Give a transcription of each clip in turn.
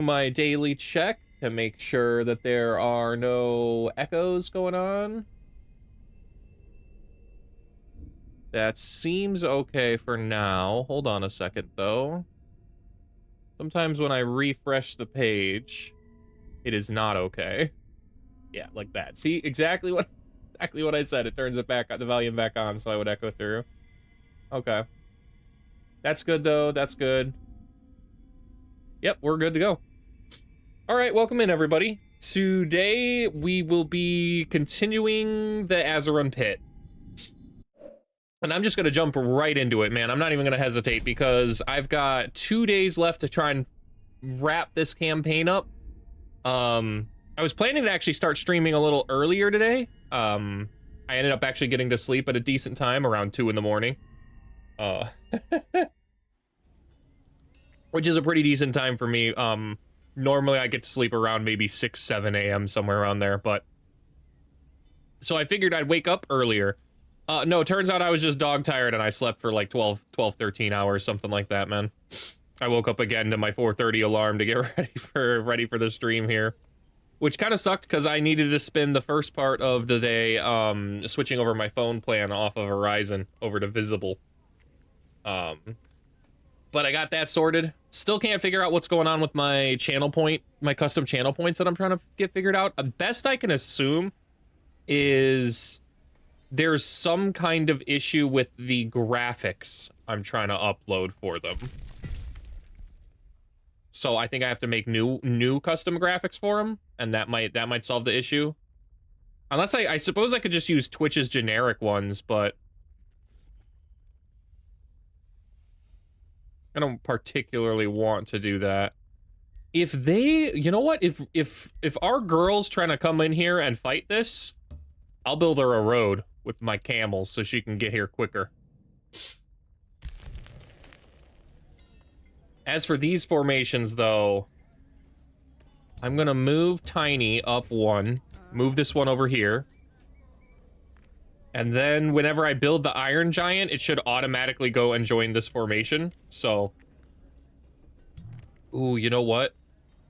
My daily check to make sure that there are no echoes going on. That seems okay for now. Hold on a second, though. Sometimes when I refresh the page, it is not okay. Yeah, like that. See, exactly what I said. It turns it back, the volume back on, so I would echo through. Okay. That's good, though. That's good. Yep, we're good to go. All right, welcome in, everybody. Today, we will be continuing the Azh'Ruun pit. And I'm just gonna jump right into it, man. I'm not even gonna hesitate because I've got 2 days left to try and wrap this campaign up. I was planning to actually start streaming a little earlier today. I ended up actually getting to sleep at a decent time, around 2 in the morning. Which is a pretty decent time for me. Normally I get to sleep around maybe 6, 7 a.m. somewhere around there, but... So I figured I'd wake up earlier. No, it turns out I was just dog tired and I slept for like 12, 13 hours, something like that, man. I woke up again to my 4:30 alarm to get ready for the stream here. Which kind of sucked because I needed to spend the first part of the day switching over my phone plan off of Verizon over to Visible. But I got that sorted. Still can't figure out what's going on with my channel point, my custom channel points that I'm trying to get figured out. The best I can assume is there's some kind of issue with the graphics I'm trying to upload for them. So I think I have to make new custom graphics for them, and that might solve the issue. Unless I suppose I could just use Twitch's generic ones, but I don't particularly want to do that. If they, you know what? If our girl's trying to come in here and fight this, I'll build her a road with my camels so she can get here quicker. As for these formations, though, I'm gonna move Tiny up 1, move this one over here, and then whenever I build the Iron Giant, it should automatically go and join this formation, so... Ooh, you know what?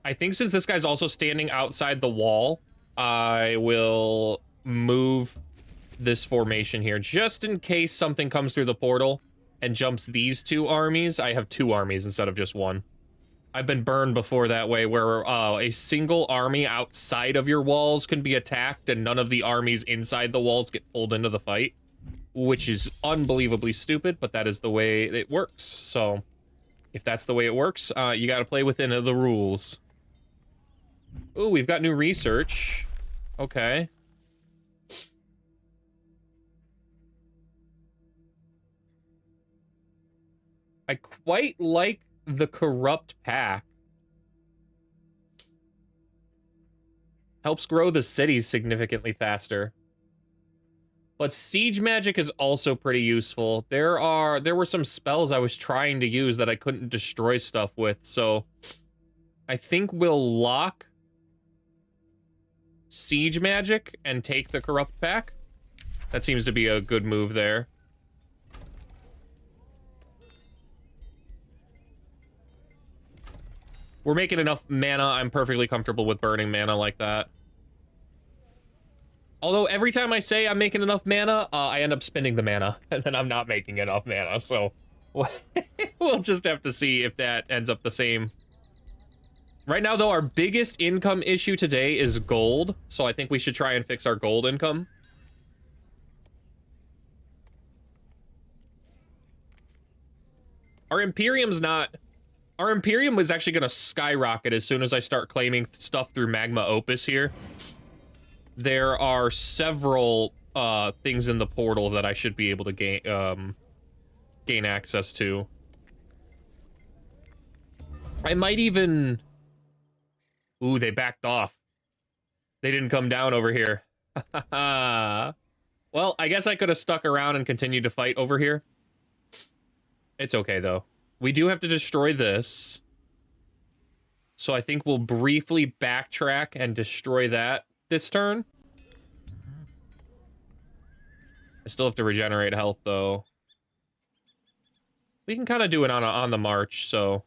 I think since this guy's also standing outside the wall, I will move this formation here, just in case something comes through the portal and jumps these 2 armies. I have 2 armies instead of just 1. I've been burned before that way, where a single army outside of your walls can be attacked and none of the armies inside the walls get pulled into the fight, which is unbelievably stupid, but that is the way it works. So if that's the way it works, you gotta play within the rules. Ooh, we've got new research. Okay. I quite like the corrupt pack. Helps grow the cities significantly faster. But siege magic is also pretty useful. There were some spells I was trying to use that I couldn't destroy stuff with, so I think we'll lock siege magic and take the corrupt pack. That seems to be a good move there. We're making enough mana. I'm perfectly comfortable with burning mana like that. Although every time I say I'm making enough mana, I end up spending the mana, and then I'm not making enough mana, so we'll just have to see if that ends up the same. Right now, though, our biggest income issue today is gold, so I think we should try and fix our gold income. Our Imperium is actually going to skyrocket as soon as I start claiming stuff through Magma Opus here. There are several things in the portal that I should be able to gain access to. I might even... Ooh, they backed off. They didn't come down over here. Well, I guess I could have stuck around and continued to fight over here. It's okay, though. We do have to destroy this. So I think we'll briefly backtrack and destroy that this turn. I still have to regenerate health, though. We can kind of do it on the march, so...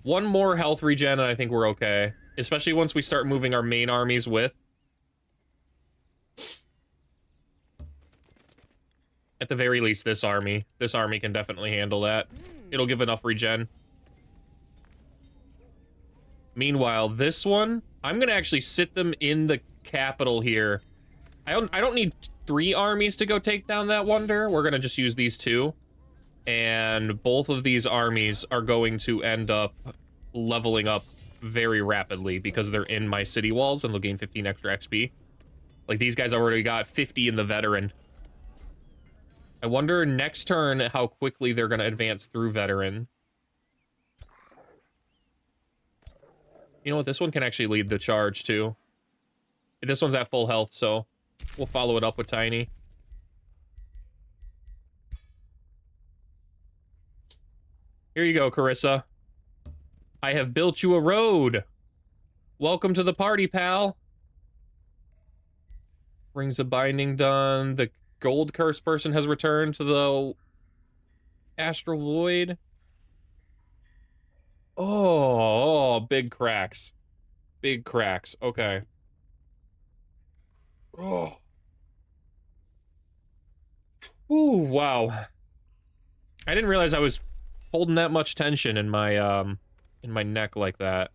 One more health regen and I think we're okay. Especially once we start moving our main armies with. At the very least, this army. This army can definitely handle that. It'll give enough regen. Meanwhile, this one, I'm gonna actually sit them in the capital here. I don't need 3 armies to go take down that wonder. We're gonna just use these 2. And both of these armies are going to end up leveling up very rapidly because they're in my city walls and they'll gain 15 extra XP. Like, these guys already got 50 in the veteran. I wonder next turn how quickly they're gonna advance through veteran. You know what, this one can actually lead the charge too. This one's at full health, so we'll follow it up with Tiny. Here you go, Carissa. I have built you a road. Welcome to the party, pal. Rings of Binding done. The gold curse person has returned to the astral void. Oh, big cracks. Big cracks. Okay. Oh. Ooh, wow. I didn't realize I was holding that much tension in my neck like that.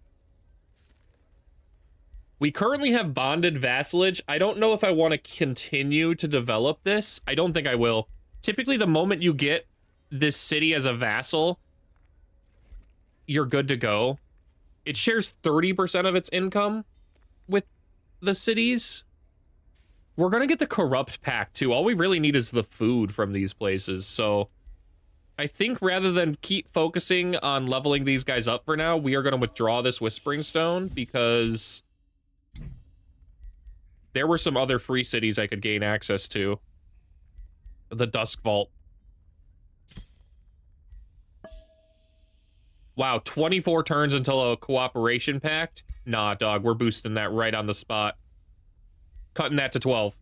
We currently have bonded vassalage. I don't know if I want to continue to develop this. I don't think I will. Typically, the moment you get this city as a vassal, you're good to go. It shares 30% of its income with the cities. We're gonna get the corrupt pact too. All we really need is the food from these places, so I think rather than keep focusing on leveling these guys up for now, we are gonna withdraw this Whispering Stone because there were some other free cities I could gain access to. The Dusk Vault. Wow, 24 turns until a cooperation pact? Nah, dog, we're boosting that right on the spot. Cutting that to 12.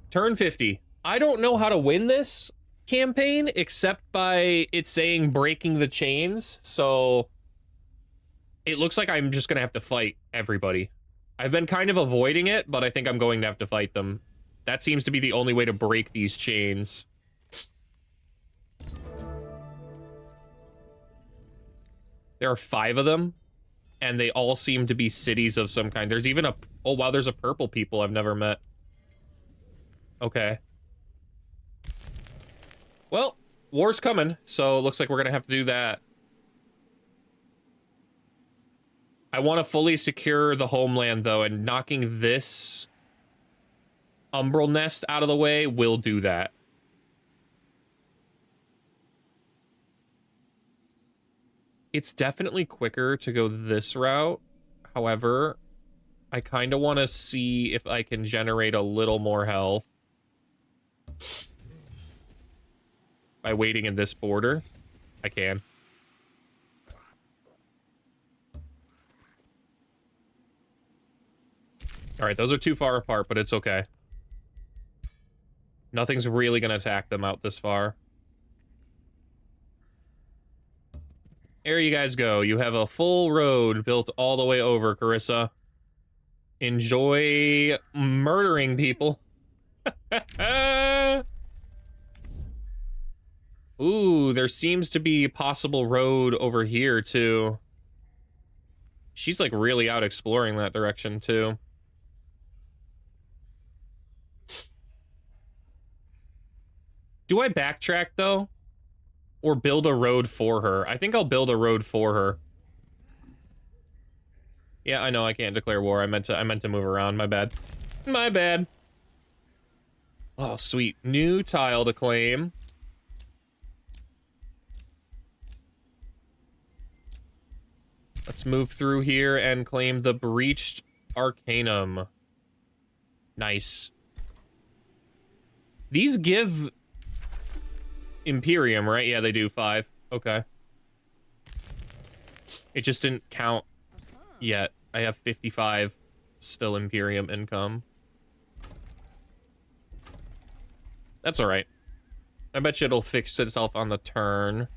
Turn 50. I don't know how to win this campaign except by it saying breaking the chains, so it looks like I'm just gonna have to fight everybody. I've been kind of avoiding it, but I think I'm going to have to fight them. That seems to be the only way to break these chains. There are 5 of them, and they all seem to be cities of some kind. There's even a... Oh, wow, there's a purple people I've never met. Okay. Well, war's coming, so it looks like we're gonna have to do that. I want to fully secure the homeland, though, and knocking this umbral nest out of the way will do that. It's definitely quicker to go this route. However, I kind of want to see if I can generate a little more health by waiting in this border. I can. All right, those are too far apart, but it's okay. Nothing's really going to attack them out this far. There you guys go. You have a full road built all the way over, Carissa. Enjoy murdering people. Ooh, there seems to be a possible road over here, too. She's, like, really out exploring that direction, too. Do I backtrack, though? Or build a road for her? I think I'll build a road for her. Yeah, I know I can't declare war. I meant to move around. My bad. My bad. Oh, sweet. New tile to claim. Let's move through here and claim the Breached Arcanum. Nice. These give Imperium, right? Yeah, they do 5. Okay. It just didn't count yet. I have 55 still Imperium income. That's all right. I bet you it'll fix itself on the turn.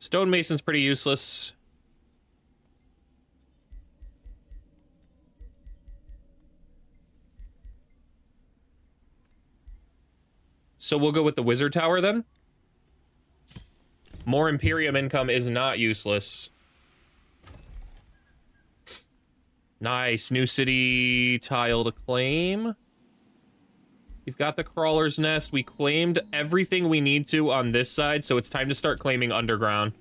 Stonemason's pretty useless. So we'll go with the Wizard Tower then. More Imperium income is not useless. Nice. New city tile to claim. We've got the Crawler's Nest. We claimed everything we need to on this side, so it's time to start claiming underground.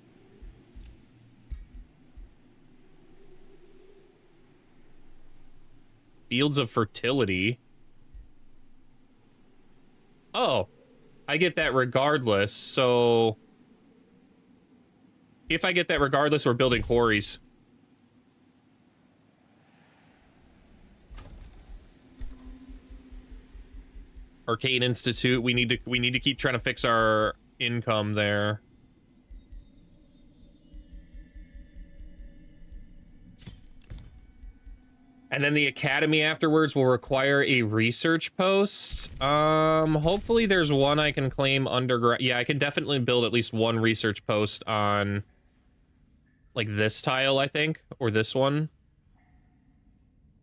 Fields of Fertility. Oh, I get that regardless, so... If I get that regardless, we're building quarries. Arcane Institute, we need to keep trying to fix our income there. And then the academy afterwards will require a research post. Hopefully there's one I can claim underground. Yeah, I can definitely build at least one research post on like this tile, I think, or this one.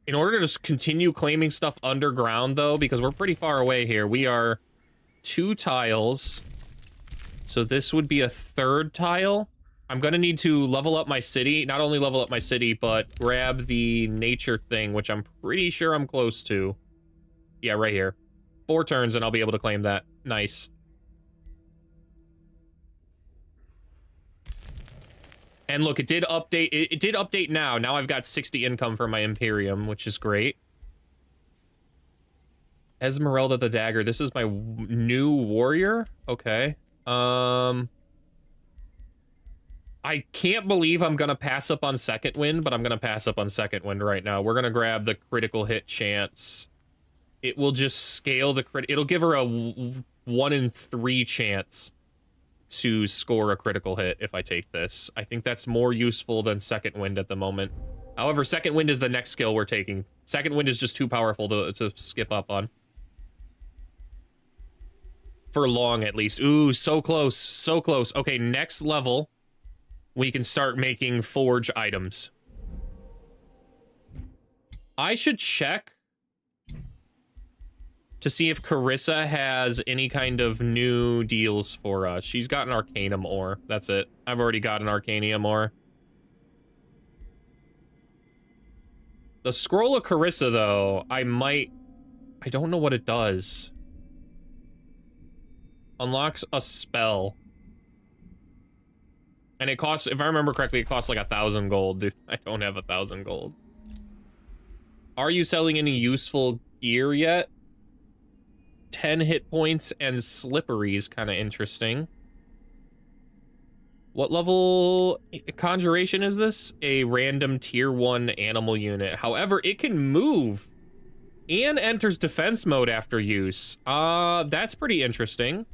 In order to just continue claiming stuff underground, though, because we're pretty far away here, we are 2 tiles. So this would be a 3rd tile. I'm going to need to level up my city. Not only level up my city, but grab the nature thing, which I'm pretty sure I'm close to. Yeah, right here. 4 turns, and I'll be able to claim that. Nice. And look, it did update. It did update now. Now I've got 60 income for my Imperium, which is great. Esmeralda the Dagger. This is my new warrior. Okay. I can't believe I'm gonna pass up on Second Wind, but I'm gonna pass up on Second Wind right now. We're gonna grab the critical hit chance. It will just scale the crit. It'll give her a 1 in 3 chance to score a critical hit if I take this. I think that's more useful than Second Wind at the moment. However, Second Wind is the next skill we're taking. Second Wind is just too powerful to skip up on. For long, at least. Ooh, so close. So close. Okay, next level, we can start making forge items. I should check to see if Carissa has any kind of new deals for us. She's got an Arcanum ore. That's it. I've already got an Arcanium ore. The Scroll of Carissa, though, I don't know what it does. Unlocks a spell. And it costs, if I remember correctly, it costs like 1,000 gold. Dude, I don't have 1,000 gold. Are you selling any useful gear yet? 10 hit points and slippery is kind of interesting. What level conjuration is this? A random tier 1 animal unit. However, it can move and enters defense mode after use. That's pretty interesting.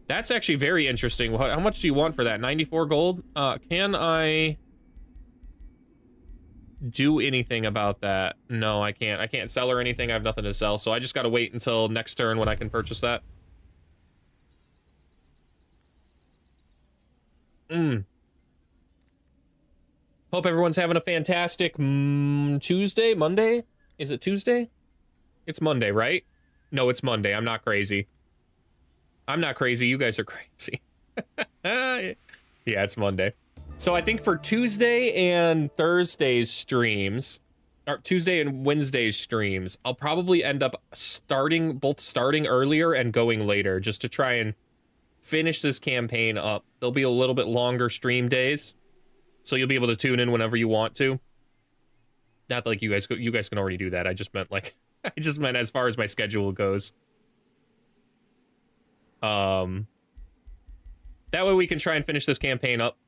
That's actually very interesting. How much do you want for that? 94 gold? Can I do anything about that? No, I can't. I can't sell her anything. I have nothing to sell, so I just gotta wait until next turn when I can purchase that. Hope everyone's having a fantastic Tuesday? Monday? Is it Tuesday? It's Monday, right? No, it's Monday. I'm not crazy. I'm not crazy. You guys are crazy. Yeah, it's Monday. So I think for Tuesday and Thursday's streams, or Tuesday and Wednesday's streams, I'll probably end up both starting earlier and going later, just to try and finish this campaign up. There'll be a little bit longer stream days, so you'll be able to tune in whenever you want to. Not like you guys can already do that. I just meant like, I just meant as far as my schedule goes. That way we can try and finish this campaign up.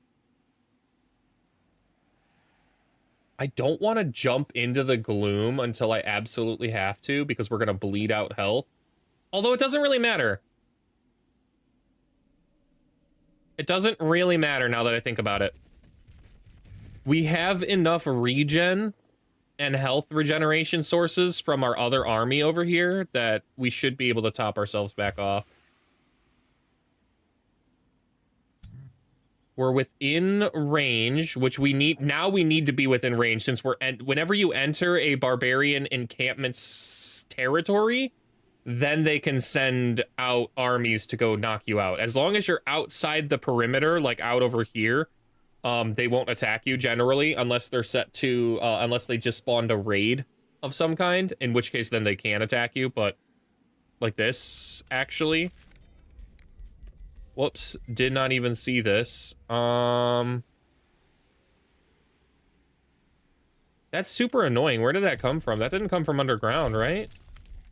I don't want to jump into the gloom until I absolutely have to, because we're going to bleed out health. Although it doesn't really matter. It doesn't really matter now that I think about it. We have enough regen and health regeneration sources from our other army over here that we should be able to top ourselves back off. We're within range, which we need. Now we need to be within range since whenever you enter a barbarian encampment's territory, then they can send out armies to go knock you out. As long as you're outside the perimeter, like out over here, they won't attack you generally unless they're set to, unless they just spawned a raid of some kind, in which case then they can attack you, but like this, actually. Whoops, did not even see this. That's super annoying. Where did that come from? That didn't come from underground, right?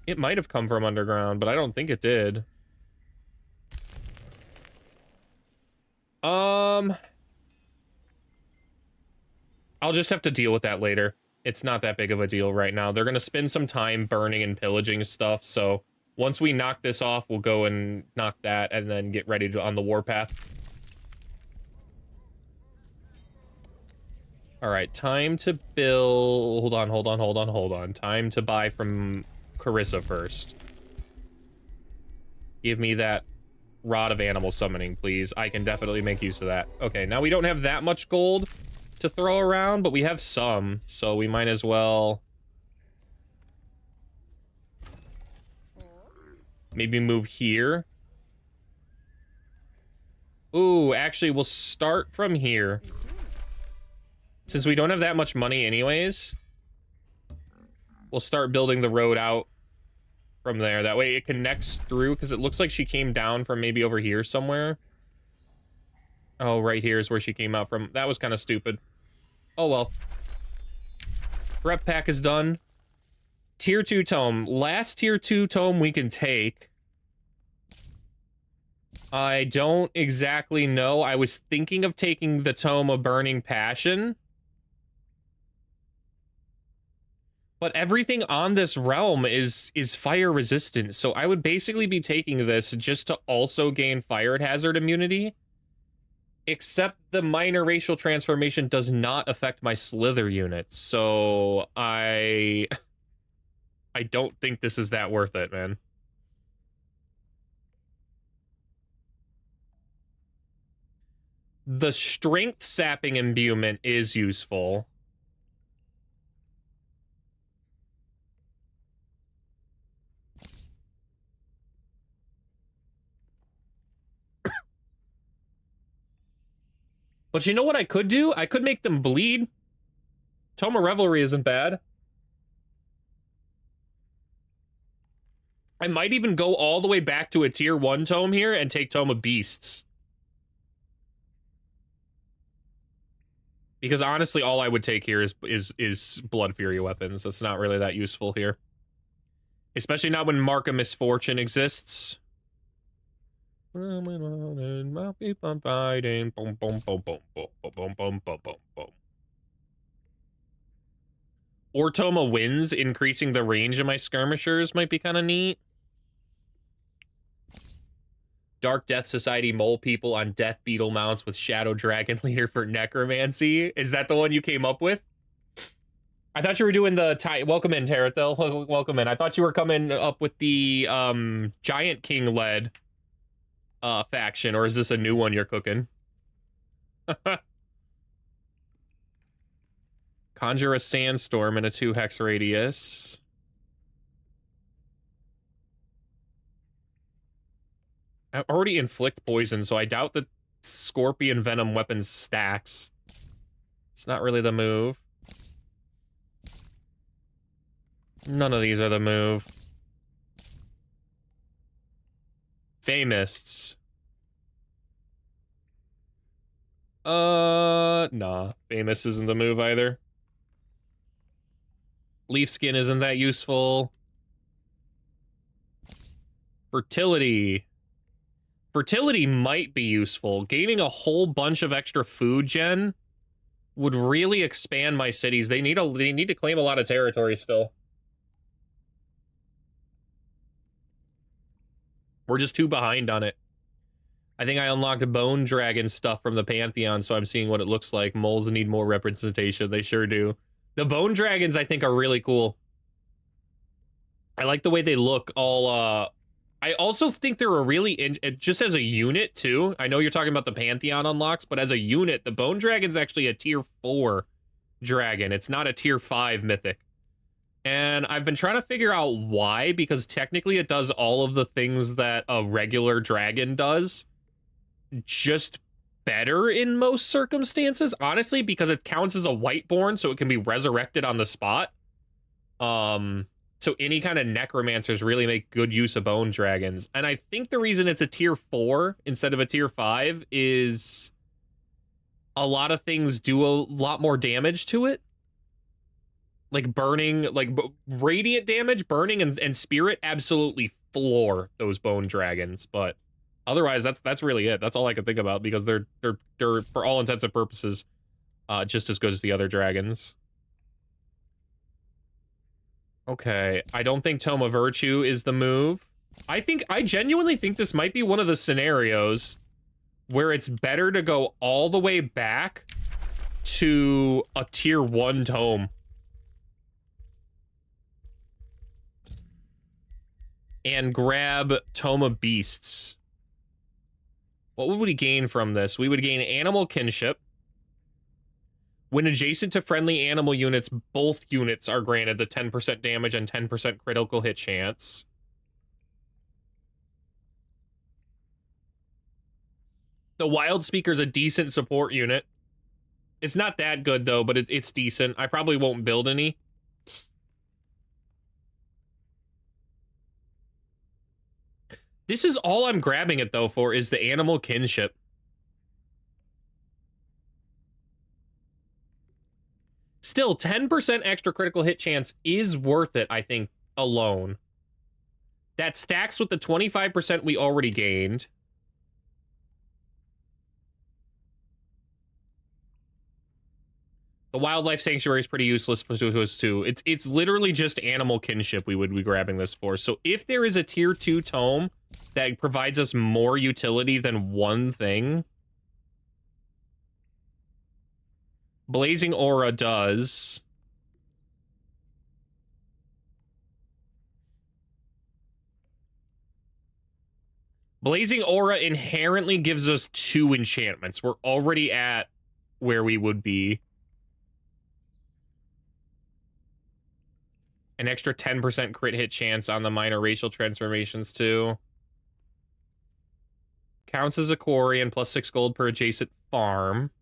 It might have come from underground, but I don't think it did. I'll just have to deal with that later. It's not that big of a deal right now. They're gonna spend some time burning and pillaging stuff, so once we knock this off, we'll go and knock that and then get ready on the warpath. All right, time to build... Hold on. Time to buy from Carissa first. Give me that rod of animal summoning, please. I can definitely make use of that. Okay, now we don't have that much gold to throw around, but we have some, so we might as well... maybe move here. Ooh, actually, we'll start from here. Since we don't have that much money anyways, we'll start building the road out from there. That way it connects through, because it looks like she came down from maybe over here somewhere. Oh, right here is where she came out from. That was kind of stupid. Oh, well. Rep pack is done. Tier 2 tome. Last tier 2 tome we can take. I don't exactly know. I was thinking of taking the tome of Burning Passion. But everything on this realm is fire resistant, so I would basically be taking this just to also gain fire hazard immunity. Except the minor racial transformation does not affect my slither units, so I don't think this is that worth it, man. The strength sapping imbuement is useful. But you know what I could do? I could make them bleed. Tome of Revelry isn't bad. I might even go all the way back to a tier 1 tome here and take Tome of Beasts. Because honestly, all I would take here is Blood Fury weapons. That's not really that useful here. Especially not when Mark of Misfortune exists. Or Tome of Winds, increasing the range of my skirmishers might be kind of neat. Dark Death Society mole people on Death Beetle mounts with Shadow Dragon Leader for Necromancy. Is that the one you came up with? I thought you were doing the... Welcome in, Tarathil. Welcome in. I thought you were coming up with the Giant King-led faction, or is this a new one you're cooking? Conjure a Sandstorm in a 2-hex radius. I already inflict poison, so I doubt that Scorpion Venom weapons stacks. It's not really the move. None of these are the move. Famists. Nah. Famous isn't the move either. Leaf Skin isn't that useful. Fertility. Fertility might be useful. Gaining a whole bunch of extra food gen would really expand my cities. They need to claim a lot of territory still. We're just too behind on it. I think I unlocked Bone Dragon stuff from the Pantheon, so I'm seeing what it looks like. Moles need more representation. They sure do. The Bone Dragons, I think, are really cool. I like the way they look all I also think they're a really, just as a unit too, I know you're talking about the Pantheon unlocks, but as a unit, the Bone Dragon's actually a tier 4 dragon. It's not a tier 5 mythic. And I've been trying to figure out why, because technically it does all of the things that a regular dragon does, just better in most circumstances, honestly, because it counts as a Whiteborn, so it can be resurrected on the spot. So any kind of necromancers really make good use of bone dragons. And I think the reason it's a tier 4 instead of a tier 5 is a lot of things do a lot more damage to it. Like burning, like radiant damage, burning, and spirit absolutely floor those bone dragons. But otherwise, that's really it. That's all I can think about, because they're for all intents and purposes just as good as the other dragons. Okay, I don't think Tome of Virtue is the move. I genuinely think this might be one of the scenarios where it's better to go all the way back to a tier 1 tome. And grab Tome of Beasts. What would we gain from this? We would gain animal kinship. When adjacent to friendly animal units, both units are granted the 10% damage and 10% critical hit chance. The Wild Speaker's a decent support unit. It's not that good, though, but it's decent. I probably won't build any. This is all I'm grabbing it, though, for, is the animal kinship. Still, 10% extra critical hit chance is worth it, I think, alone. That stacks with the 25% we already gained. The Wildlife Sanctuary is pretty useless for us, too. It's literally just animal kinship we would be grabbing this for. So if there is a tier 2 tome that provides us more utility than one thing, Blazing Aura does. Blazing Aura inherently gives us 2 enchantments. We're already at where we would be. An extra 10% crit hit chance on the minor racial transformations, too. Counts as a quarry and plus 6 gold per adjacent farm.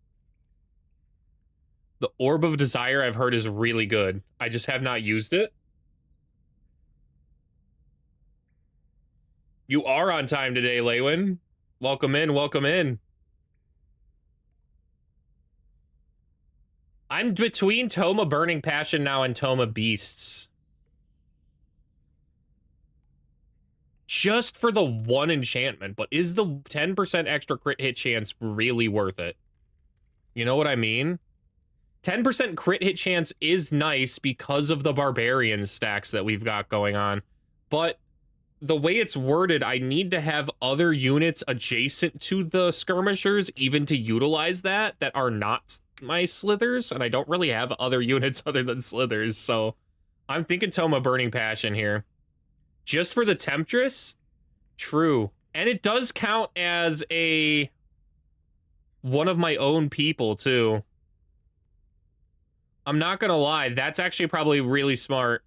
The Orb of Desire, I've heard, is really good. I just have not used it. You are on time today, Leywin. Welcome in, welcome in. I'm between Tome of Burning Passion now and Tome of Beasts. Just for the 1 enchantment, but is the 10% extra crit hit chance really worth it? You know what I mean? 10% crit hit chance is nice because of the barbarian stacks that we've got going on, but the way it's worded, I need to have other units adjacent to the skirmishers even to utilize that are not my slithers, and I don't really have other units other than slithers, so I'm thinking Tome of Burning Passion here. Just for the Temptress? True. And it does count as one of my own people, too. I'm not gonna lie, that's actually probably really smart.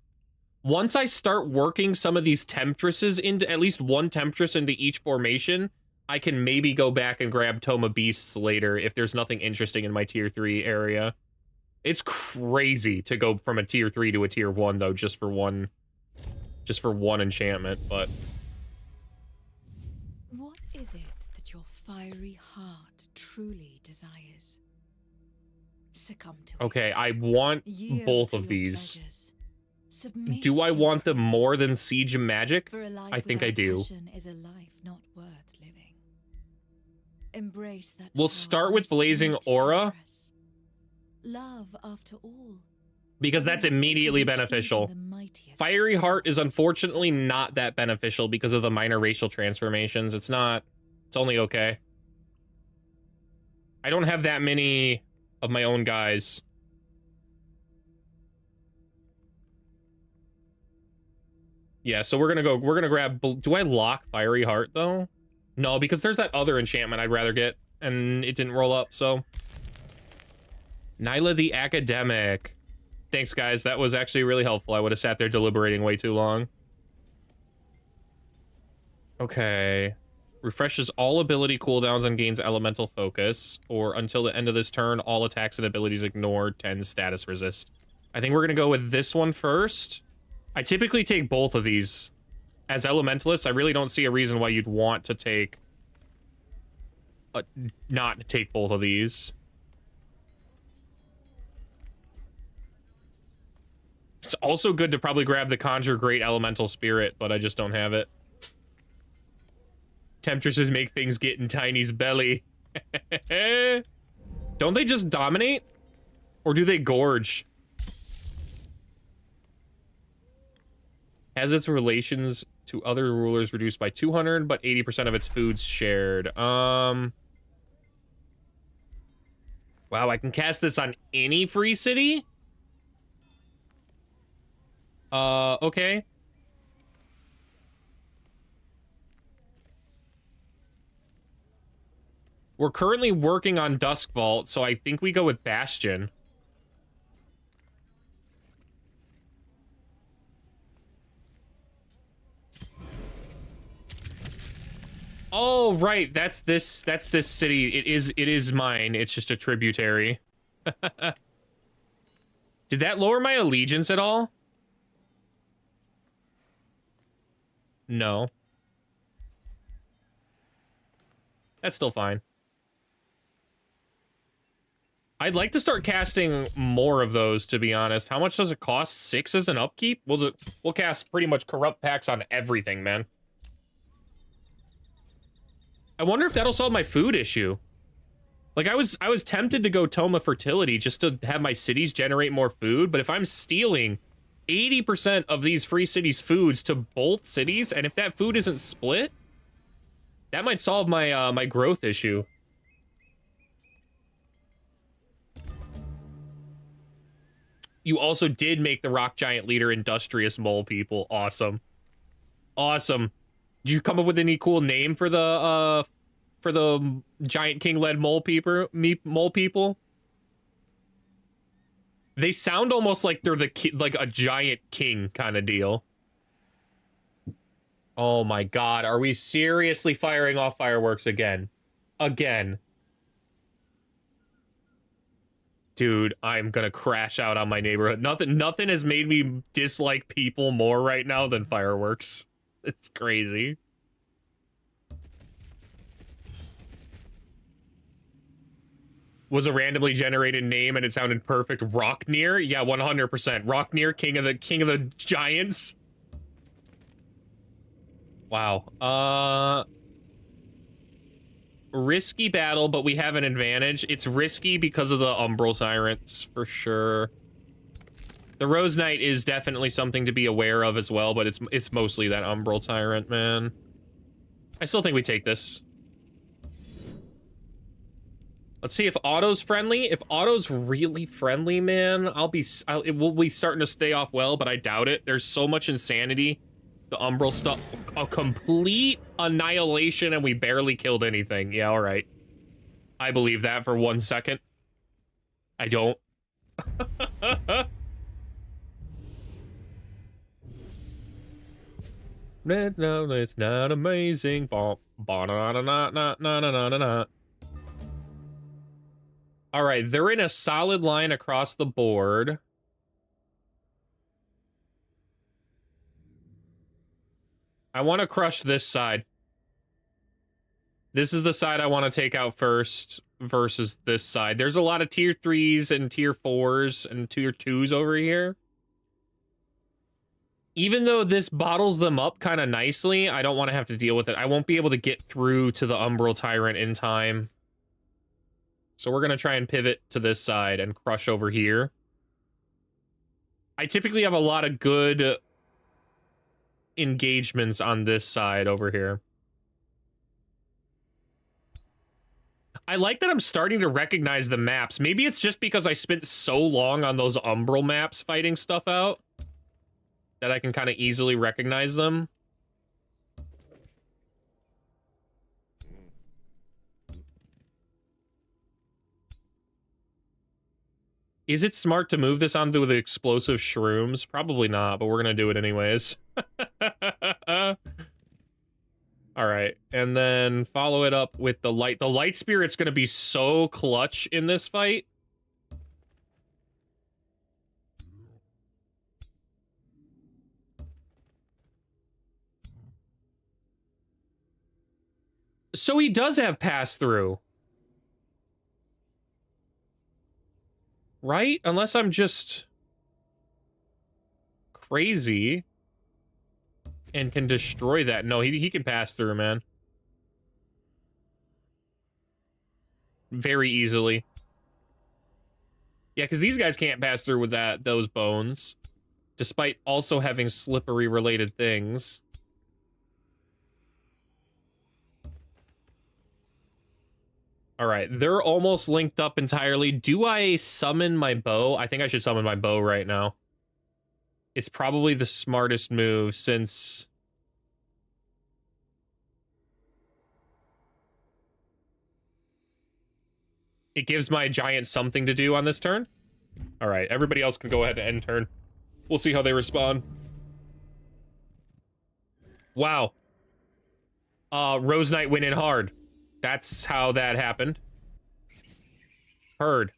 Once I start working some of these Temptresses into, at least one Temptress into each formation, I can maybe go back and grab Tome of Beasts later if there's nothing interesting in my tier 3 area. It's crazy to go from a tier 3 to a tier 1, though, just for one enchantment, but... What is it that your fiery heart truly desires? Succumb to it. Okay, I want Yield both to of your these. pleasures. Submit Do I to want them your more than purpose. Siege and Magic? For a life I think I without do. passion is a life not worth living. Embrace that We'll power, start with my Blazing sweet Aura. temptress. Love, after all, Because that's immediately beneficial. Fiery Heart is unfortunately not that beneficial because of the minor racial transformations. It's only okay. I don't have that many of my own guys. Yeah, so we're gonna grab, do I lock Fiery Heart, though? No, because there's that other enchantment I'd rather get, and it didn't roll up, so. Nyla the Academic. Thanks, guys, that was actually really helpful. I would have sat there deliberating way too long. Okay. Refreshes all ability cooldowns and gains elemental focus, or until the end of this turn, all attacks and abilities ignored, 10 status resist. I think we're gonna go with this one first. I typically take both of these. As Elementalist, I really don't see a reason why you'd want to take... not take both of these. It's also good to probably grab the Conjure Great Elemental Spirit, but I just don't have it. Temptresses make things get in Tiny's belly. Don't they just dominate? Or do they gorge? Has its relations to other rulers reduced by 200, but 80% of its food's shared. Wow, I can cast this on any free city? Okay. We're currently working on Dusk Vault, so I think we go with Bastion. Oh, right. That's this city. It is mine. It's just a tributary. Did that lower my allegiance at all? No. That's still fine. I'd like to start casting more of those, to be honest. How much does it cost? 6 as an upkeep? We'll cast pretty much corrupt packs on everything, man. I wonder if that'll solve my food issue. Like, I was tempted to go Toma Fertility just to have my cities generate more food, but if I'm stealing 80% of these free cities' foods to both cities, and if that food isn't split, that might solve my my growth issue. You also did make the rock giant leader industrious mole people. Awesome. Awesome. Did you come up with any cool name for the giant king-led mole people? They sound almost like they're like a giant king kind of deal. Oh my god, are we seriously firing off fireworks again? Again. Dude, I'm gonna crash out on my neighborhood. Nothing has made me dislike people more right now than fireworks. It's crazy. Was a randomly generated name and it sounded perfect. Rocknear? Yeah, 100%. Rocknear, king of the giants. Wow. Risky battle, but we have an advantage. It's risky because of the Umbral Tyrants, for sure. The Rose Knight is definitely something to be aware of as well, but it's mostly that Umbral Tyrant, man. I still think we take this. Let's see if Auto's friendly. If Auto's really friendly, man, it will be starting to stay off well, but I doubt it. There's so much insanity. The Umbral stuff, a complete annihilation, and we barely killed anything. Yeah, all right. I believe that for 1 second. I don't. No, it's not amazing. All right, they're in a solid line across the board. I want to crush this side. This is the side I want to take out first versus this side. There's a lot of tier 3s and tier 4s and tier 2s over here. Even though this bottles them up kind of nicely, I don't want to have to deal with it. I won't be able to get through to the Umbral Tyrant in time. So we're going to try and pivot to this side and crush over here. I typically have a lot of good engagements on this side over here. I like that I'm starting to recognize the maps. Maybe it's just because I spent so long on those Umbral maps fighting stuff out. that I can kind of easily recognize them. Is it smart to move this onto the explosive shrooms? Probably not, but we're gonna do it anyways. All right, and then follow it up with the light. The light spirit's gonna be so clutch in this fight. So he does have pass-through. Right? Unless I'm just crazy and can destroy that. No, he can pass through, man. Very easily. Yeah, because these guys can't pass through with those bones. Despite also having slippery related things. Alright, they're almost linked up entirely. Do I summon my bow? I think I should summon my bow right now. It's probably the smartest move since... it gives my giant something to do on this turn. Alright, everybody else can go ahead and end turn. We'll see how they respond. Wow. Rose Knight went in hard. That's how that happened. Heard.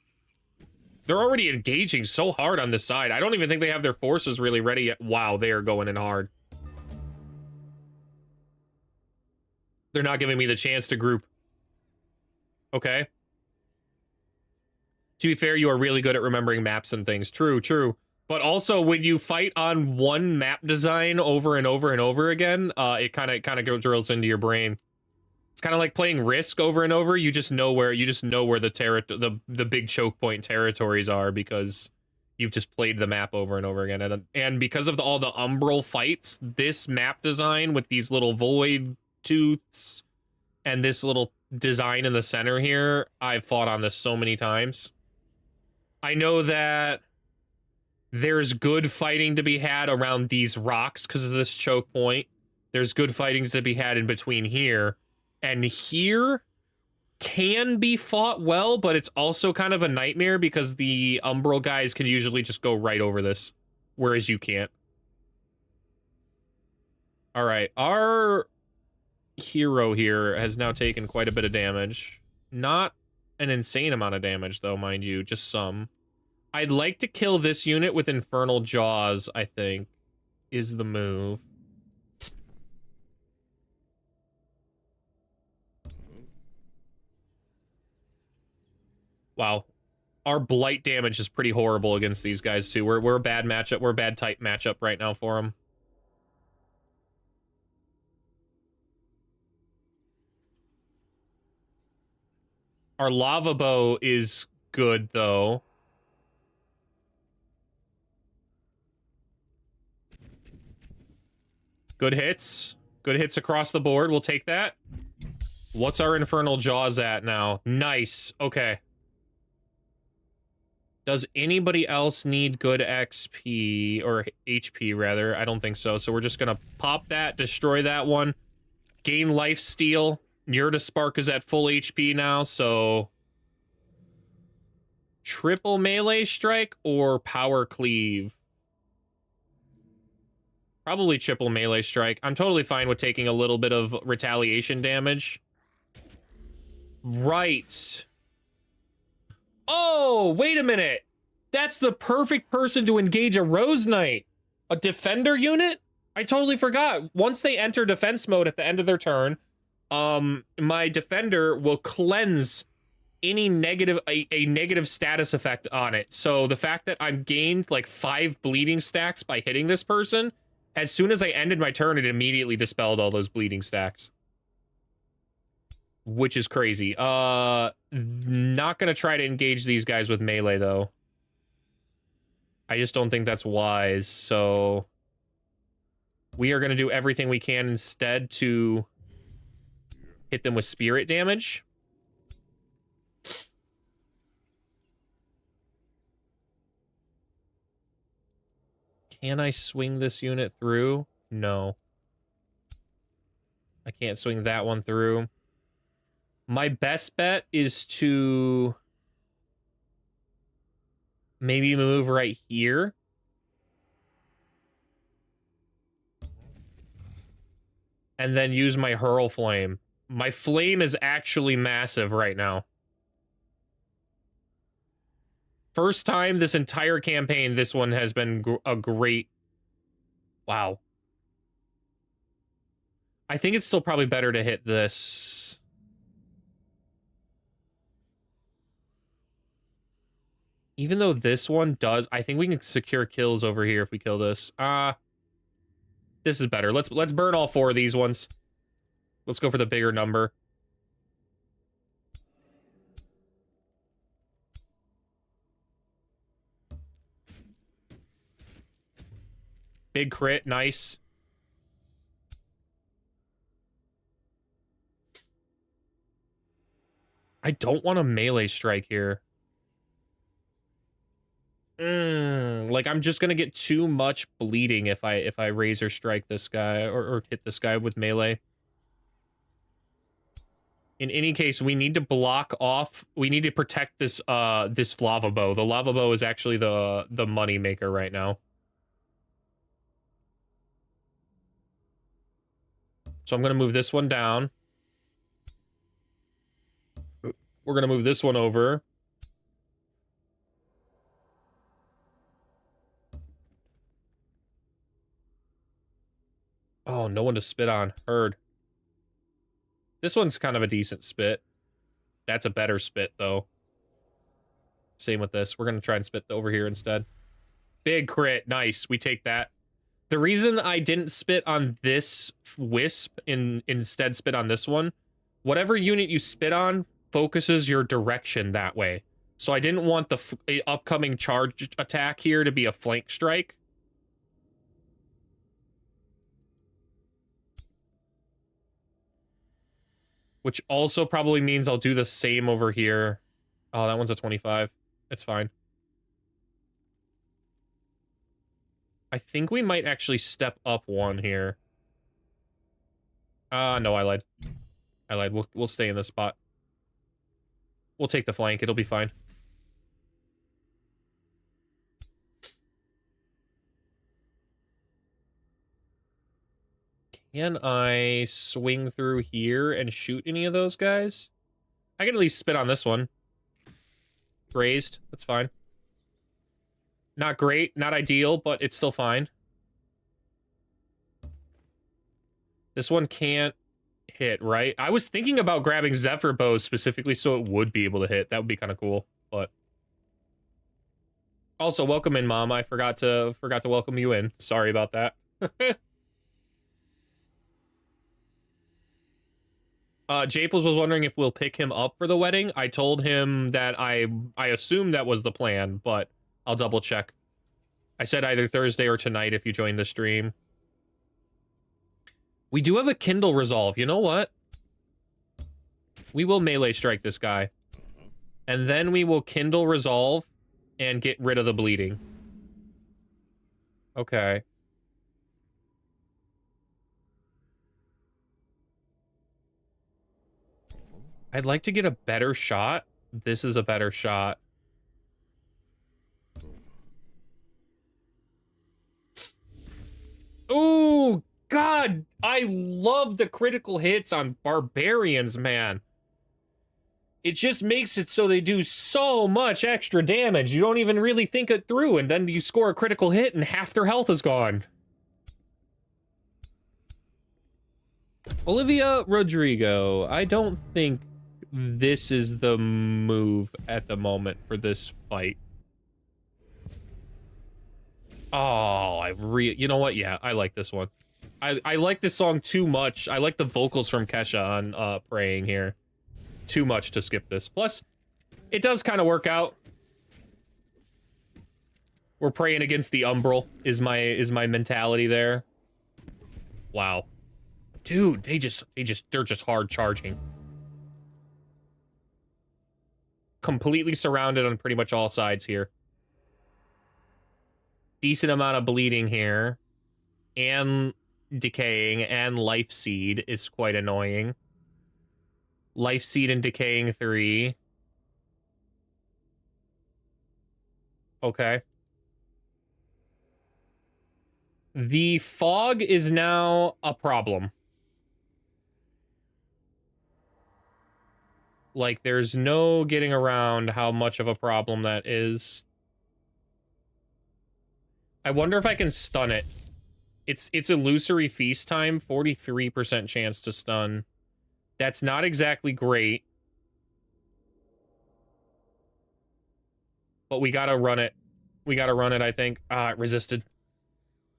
They're already engaging so hard on this side. I don't even think they have their forces really ready yet. Wow, they are going in hard. They're not giving me the chance to group. Okay. To be fair, you are really good at remembering maps and things. True, true. But also, when you fight on one map design over and over and over again, it kind of drills into your brain. It's kind of like playing Risk over and over. You just know where the big choke point territories are because you've just played the map over and over again. And because of all the umbral fights, this map design with these little void tooths and this little design in the center here, I've fought on this so many times. I know that there's good fighting to be had around these rocks because of this choke point. There's good fighting to be had in between here. And here can be fought well, but it's also kind of a nightmare because the umbral guys can usually just go right over this, whereas you can't. All right, our hero here has now taken quite a bit of damage. Not an insane amount of damage, though, mind you, just some. I'd like to kill this unit with Infernal Jaws, I think, is the move. Wow. Our blight damage is pretty horrible against these guys, too. We're a bad matchup. We're a bad type matchup right now for them. Our lava bow is good, though. Good hits. Good hits across the board. We'll take that. What's our Infernal Jaws at now? Nice. Okay. Does anybody else need good XP, or HP, rather? I don't think so. So we're just gonna pop that, destroy that one, gain life steal. Spark is at full HP now, so... triple melee strike or power cleave? Probably triple melee strike. I'm totally fine with taking a little bit of retaliation damage. Right. Oh, wait a minute. That's the perfect person to engage a Rose Knight. A defender unit? I totally forgot. Once they enter defense mode at the end of their turn, my defender will cleanse any negative, a negative status effect on it. So the fact that I've gained like 5 bleeding stacks by hitting this person, as soon as I ended my turn, it immediately dispelled all those bleeding stacks. Which is crazy. Not gonna try to engage these guys with melee, though. I just don't think that's wise, so... we are gonna do everything we can instead to hit them with spirit damage. Can I swing this unit through? No. I can't swing that one through. My best bet is to maybe move right here. And then use my hurl flame. My flame is actually massive right now. First time this entire campaign, this one has been a great... Wow. I think it's still probably better to hit this. Even though this one does... I think we can secure kills over here if we kill this. This is better. Let's burn all 4 of these ones. Let's go for the bigger number. Big crit, nice. I don't want a melee strike here. Like, I'm just gonna get too much bleeding if I razor strike this guy or hit this guy with melee. In any case, we need to block off. We need to protect this this lava bow. The lava bow is actually the money maker right now. So I'm gonna move this one down. We're gonna move this one over. Oh, no one to spit on. Heard. This one's kind of a decent spit. That's a better spit, though. Same with this. We're going to try and spit over here instead. Big crit. Nice. We take that. The reason I didn't spit on this wisp and instead spit on this one, whatever unit you spit on focuses your direction that way. So I didn't want the upcoming charge attack here to be a flank strike. Which also probably means I'll do the same over here. Oh, that one's a 25. It's fine. I think we might actually step up one here. No, I lied. I lied. We'll stay in this spot. We'll take the flank. It'll be fine. Can I swing through here and shoot any of those guys? I can at least spit on this one. Grazed. That's fine. Not great. Not ideal, but it's still fine. This one can't hit, right? I was thinking about grabbing Zephyr bows specifically so it would be able to hit. That would be kind of cool, but... Also, welcome in, Mom. I forgot to welcome you in. Sorry about that. Japles was wondering if we'll pick him up for the wedding. I told him that I assumed that was the plan, but I'll double check. I said either Thursday or tonight if you join the stream. We do have a Kindle Resolve. You know what? We will melee strike this guy. And then we will Kindle Resolve and get rid of the bleeding. Okay. I'd like to get a better shot. This is a better shot. Oh, God. I love the critical hits on barbarians, man. It just makes it so they do so much extra damage. You don't even really think it through, and then you score a critical hit and half their health is gone. Olivia Rodrigo, I don't think this is the move at the moment for this fight. Oh, you know what? Yeah, I like this one. I like this song too much. I like the vocals from Kesha on Praying here. Too much to skip this. Plus, it does kind of work out. We're praying against the Umbral is my mentality there. Wow. Dude, they're just hard charging. Completely surrounded on pretty much all sides here. decent amount of bleeding here. And decaying and life seed is quite annoying. Life seed and decaying 3. Okay. The fog is now a problem. Like, there's no getting around how much of a problem that is. I wonder if I can stun it. It's illusory feast time, 43% chance to stun. That's not exactly great. But we gotta run it. We gotta run it, I think. Ah, it resisted.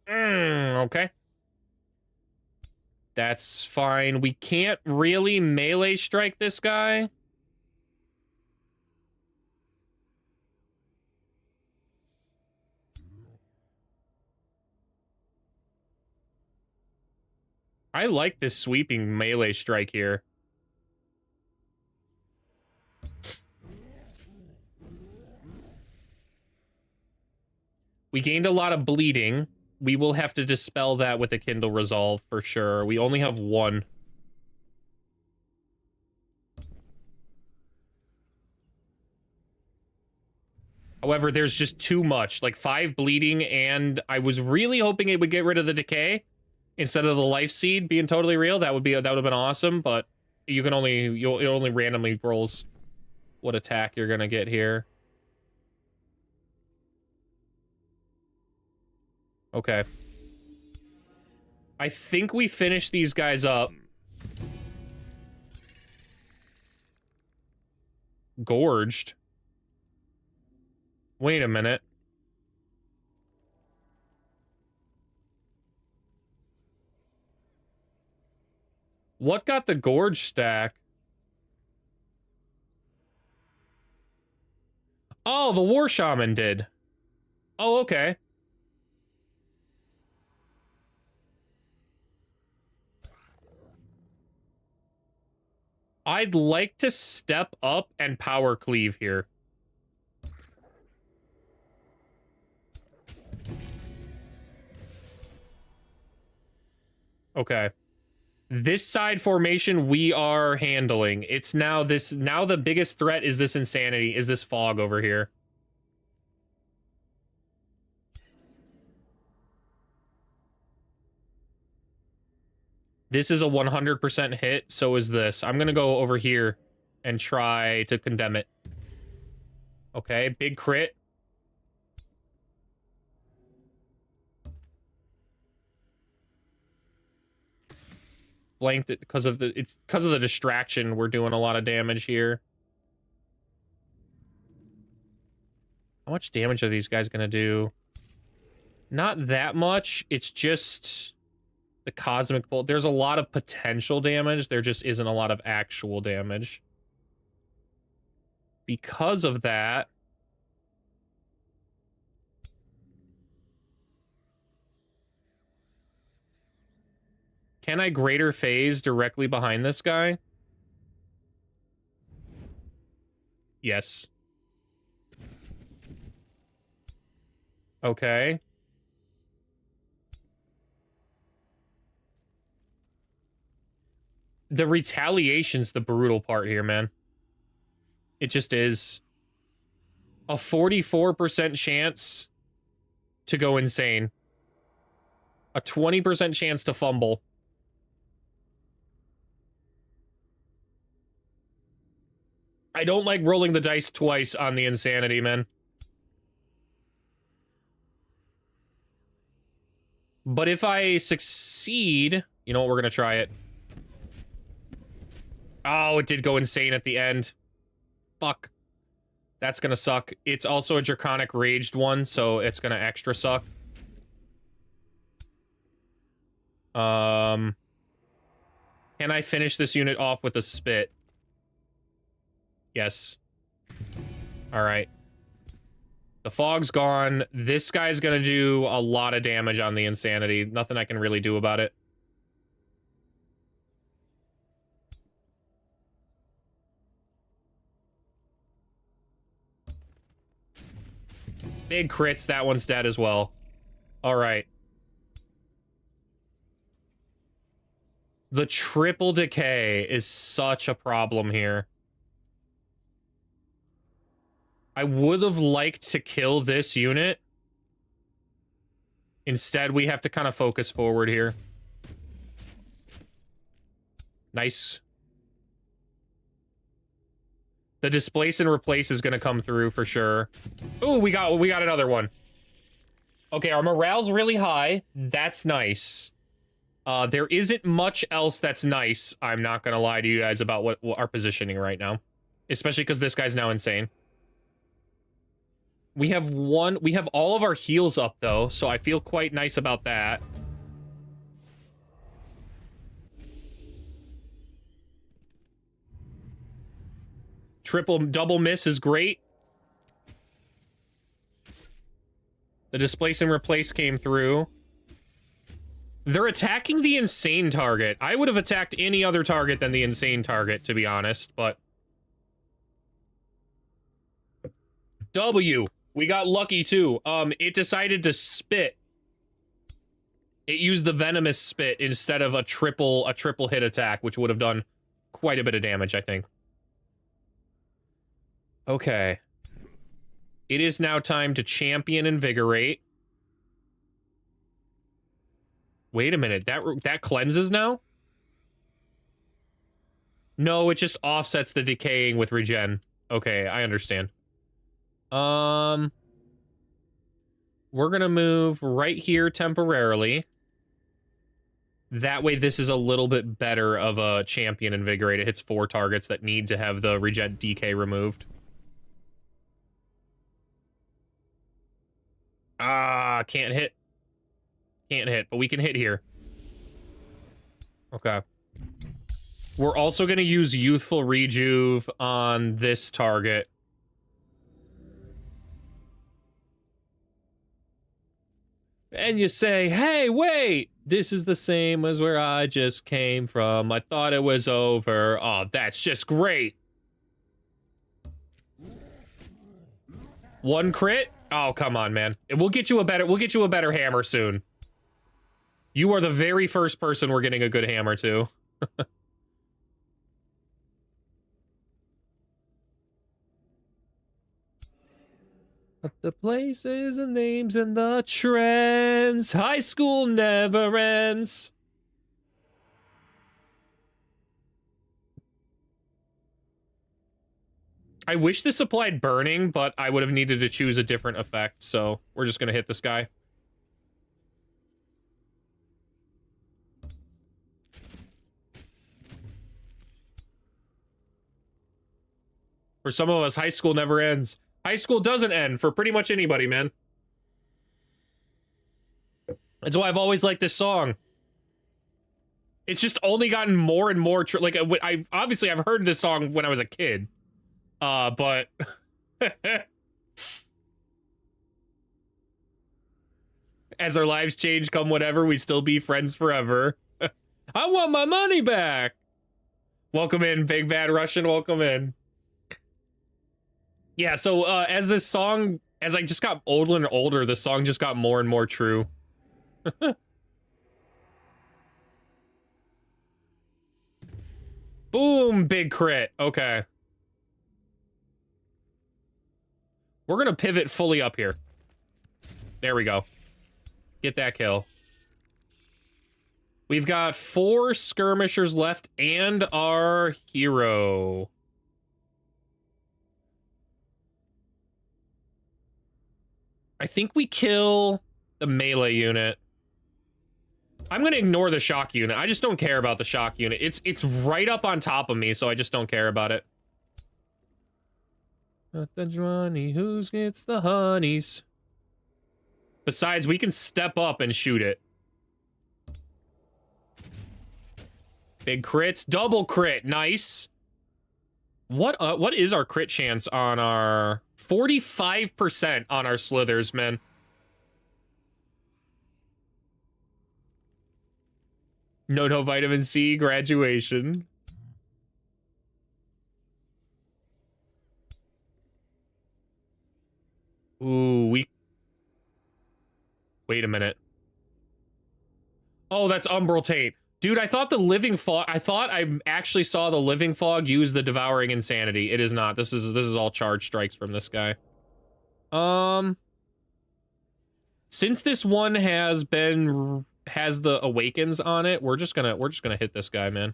Okay. That's fine. We can't really melee strike this guy. I like this sweeping melee strike here. We gained a lot of bleeding. We will have to dispel that with a Kindle Resolve for sure. We only have 1. However, there's just too much. Like 5 bleeding, and I was really hoping it would get rid of the decay instead of the life seed being totally real. That would have been awesome, but it only randomly rolls what attack you're gonna get here. Okay. I think we finish these guys up. Gorged. Wait a minute. What got the gorge stack? Oh, the war shaman did. Oh, okay. I'd like to step up and power cleave here. Okay. This side formation we are handling. It's now the biggest threat is this insanity, is this fog over here. This is a 100% hit, so is this. I'm gonna go over here and try to condemn it. Okay, big crit. Flanked it because of the distraction. We're doing a lot of damage here. How much damage are these guys gonna do? Not that much. It's just the cosmic bolt. There's a lot of potential damage. There just isn't a lot of actual damage. Because of that, can I greater phase directly behind this guy? Yes. Okay. The retaliation's the brutal part here, man. It just is. A 44% chance to go insane. A 20% chance to fumble. I don't like rolling the dice twice on the insanity, man. But if I succeed, you know what, we're gonna try it. Oh, it did go insane at the end. Fuck. That's gonna suck. It's also a Draconic Raged one, so it's gonna extra suck. Can I finish this unit off with a spit? Yes. Alright. The fog's gone. This guy's gonna do a lot of damage on the insanity. Nothing I can really do about it. Big crits. That one's dead as well. All right. The triple decay is such a problem here. I would have liked to kill this unit. Instead, we have to kind of focus forward here. Nice. The displace and replace is going to come through for sure. Ooh, we got another one. Okay, our morale's really high. That's nice. There isn't much else that's nice. I'm not going to lie to you guys about what our positioning right now. Especially because this guy's now insane. We have all of our heals up though, so I feel quite nice about that. Double miss is great. The displace and replace came through. They're attacking the insane target. I would have attacked any other target than the insane target, to be honest, but... W. We got lucky, too. It decided to spit. It used the venomous spit instead of a triple hit attack, which would have done quite a bit of damage, I think. Okay. It is now time to champion invigorate. Wait a minute, that cleanses now? No, it just offsets the decaying with regen. Okay, I understand. We're gonna move right here temporarily. That way this is a little bit better of a champion invigorate. It hits 4 targets that need to have the regen DK removed. Ah, can't hit. Can't hit, but we can hit here. Okay. We're also going to use Youthful Rejuve on this target. And you say, hey, wait! This is the same as where I just came from. I thought it was over. Oh, that's just great. 1 crit? Oh, come on, man. We'll get you a better hammer soon. You are the very first person we're getting a good hammer to. But the places and names and the trends. High school never ends. I wish this applied burning, but I would have needed to choose a different effect, so we're just gonna hit this guy. For some of us, high school never ends. High school doesn't end for pretty much anybody, man. That's why I've always liked this song. It's just only gotten more and more like I've heard this song when I was a kid. But as our lives change, come whatever, we still be friends forever. I want my money back. Welcome in, Big Bad Russian. Welcome in. Yeah, so as I just got older and older, the song just got more and more true. Boom, big crit. Okay. We're gonna pivot fully up here. There we go. Get that kill. We've got 4 skirmishers left and our hero. I think we kill the melee unit. I'm gonna ignore the shock unit. I just don't care about the shock unit. It's right up on top of me, so I just don't care about it. Not the Johnny who gets the honeys. Besides, we can step up and shoot it. Big crits, double crit, nice. What is our crit chance on our 45% on our slithers, man? No vitamin C, graduation. Ooh, Wait a minute. Oh, that's Umbral Taint. Dude, I thought the Living Fog... I thought I actually saw the Living Fog use the Devouring Insanity. It is not. This is all charge strikes from this guy. Since this one has the Awakens on it, we're just gonna hit this guy, man.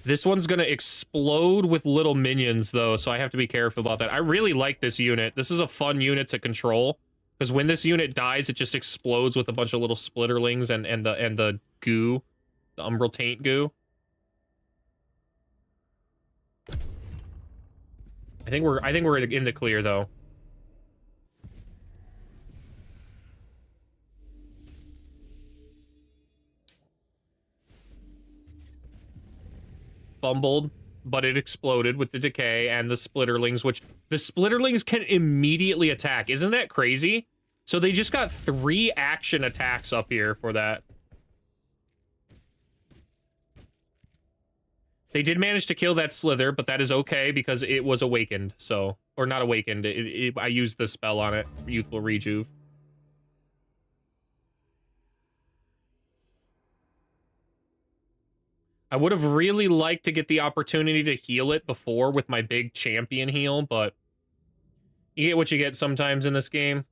This one's gonna explode with little minions, though, so I have to be careful about that. I really like this unit. This is a fun unit to control, because when this unit dies, it just explodes with a bunch of little splitterlings and the goo, the Umbral Taint goo. I think we're in the clear, though. Fumbled, but it exploded with the decay and the splitterlings, which the splitterlings can immediately attack. Isn't that crazy? So they just got 3 action attacks up here for that. They did manage to kill that Slither, but that is okay because it was awakened, so... Or not awakened, I used the spell on it. Youthful Rejuve. I would have really liked to get the opportunity to heal it before with my big champion heal, but... You get what you get sometimes in this game.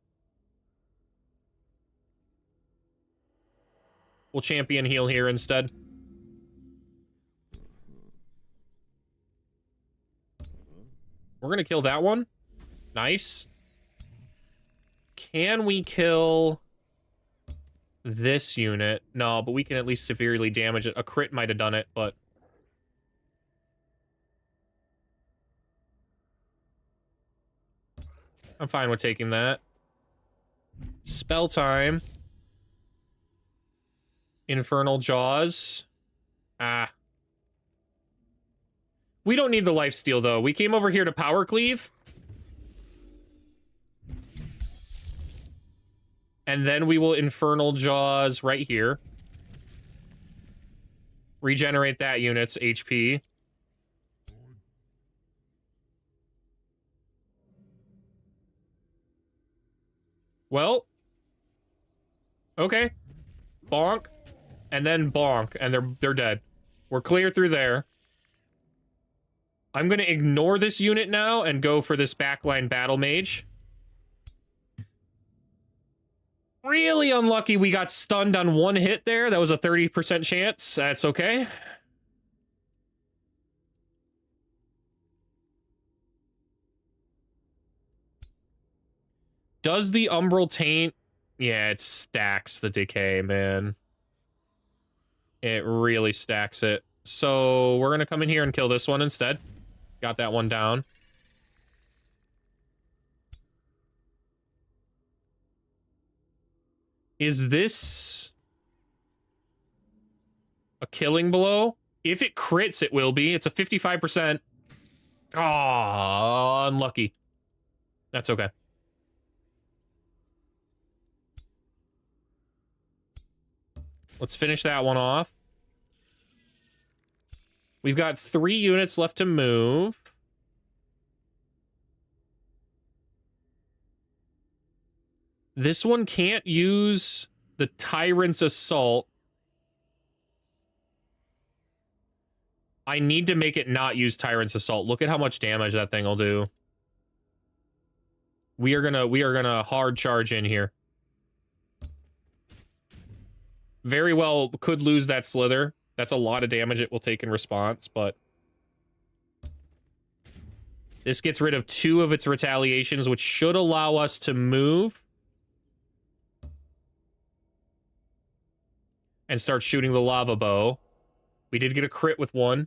We'll champion heal here instead. We're gonna kill that one. Nice. Can we kill this unit? No, but we can at least severely damage it. A crit might have done it, but... I'm fine with taking that. Spell time. Infernal Jaws. Ah. We don't need the lifesteal, though. We came over here to power cleave. And then we will Infernal Jaws right here. Regenerate that unit's HP. Well. Okay. Bonk. And then bonk. And they're dead. We're clear through there. I'm gonna ignore this unit now and go for this backline battle mage. Really unlucky we got stunned on 1 hit there. That was a 30% chance. That's okay. Does the Umbral Taint... Yeah, it stacks the decay, man. It really stacks it. So we're gonna come in here and kill this one instead. Got that one down. Is this a killing blow? If it crits, it will be. It's a 55%. Oh, unlucky. That's okay. Let's finish that one off. We've got 3 units left to move. This one can't use the Tyrant's Assault. I need to make it not use Tyrant's Assault. Look at how much damage that thing will do. We are gonna hard charge in here. Very well could lose that Slither. That's a lot of damage it will take in response, but... This gets rid of 2 of its retaliations, which should allow us to move. And start shooting the lava bow. We did get a crit with 1.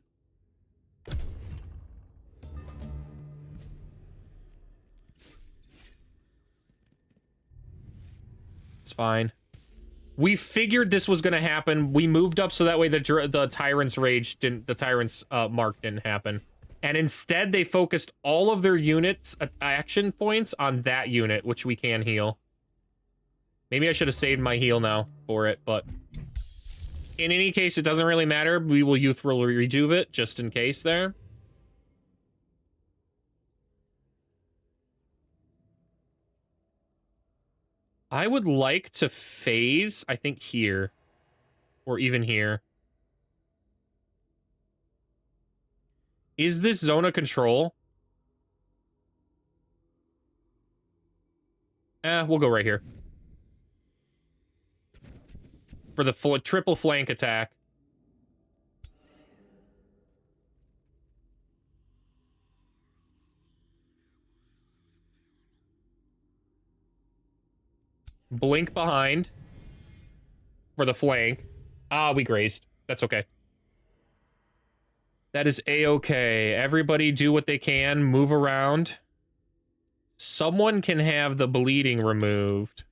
It's fine. We figured this was going to happen. We moved up so that way the Tyrant's Rage didn't... The Tyrant's mark didn't happen. And instead, they focused all of their units' action points on that unit, which we can heal. Maybe I should have saved my heal now for it, but... In any case, it doesn't really matter. We will Youthful Rejuve it, just in case there. I would like to phase, I think, here. Or even here. Is this zone of control? We'll go right here. For the triple flank attack. Blink behind. For the flank. Ah, we grazed. That's okay. That is a-okay. Everybody do what they can. Move around. Someone can have the bleeding removed.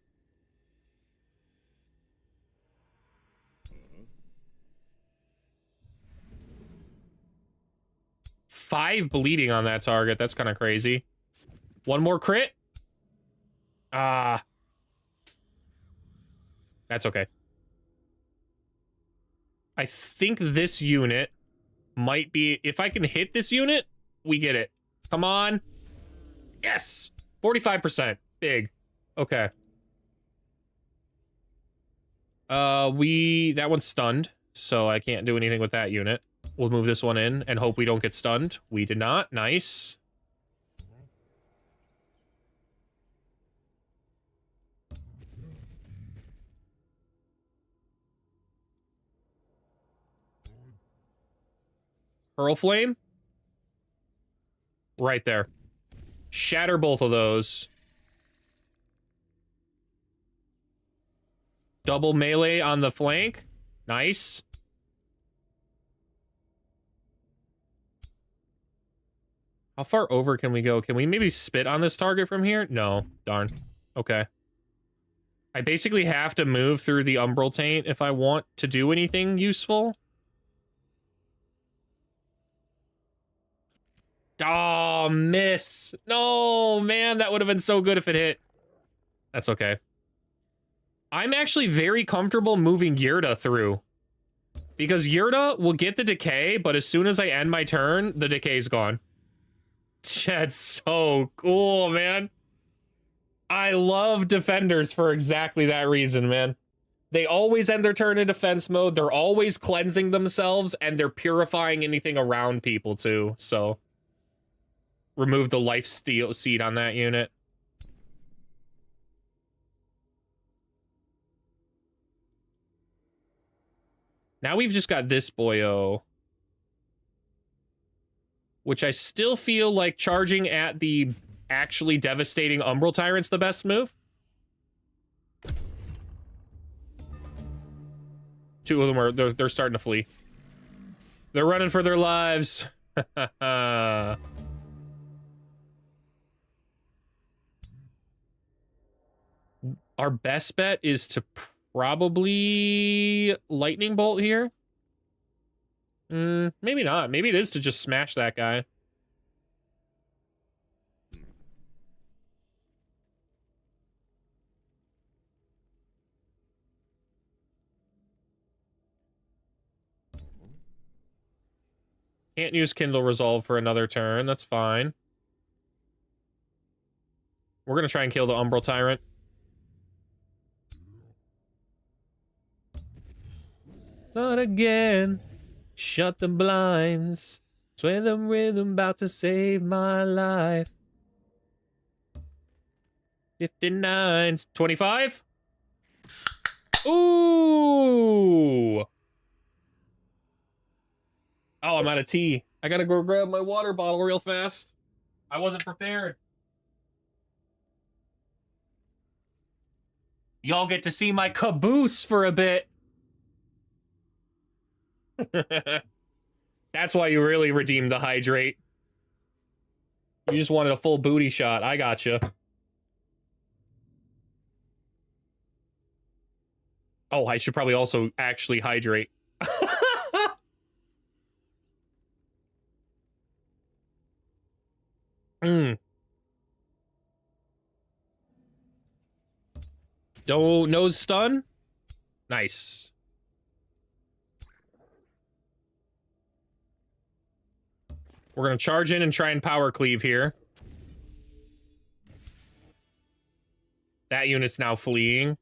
Five bleeding on that target. That's kind of crazy. One more crit. Ah. That's okay. I think this unit might be... If I can hit this unit, we get it. Come on. Yes! 45%. Big. Okay. That one's stunned, so I can't do anything with that unit. We'll move this one in and hope we don't get stunned. We did not. Nice. Hurl Flame? Right there. Shatter both of those. Double melee on the flank. Nice. How far over can we go? Can we maybe spit on this target from here? No. Darn. Okay. I basically have to move through the Umbral Taint if I want to do anything useful. Oh, miss. No, man, that would have been so good if it hit. That's okay. I'm actually very comfortable moving Yurta through. Because Yurta will get the decay, but as soon as I end my turn, the decay's gone. That's so cool, man. I love defenders for exactly that reason, man. They always end their turn in defense mode. They're always cleansing themselves, and they're purifying anything around people, too, so... Remove the life steal seed on that unit. Now we've just got this boyo. Which I still feel like charging at the actually devastating Umbral Tyrant's the best move. Two of them are, they're starting to flee. They're running for their lives. Our best bet is to probably Lightning Bolt here. Maybe not. Maybe it is to just smash that guy. Can't use Kindle Resolve for another turn. That's fine. We're gonna try and kill the Umbral Tyrant. Not again. Shut the blinds. Sway the rhythm about to save my life. 59. 25? Ooh! Oh, I'm out of tea. I gotta go grab my water bottle real fast. I wasn't prepared. Y'all get to see my caboose for a bit. That's why you really redeemed the hydrate. You just wanted a full booty shot. I gotcha. Oh, I should probably also actually hydrate. Don't nose stun. Nice. We're gonna charge in and try and power cleave here. That unit's now fleeing.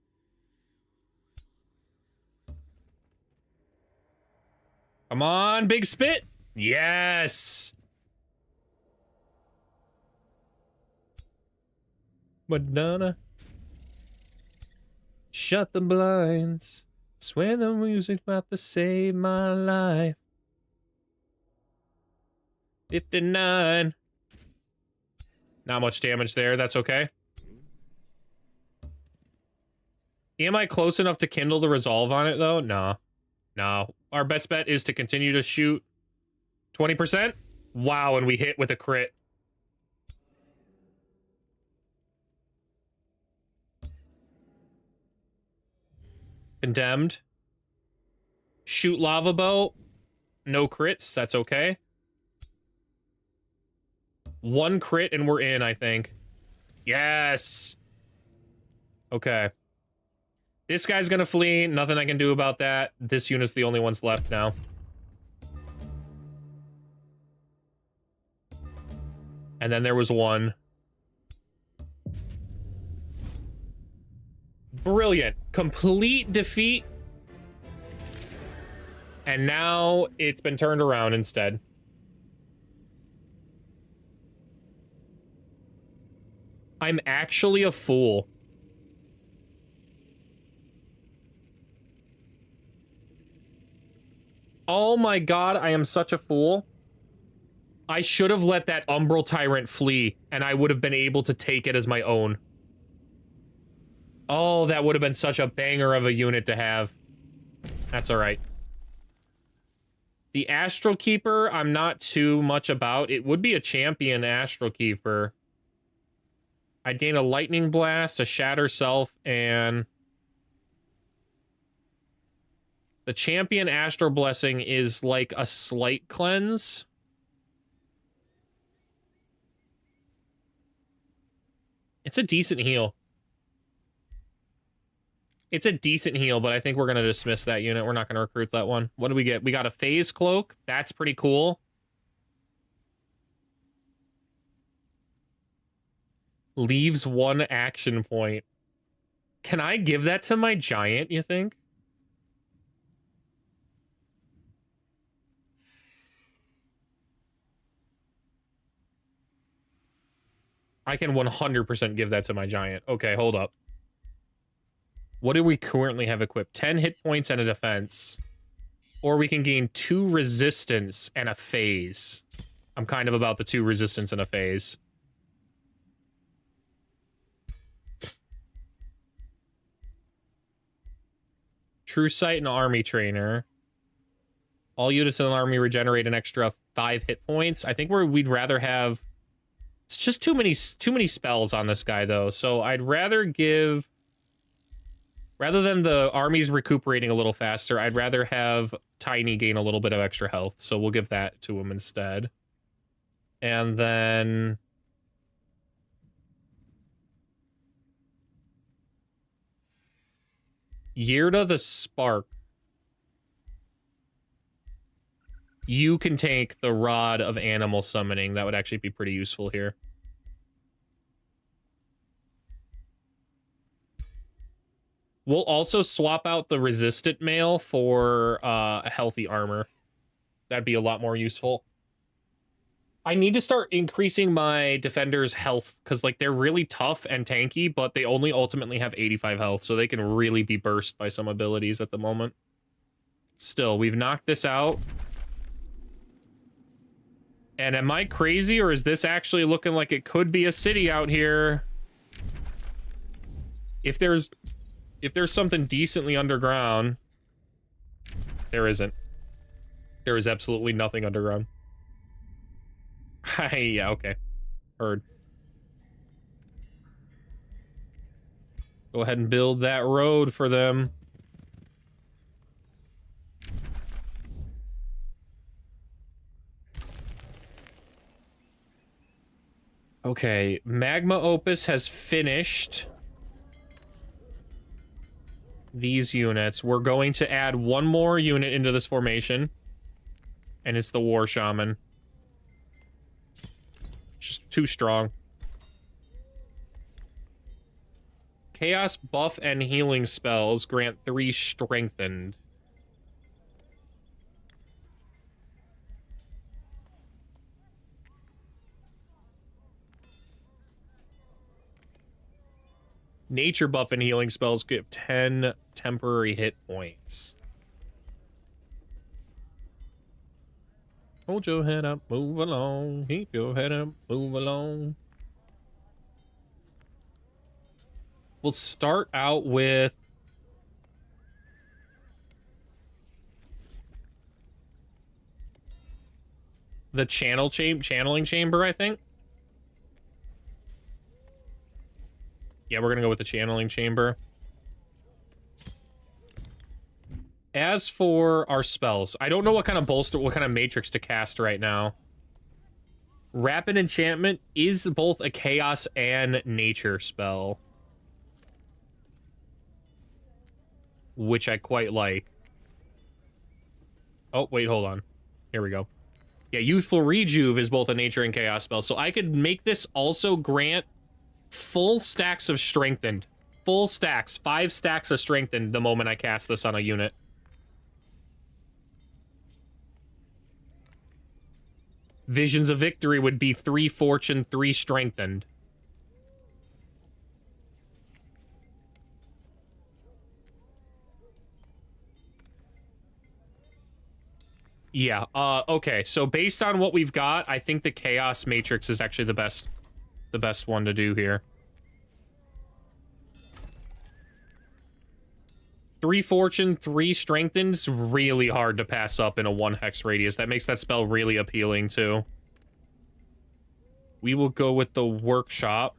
Come on, big spit. Yes. Madonna. Shut the blinds. Swear the music's about to save my life. 59. Not much damage there. That's okay. Am I close enough to kindle the resolve on it, though? No. No. Our best bet is to continue to shoot 20%. Wow, and we hit with a crit. Condemned. Shoot lava bow. No crits. That's okay. 1 crit and we're in, I think. Yes. Okay. This guy's gonna flee. Nothing I can do about that. This unit's the only one's left now. And then there was one. Brilliant. Complete defeat. And now it's been turned around instead. I'm actually a fool. Oh my god, I am such a fool. I should have let that Umbral Tyrant flee, and I would have been able to take it as my own. Oh, that would have been such a banger of a unit to have. That's alright. The Astral Keeper, I'm not too much about. It would be a champion Astral Keeper. I'd gain a Lightning Blast, a Shatter Self, and... the champion Astral Blessing is like a slight cleanse. It's a decent heal. It's a decent heal, but I think we're going to dismiss that unit. We're not going to recruit that one. What do we get? We got a Phase Cloak. That's pretty cool. Leaves 1 action point. Can I give that to my giant, you think? I can 100% give that to my giant. Okay, hold up. What do we currently have equipped? 10 hit points and a defense. Or we can gain 2 resistance and a phase. I'm kind of about the 2 resistance and a phase. True Sight and Army Trainer. All units in the army regenerate an extra 5 hit points. I think we'd rather have... it's just too many spells on this guy, though. So I'd rather give... rather than the armies recuperating a little faster, I'd rather have Tiny gain a little bit of extra health. So we'll give that to him instead. And then... Yirda the Spark. You can take the Rod of Animal Summoning. That would actually be pretty useful here. We'll also swap out the Resistant Mail for a Healthy Armor. That'd be a lot more useful. I need to start increasing my defenders' health, because like they're really tough and tanky, but they only ultimately have 85 health, so they can really be burst by some abilities at the moment. Still, we've knocked this out. And am I crazy, or is this actually looking like it could be a city out here? If there's something decently underground, there isn't. There is absolutely nothing underground. Yeah, okay. Heard. Go ahead and build that road for them. Okay, Magma Opus has finished these units. We're going to add 1 more unit into this formation, and it's the War Shaman. Just too strong. chaos buff and healing spells grant 3 strengthened. Nature buff and healing spells give 10 temporary hit points. Hold your head up, move along. Keep your head up, move along. We'll start out with the channeling chamber, I think. Yeah, we're gonna go with the channeling chamber. As for our spells, I don't know what kind of matrix to cast right now. Rapid Enchantment is both a chaos and nature spell, which I quite like. Oh, wait, hold on. Here we go. Yeah, Youthful Rejuve is both a nature and chaos spell, so I could make this also grant full stacks of strengthened. Full stacks. 5 stacks of strengthened the moment I cast this on a unit. Visions of Victory would be 3 fortune, 3 strengthened. Yeah, okay, so based on what we've got, I think the Chaos Matrix is actually the best one to do here. 3 fortune, 3 strengthened's really hard to pass up in a 1 hex radius. That makes that spell really appealing, too. We will go with the workshop.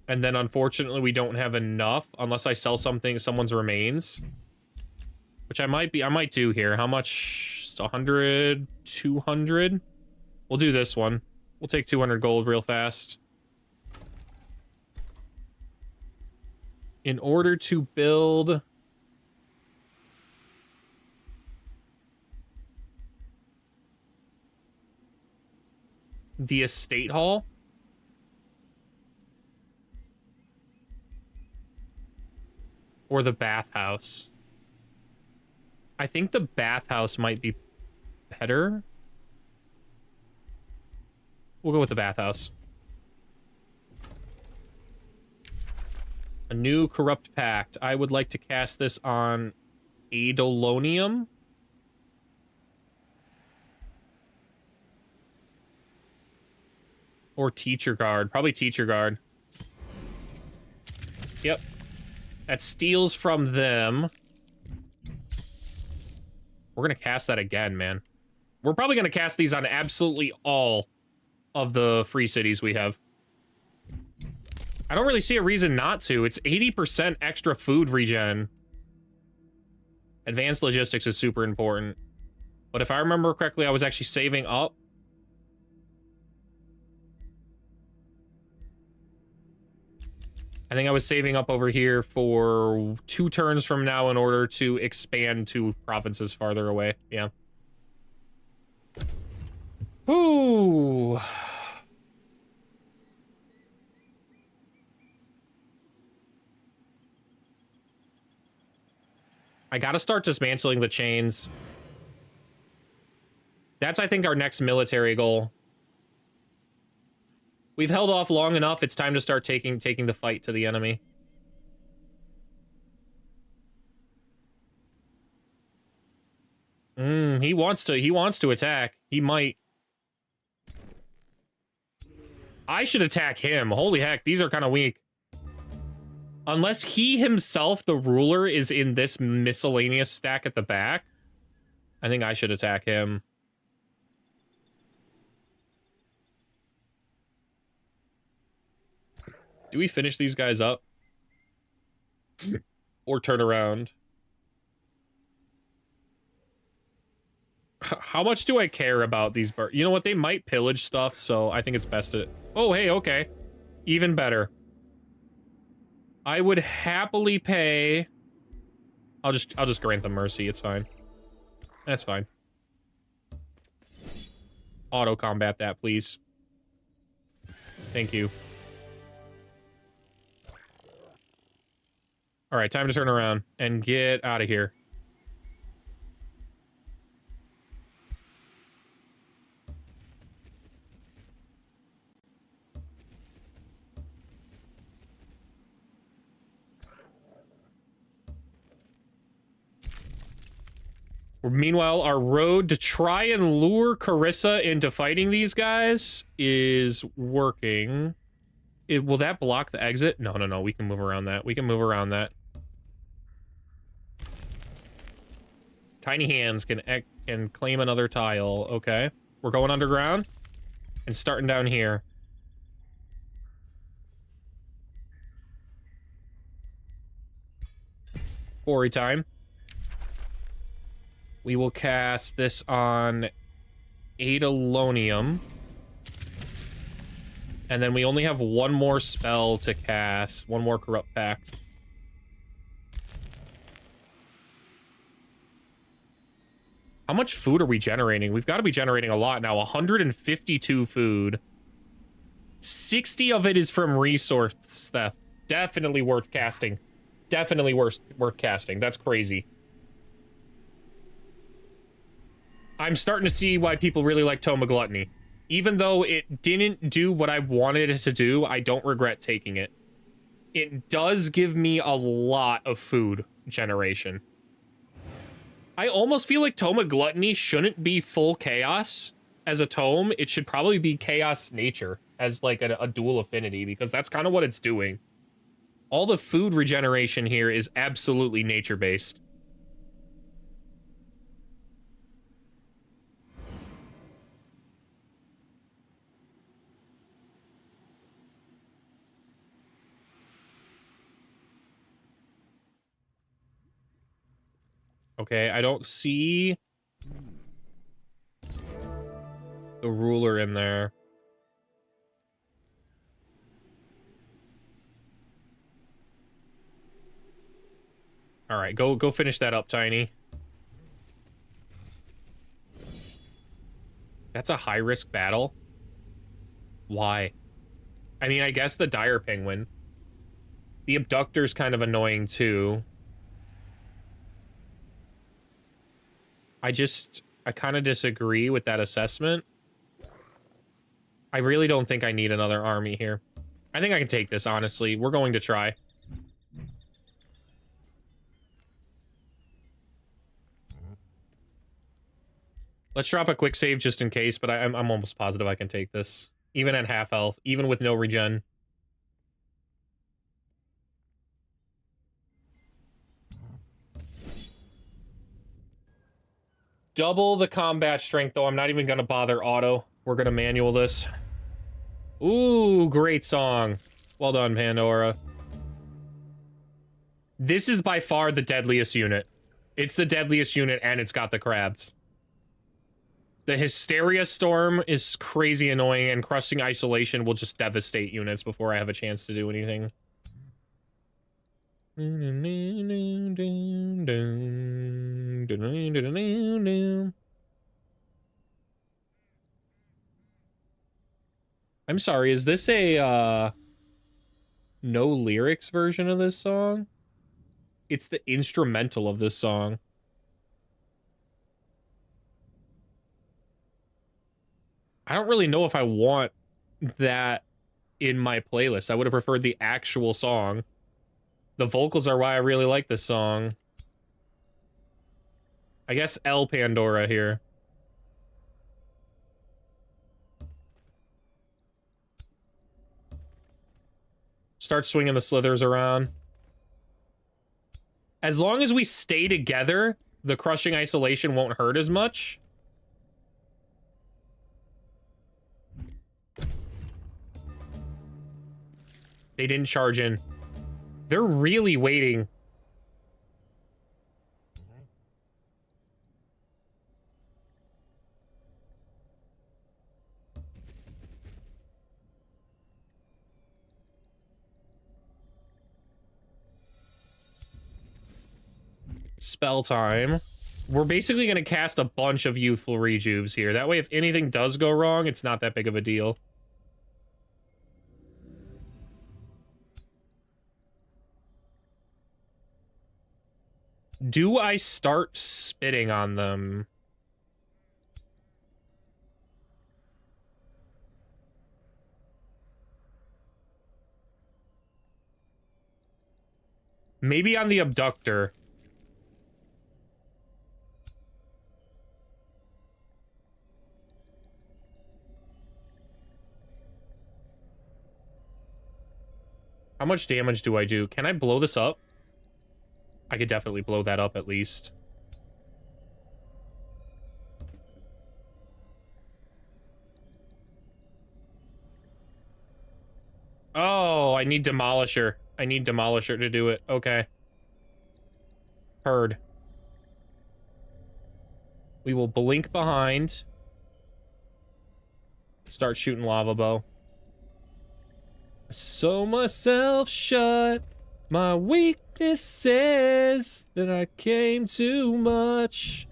And then, unfortunately, we don't have enough unless I sell someone's remains. Which I might do here. How much? Just 100, 200? We'll do this one. We'll take 200 gold real fast. In order to build the estate hall, or the bathhouse. I think the bathhouse might be better. We'll go with the bathhouse. A new corrupt pact. I would like to cast this on Eidolonium. Or Teacher Guard. Probably Teacher Guard. Yep. That steals from them. We're going to cast that again, man. We're probably going to cast these on absolutely all of the free cities we have. I don't really see a reason not to. It's 80% extra food regen. Advanced logistics is super important. But if I remember correctly, I was actually saving up. I think I was saving up over here for 2 turns from now in order to expand to provinces farther away. Yeah. Ooh. I gotta start dismantling the chains. That's, I think, our next military goal. We've held off long enough. It's time to start taking the fight to the enemy. He wants to attack. He might. I should attack him. Holy heck, these are kind of weak. Unless he himself, the ruler, is in this miscellaneous stack at the back, I think I should attack him. Do we finish these guys up? Or turn around? How much do I care about these birds? You know what? They might pillage stuff, so I think it's best to... Oh, hey, okay. Even better. I would happily pay... I'll just grant them mercy. It's fine. That's fine. Auto combat that, please. Thank you. All right, time to turn around and get out of here. Meanwhile, our road to try and lure Carissa into fighting these guys is working. Will that block the exit? No, no, no. We can move around that. We can move around that. Tiny hands can claim another tile. Okay. We're going underground and starting down here. Quarry time. We will cast this on Adalonium. And then we only have one more spell to cast. One more Corrupt Pact. How much food are we generating? We've got to be generating a lot now. 152 food. 60 of it is from resource theft. Definitely worth casting. Definitely worth casting. That's crazy. I'm starting to see why people really like Tome of Gluttony. Even though it didn't do what I wanted it to do, I don't regret taking it. It does give me a lot of food generation. I almost feel like Tome of Gluttony shouldn't be full chaos as a tome. It should probably be chaos nature as like a dual affinity, because that's kind of what it's doing. All the food regeneration here is absolutely nature-based. Okay, I don't see the ruler in there. All right, go finish that up, Tiny. That's a high-risk battle. Why? I mean, I guess the dire penguin. The abductor's kind of annoying, too. I kind of disagree with that assessment. I really don't think I need another army here. I think I can take this, honestly. We're going to try. Let's drop a quick save just in case, but I'm almost positive I can take this. Even at half health, even with no regen. Double the combat strength, though. I'm not even going to bother auto. We're going to manual this. Ooh, great song. Well done, Pandora. This is by far the deadliest unit. It's the deadliest unit, and it's got the crabs. The Hysteria Storm is crazy annoying, and Crushing Isolation will just devastate units before I have a chance to do anything. I'm sorry, is this a, no lyrics version of this song? It's the instrumental of this song. I don't really know if I want that in my playlist. I would have preferred the actual song. The vocals are why I really like this song. I guess L Pandora here. Start swinging the slithers around. As long as we stay together, the Crushing Isolation won't hurt as much. They didn't charge in. They're really waiting. Spell time. We're basically going to cast a bunch of Youthful Rejuves here. That way, if anything does go wrong, it's not that big of a deal. Do I start spitting on them? Maybe on the abductor. How much damage do I do? Can I blow this up? I could definitely blow that up at least. Oh, I need Demolisher. I need Demolisher to do it. Okay. Heard. We will blink behind. Start shooting lava bow. I sew myself shut. My weakness says that I came too much.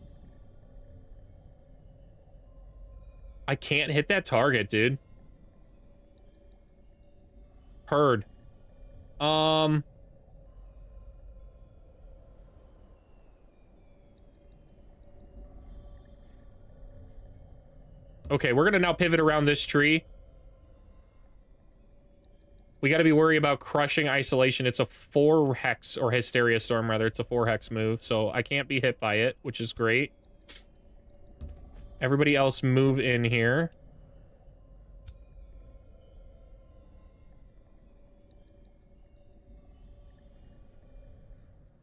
I can't hit that target, dude. Heard. Okay, we're gonna now pivot around this tree. We gotta be worried about crushing isolation. It's a 4 hex, or Hysteria Storm, rather. It's a 4 hex move, so I can't be hit by it, which is great. Everybody else move in here.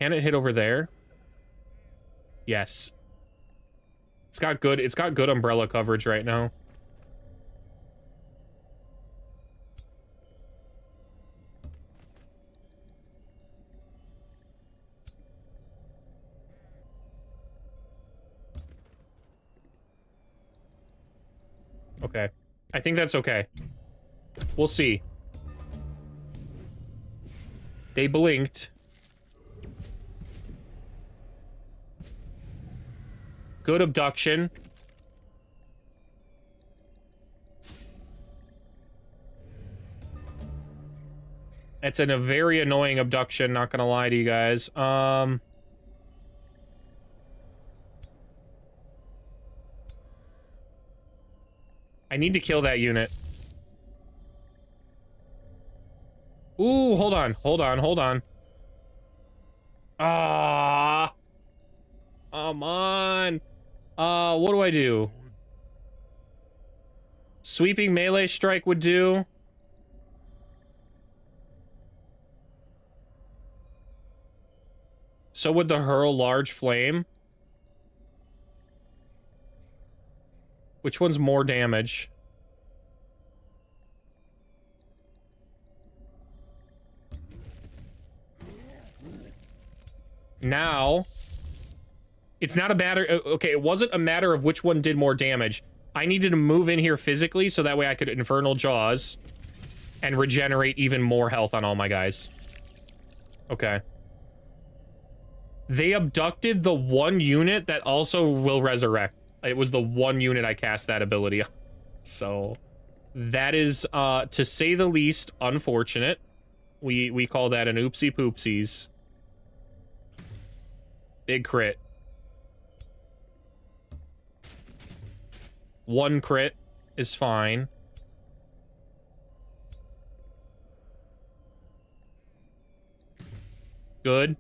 Can it hit over there? Yes. It's got good umbrella coverage right now. Okay. I think that's okay. We'll see. They blinked. Good abduction. It's a very annoying abduction, not gonna lie to you guys. I need to kill that unit. Ooh, hold on. Ah. Come on. What do I do? Sweeping melee strike would do. So would the hurl large flame. Which one's more damage? Now, it's not a matter. Okay, it wasn't a matter of which one did more damage. I needed to move in here physically so that way I could Infernal Jaws and regenerate even more health on all my guys. Okay. They abducted the one unit that also will resurrect. It was the one unit I cast that ability on. So that is, to say the least, unfortunate. We call that an oopsie poopsies. Big crit. 1 crit is fine. Good.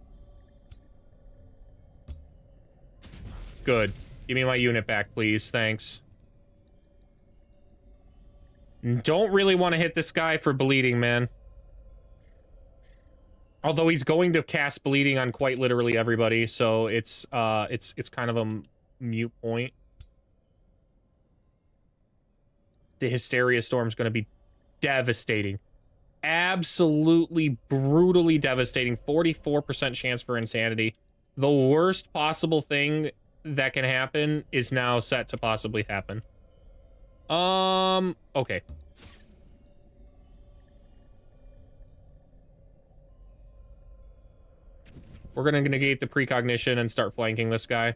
Good. Give me my unit back, please. Thanks. Don't really want to hit this guy for bleeding, man. Although he's going to cast bleeding on quite literally everybody, so it's kind of a mute point. The Hysteria Storm's going to be devastating. Absolutely brutally devastating. 44% chance for insanity. The worst possible thing that can happen is now set to possibly happen. Okay. We're gonna negate the precognition and start flanking this guy.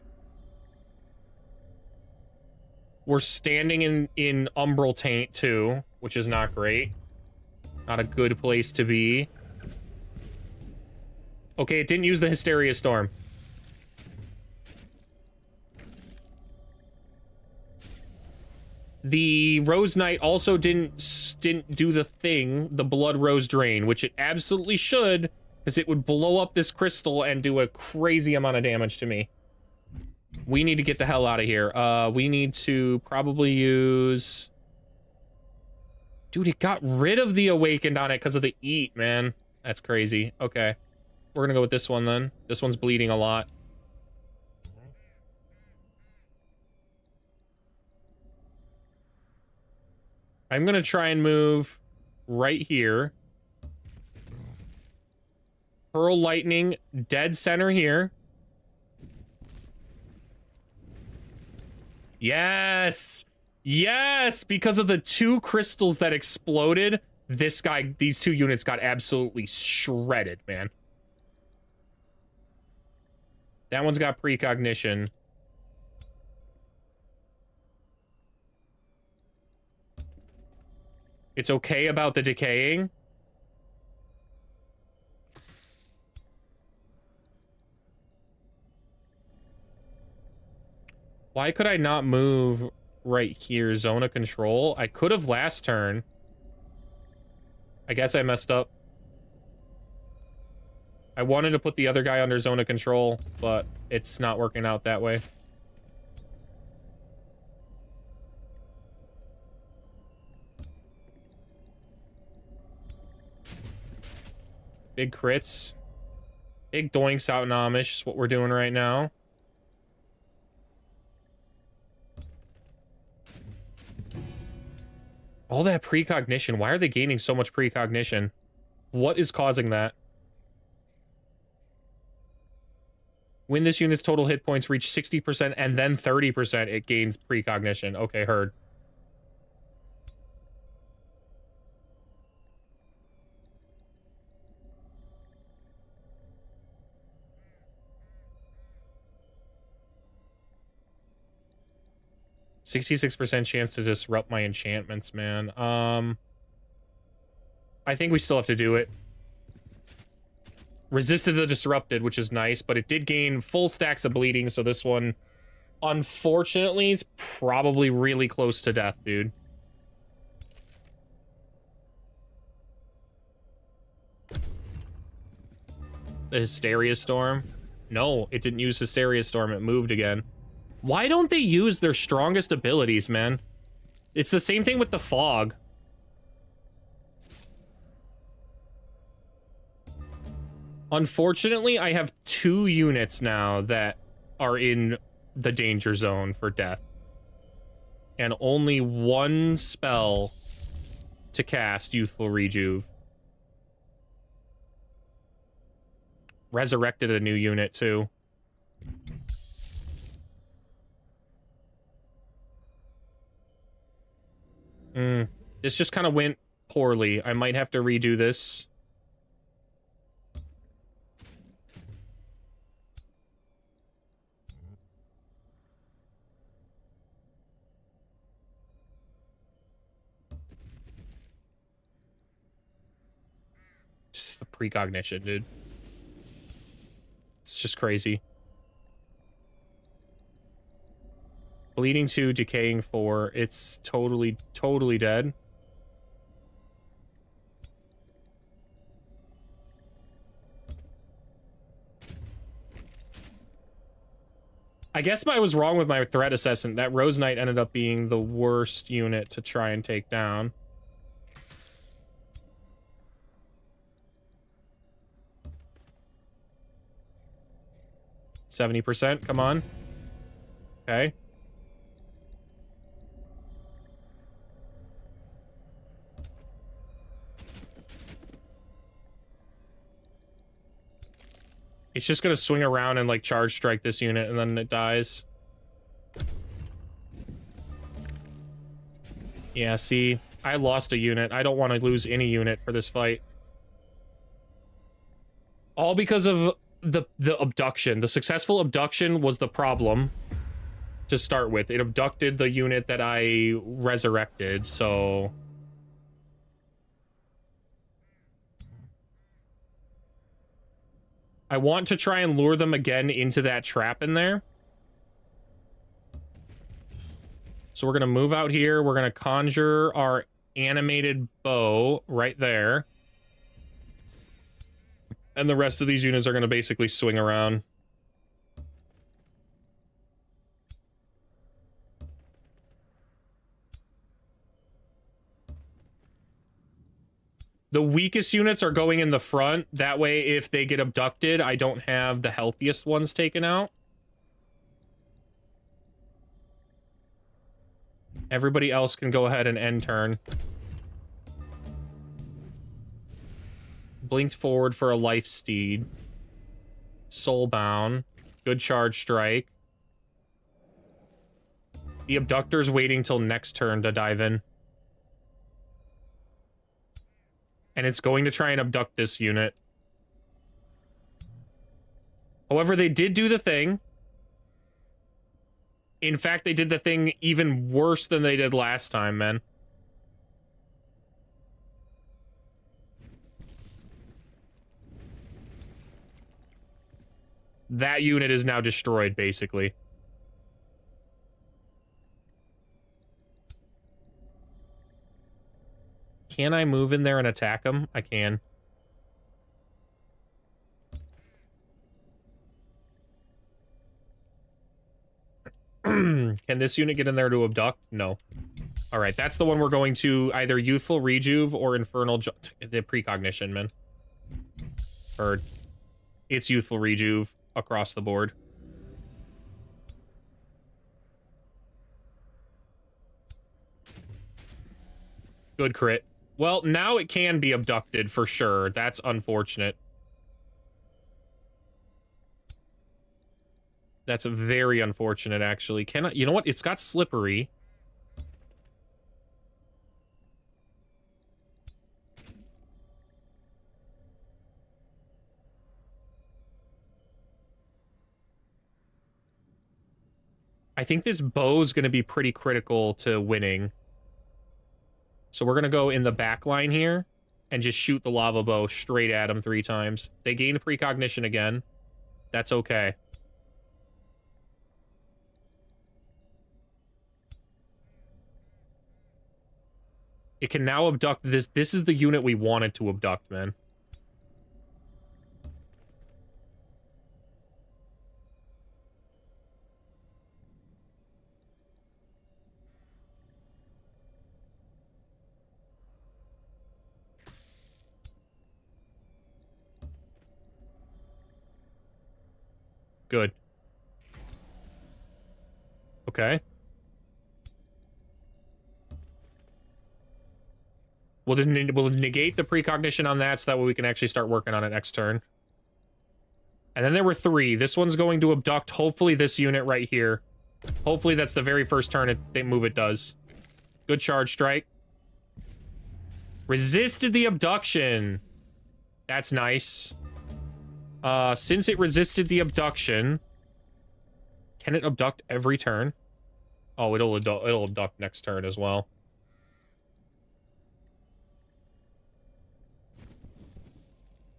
We're standing in Umbral Taint too, which is not great. Not a good place to be. Okay, it didn't use the Hysteria Storm. The Rose Knight also didn't do the thing, the Blood Rose Drain, which it absolutely should, because it would blow up this crystal and do a crazy amount of damage to me. We need to get the hell out of here. We need to probably use... Dude, it got rid of the Awakened on it because of the Eat, man. That's crazy. Okay. We're gonna go with this one, then. This one's bleeding a lot. I'm gonna try and move right here. Hurl Lightning, dead center here. Yes! Yes! Because of the 2 crystals that exploded, these 2 units got absolutely shredded, man. That one's got precognition. It's okay about the decaying. Why could I not move right here? Zone of control? I could have last turn. I guess I messed up. I wanted to put the other guy under zone of control, but it's not working out that way. Big crits. Big doinks out in Amish is what we're doing right now. All that precognition. Why are they gaining so much precognition? What is causing that? When this unit's total hit points reach 60% and then 30%, it gains precognition. Okay, heard. %66% chance to disrupt my enchantments, man. I think we still have to do it. Resisted the disrupted, which is nice, but it did gain full stacks of bleeding, so this one, unfortunately, is probably really close to death, dude. The Hysteria Storm? No, it didn't use Hysteria Storm, it moved again. Why don't they use their strongest abilities, man? It's the same thing with the Fog. Unfortunately, I have 2 units now that are in the danger zone for death. And only 1 spell to cast Youthful Rejuve. Resurrected a new unit, too. This just kind of went poorly. I might have to redo this. Just the precognition, dude. It's just crazy. Bleeding 2, decaying 4. It's totally dead. I guess I was wrong with my threat assessment. That Rose Knight ended up being the worst unit to try and take down. %, come on. Okay. It's just gonna swing around and, like, charge strike this unit, and then it dies. Yeah, see? I lost a unit. I don't want to lose any unit for this fight. All because of the abduction. The successful abduction was the problem to start with. It abducted the unit that I resurrected, so... I want to try and lure them again into that trap in there. So we're going to move out here. We're going to conjure our animated bow right there. And the rest of these units are going to basically swing around. The weakest units are going in the front. That way, if they get abducted, I don't have the healthiest ones taken out. Everybody else can go ahead and end turn. Blinked forward for a life steed. Soulbound. Good charge strike. The abductor's waiting till next turn to dive in. And it's going to try and abduct this unit. However, they did do the thing. In fact, they did the thing even worse than they did last time, man. That unit is now destroyed, basically. Can I move in there and attack him? I can. Can this unit get in there to abduct? No. Alright, that's the one we're going to either Youthful Rejuve or Infernal... the Precognition, man. Or... it's Youthful Rejuve across the board. Good crit. Well, now it can be abducted for sure. That's unfortunate. That's very unfortunate, actually. Can I... you know what? It's got Slippery. I think this bow's going to be pretty critical to winning. So we're going to go in the back line here and just shoot the lava bow straight at him 3 times. They gain precognition again. That's okay. It can now abduct this. This is the unit we wanted to abduct, man. Good. Okay. We'll negate the precognition on that so that way we can actually start working on it next turn. And then there were 3. This one's going to abduct, hopefully, this unit right here. Hopefully that's the very first turn it does. Good charge strike. Resisted the abduction. That's nice. Since it resisted the abduction, can it abduct every turn? Oh, it'll abduct next turn as well.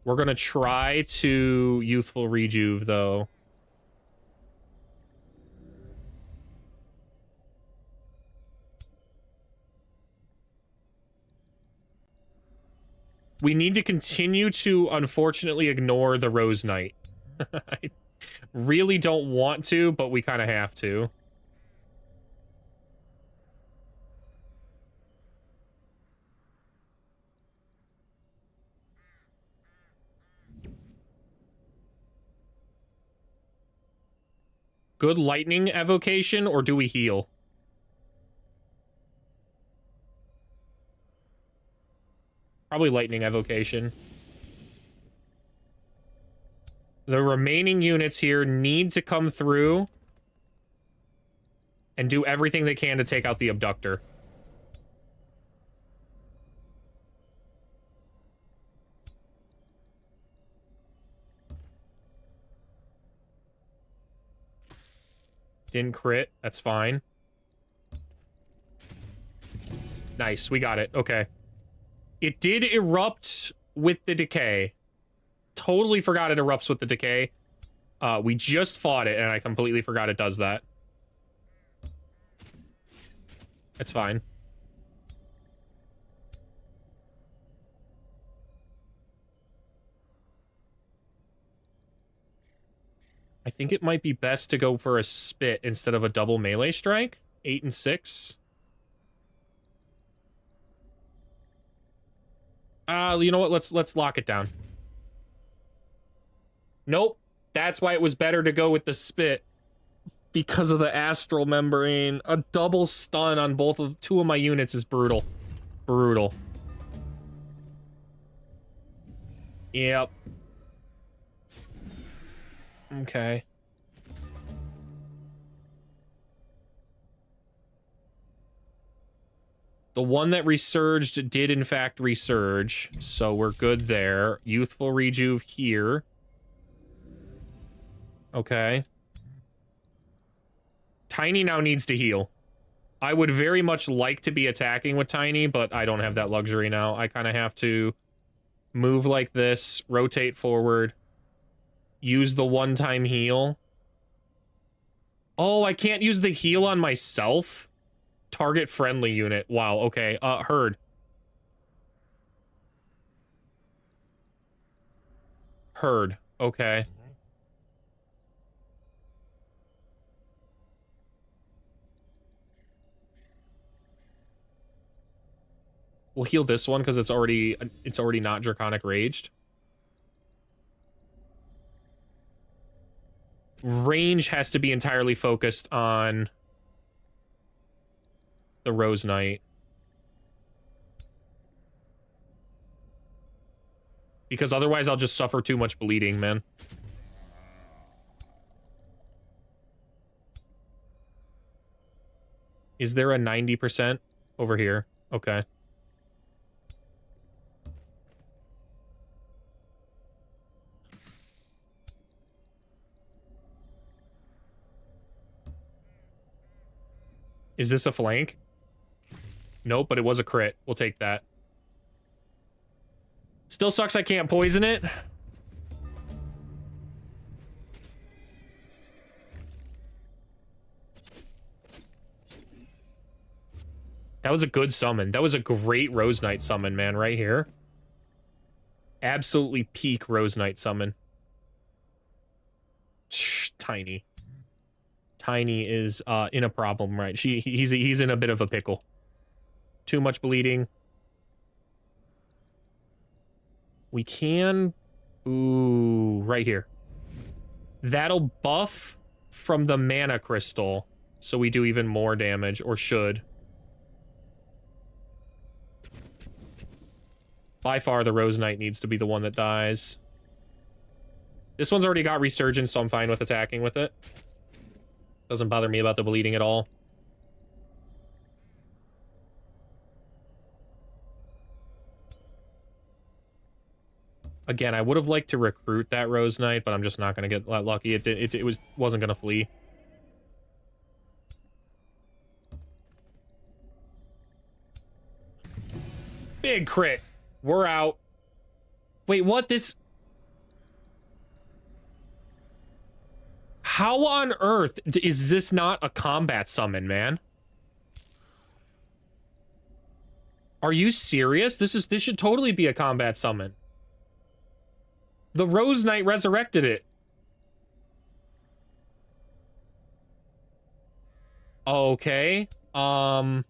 We're gonna try to Youthful Rejuve, though. We need to continue to, unfortunately, ignore the Rose Knight. I really don't want to, but we kind of have to. Good lightning evocation, or do we heal? Probably lightning evocation. The remaining units here need to come through and do everything they can to take out the abductor. Didn't crit. That's fine. Nice. We got it. Okay. It did erupt with the decay. Totally forgot it erupts with the decay. We just fought it, and I completely forgot it does that. It's fine. I think it might be best to go for a spit instead of a double melee strike. 8 and 6. You know what? Let's lock it down. Nope. That's why it was better to go with the spit. Because of the astral membrane. A double stun on two of my units is brutal. Brutal. Yep. Okay. The one that resurged did in fact resurge, so we're good there. Youthful rejuve here. Okay. Tiny now needs to heal. I would very much like to be attacking with Tiny, but I don't have that luxury now. I kind of have to move like this, rotate forward, use the one-time heal. Oh, I can't use the heal on myself? Target friendly unit. Wow, okay. Herd. Herd. Okay. We'll heal this one because it's already not Draconic Raged. Range has to be entirely focused on the Rose Knight. Because otherwise I'll just suffer too much bleeding, man. Is there a 90% over here? Okay. Is this a flank? Nope, but it was a crit. We'll take that. Still sucks I can't poison it. That was a good summon. That was a great Rose Knight summon, man, right here. Absolutely peak Rose Knight summon. Tiny. Tiny is in a problem, right? He's in a bit of a pickle. Too much bleeding. We can... Ooh, right here. That'll buff from the mana crystal, so we do even more damage, or should. By far, the Rose Knight needs to be the one that dies. This one's already got Resurgence, so I'm fine with attacking with it. Doesn't bother me about the bleeding at all. Again, I would have liked to recruit that Rose Knight, but I'm just not going to get that lucky. It wasn't going to flee. Big crit. We're out. Wait, what? This... How on earth is this not a combat summon, man? Are you serious? This should totally be a combat summon. The Rose Knight resurrected it. Okay. Well.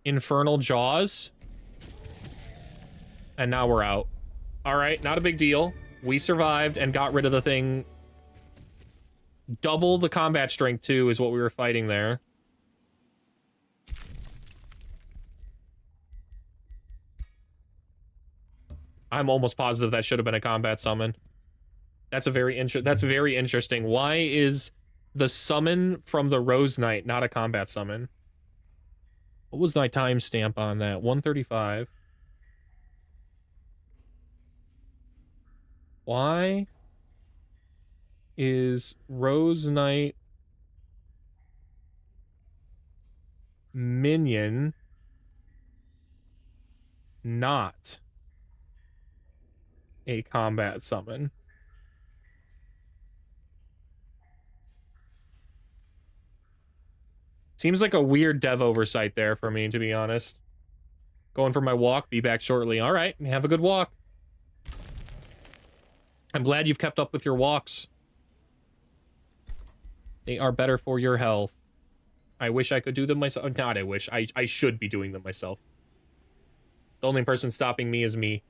Infernal Jaws. And now we're out. All right, not a big deal. We survived and got rid of the thing. Double the combat strength, too, is what we were fighting there. I'm almost positive that should have been a combat summon. That's very interesting. Why is the summon from the Rose Knight not a combat summon? What was my timestamp on that? 135. Why is Rose Knight minion not a combat summon. Seems like a weird dev oversight there for me, to be honest. Going for my walk, be back shortly. All right, have a good walk. I'm glad you've kept up with your walks. They are better for your health. I wish I could do them myself. Not I wish. I should be doing them myself. The only person stopping me is me.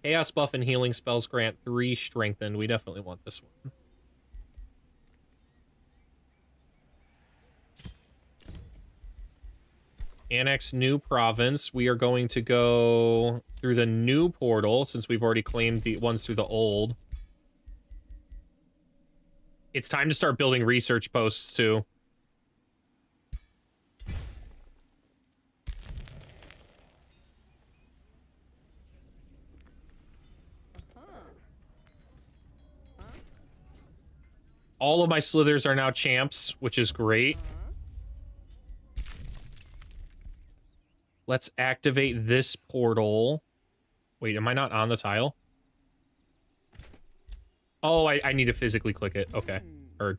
Chaos buff and healing spells grant 3 strengthened. We definitely want this one. Annex new province. We are going to go through the new portal since we've already claimed the ones through the old. It's time to start building research posts too. All of my slithers are now champs, which is great. Let's activate this portal. Wait, am I not on the tile? Oh, I need to physically click it. Okay. Or...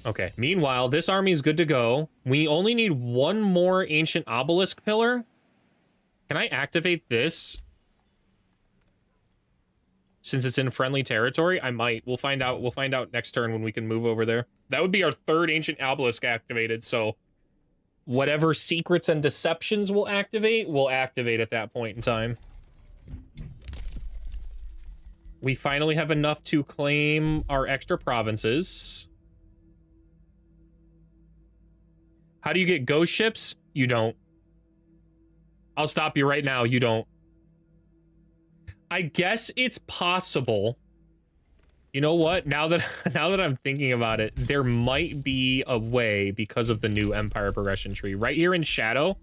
Okay. Meanwhile, this army is good to go. We only need one more ancient obelisk pillar. Can I activate this? Since it's in friendly territory, I might. We'll find out. We'll find out next turn when we can move over there. That would be our 3rd ancient obelisk activated, so whatever secrets and deceptions we'll activate at that point in time. We finally have enough to claim our extra provinces. How do you get ghost ships? You don't. I'll stop you right now. You don't. I guess it's possible. You know what? Now that I'm thinking about it, there might be a way because of the new Empire progression tree. Right here in Shadow,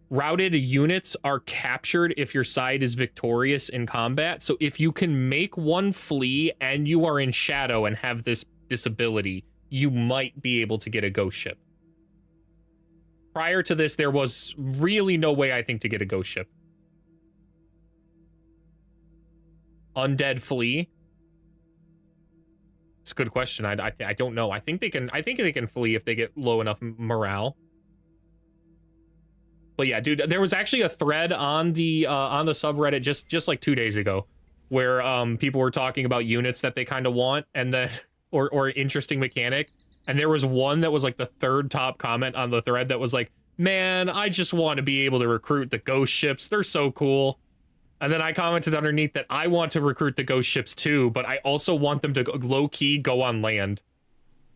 routed units are captured if your side is victorious in combat. So if you can make one flee and you are in Shadow and have this ability, you might be able to get a ghost ship. Prior to this, there was really no way, I think, to get a ghost ship. Undead flee. It's a good question. I don't know. I think they can flee if they get low enough morale. But yeah, dude, there was actually a thread on the subreddit just like 2 days ago where people were talking about units that they kind of want and then or interesting mechanic. And there was one that was like the 3rd top comment on the thread that was like, man, I just want to be able to recruit the ghost ships. They're so cool. And then I commented underneath that I want to recruit the ghost ships too, but I also want them to low-key go on land.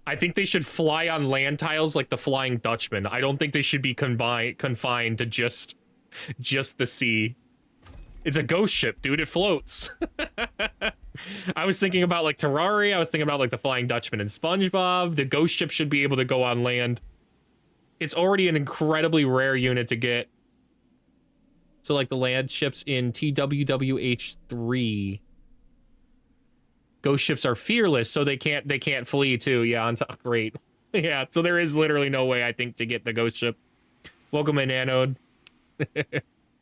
I think they should fly on land tiles like the Flying Dutchman. I don't think they should be confined to just the sea. It's a ghost ship, dude. It floats. I was thinking about like Terraria. I was thinking about like the Flying Dutchman and SpongeBob. The ghost ship should be able to go on land. It's already an incredibly rare unit to get. So like the land ships in TWWH3. Ghost ships are fearless, so they can't flee too. Yeah, on top. Great. Yeah, so there is literally no way, I think, to get the ghost ship. Welcome in, Anode.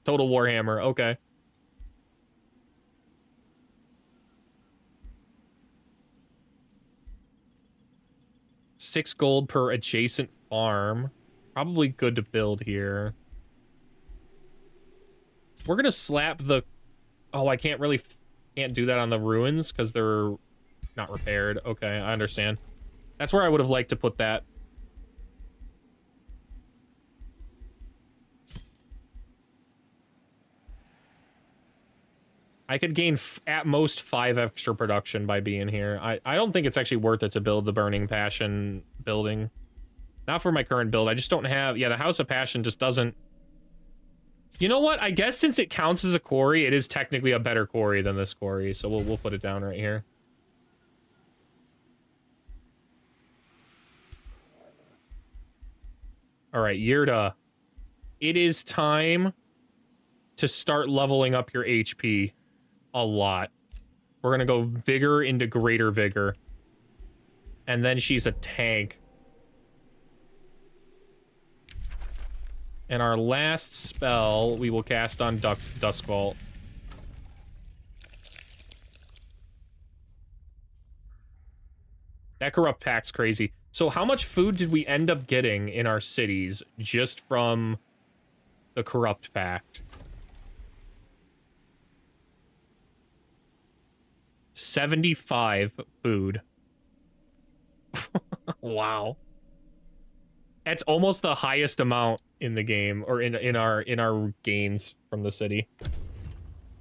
Total Warhammer. Okay. $6 gold per adjacent farm. Probably good to build here. We're gonna slap the... Oh, I can't do that on the ruins because they're not repaired. Okay, I understand. That's where I would have liked to put that. I could gain at most 5 extra production by being here. I don't think it's actually worth it to build the Burning Passion building. Not for my current build. I just don't have... Yeah, the House of Passion just doesn't... You know what? I guess since it counts as a quarry, it is technically a better quarry than this quarry, so we'll put it down right here. All right, Yurda. It is time to start leveling up your HP a lot. We're gonna go Vigor into Greater Vigor. And then she's a tank. And our last spell we will cast on Duskvault. That Corrupt Pact's crazy. So how much food did we end up getting in our cities just from the Corrupt Pact? 75 food. Wow. That's almost the highest amount in the game, or in our gains from the city.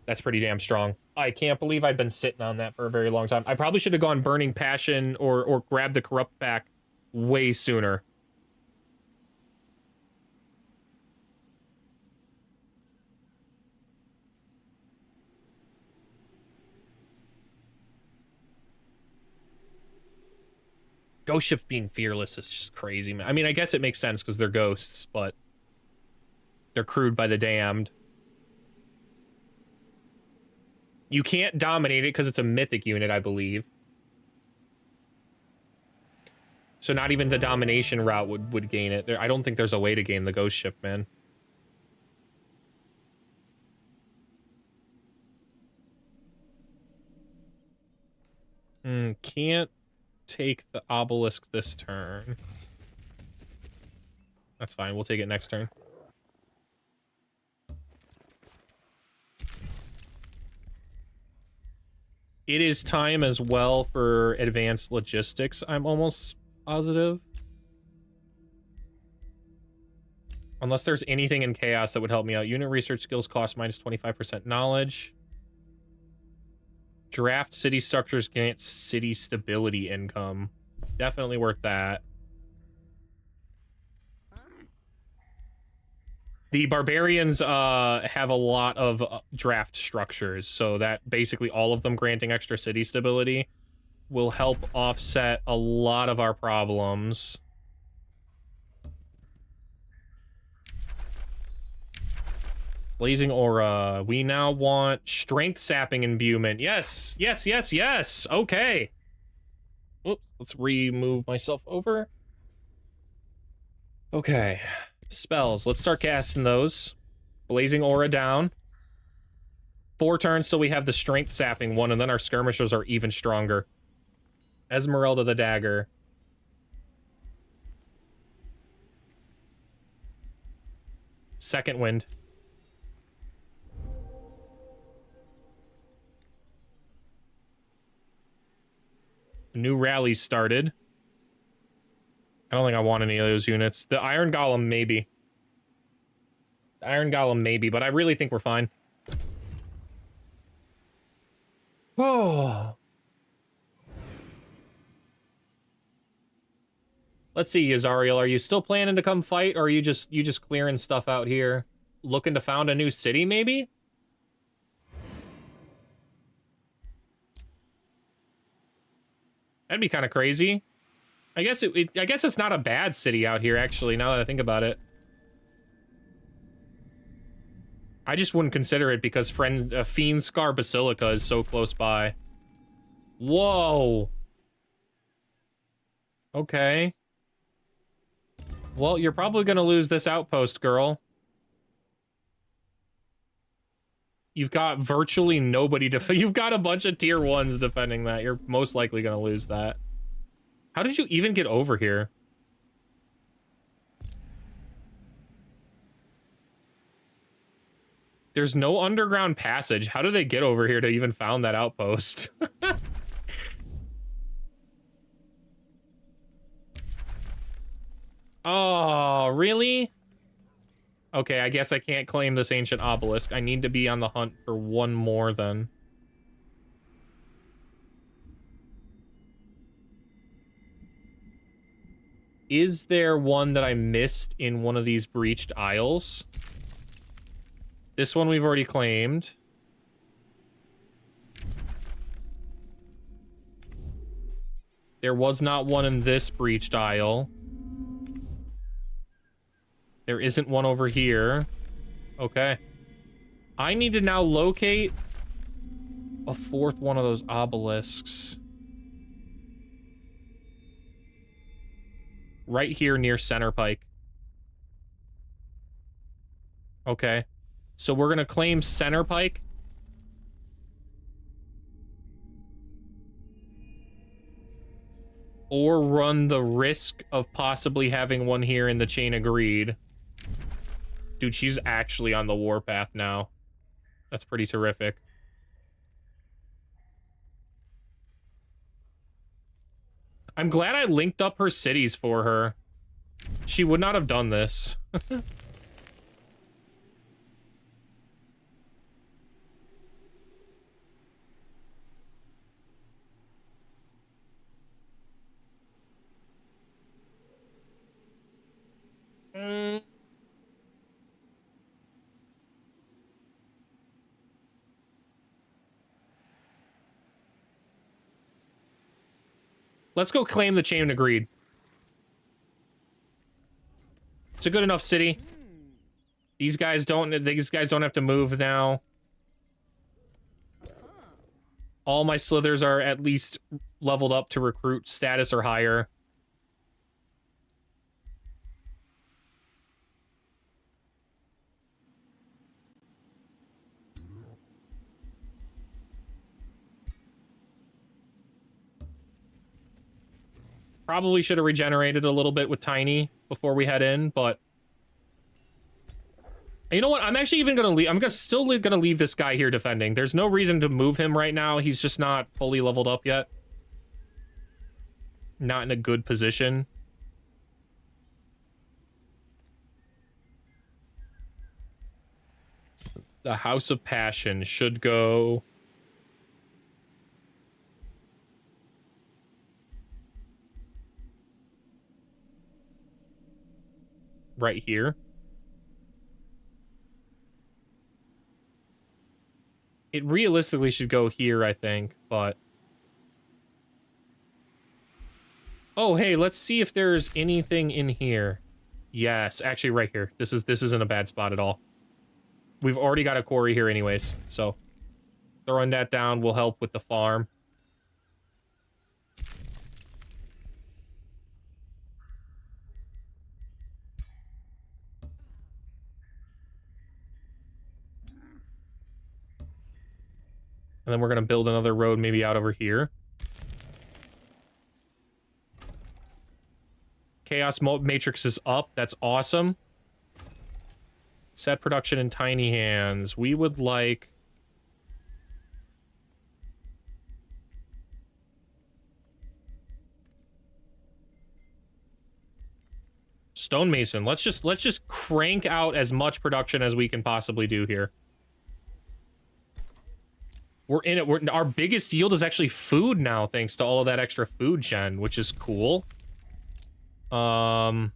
That's pretty damn strong. I can't believe I've been sitting on that for a very long time. I probably should have gone Burning Passion or grabbed the Corrupt Pact way sooner. Ghost ships being fearless is just crazy, man. I mean, I guess it makes sense because they're ghosts, but they're crewed by the damned. You can't dominate it because it's a mythic unit, I believe. So not even the domination route would gain it. I don't think there's a way to gain the ghost ship, man. Can't take the obelisk this turn. That's fine. We'll take it next turn. It is time as well for advanced logistics, I'm almost positive. Unless there's anything in chaos that would help me out. Unit research skills cost minus 25% knowledge. Draft city structures grant city stability income. Definitely worth that. The barbarians have a lot of draft structures, so that basically all of them granting extra city stability will help offset a lot of our problems. Blazing Aura. We now want Strength Sapping Imbuement. Yes, yes, yes, yes. Okay. Oops, let's remove myself over. Okay. Spells. Let's start casting those. Blazing Aura down. 4 turns till we have the Strength Sapping one, and then our skirmishers are even stronger. Esmeralda the Dagger. Second Wind. A new rally started. I don't think I want any of those units. The Iron Golem, maybe. The Iron Golem, maybe, but I really think we're fine. Oh. Let's see, Yazariel, are you still planning to come fight, or are you just clearing stuff out here? Looking to found a new city, maybe? That'd be kind of crazy. I guess I guess it's not a bad city out here, actually, now that I think about it. I just wouldn't consider it because Fiend Scar Basilica is so close by. Whoa. Okay. Well, you're probably gonna lose this outpost, girl. You've got virtually nobody you've got a bunch of tier 1s defending that. You're most likely gonna lose that. How did you even get over here? There's no underground passage. How do they get over here to even found that outpost? Oh, really? Okay, I guess I can't claim this ancient obelisk. I need to be on the hunt for one more then. Is there one that I missed in one of these breached isles? This one we've already claimed. There was not one in this breached isle. There isn't one over here. Okay. I need to now locate a fourth one of those obelisks. Right here near Center Pike. Okay. So we're gonna claim Center Pike. Or run the risk of possibly having one here in the Chain of Greed. Dude, she's actually on the warpath now. That's pretty terrific. I'm glad I linked up her cities for her. She would not have done this. Let's go claim the Chain of Greed. It's a good enough city. These guys don't have to move now. All my slithers are at least leveled up to recruit status or higher. Probably should have regenerated a little bit with Tiny before we head in, but you know what? I'm actually even gonna leave. Still gonna leave this guy here defending. There's no reason to move him right now. He's just not fully leveled up yet. Not in a good position. The House of Passion should go right here. It realistically should go here, I think, but... Oh, hey, let's see if there's anything in here. Yes, actually right here. This isn't a bad spot at all. We've already got a quarry here anyways, so throwing that down will help with the farm. And then we're gonna build another road maybe out over here. Chaos Matrix is up. That's awesome. Set production in tiny hands. We would like... Stonemason. Let's just crank out as much production as we can possibly do here. We're in it. Our biggest yield is actually food now, thanks to all of that extra food gen, which is cool. I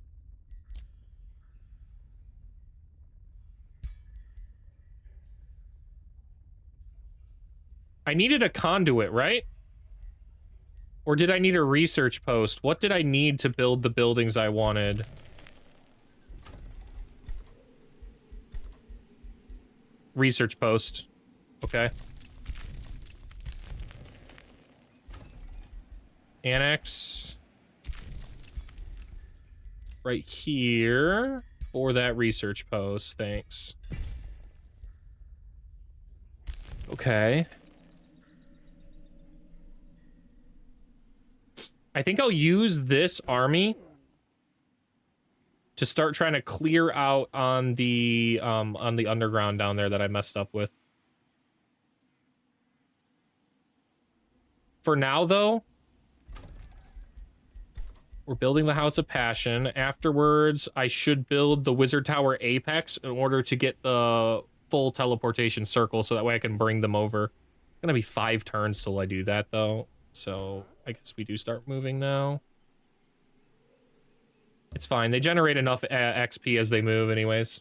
needed a conduit, right? Or did I need a research post? What did I need to build the buildings I wanted? Research post. Okay. Annex. Right here for that research post. Thanks. Okay. I think I'll use this army to start trying to clear out on the underground down there that I messed up with. For now, though, we're building the House of Passion. Afterwards, I should build the Wizard Tower Apex in order to get the full teleportation circle so that way I can bring them over. It's gonna be 5 turns till I do that, though. So I guess we do start moving now. It's fine. They generate enough XP as they move anyways.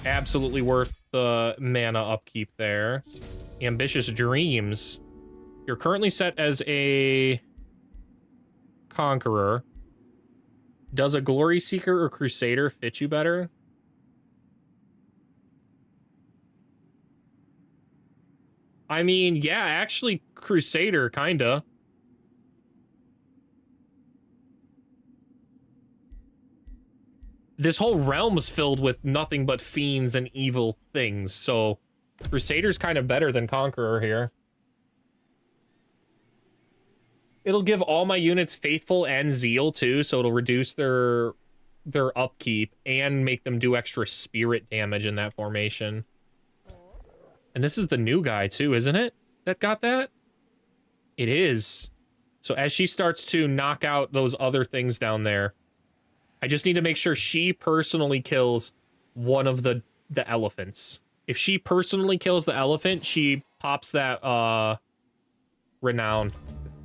Absolutely worth the mana upkeep there. Ambitious Dreams. You're currently set as a conqueror. Does a Glory Seeker or Crusader fit you better? I mean, yeah, actually, Crusader, kinda. This whole realm's filled with nothing but fiends and evil things, so Crusader's kind of better than Conqueror here. It'll give all my units Faithful and Zeal, too, so it'll reduce their upkeep and make them do extra spirit damage in that formation. And this is the new guy, too, isn't it? That got that? It is. So as she starts to knock out those other things down there, I just need to make sure she personally kills one of the elephants. If she personally kills the elephant, she pops that renown,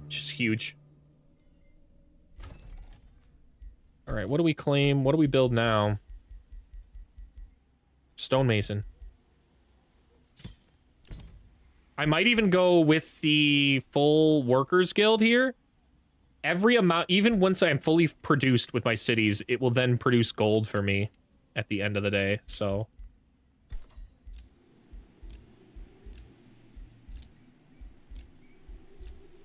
which is huge. All right, what do we claim? What do we build now? Stonemason. I might even go with the full workers guild here. Every amount, even once I'm fully produced with my cities, it will then produce gold for me at the end of the day, so.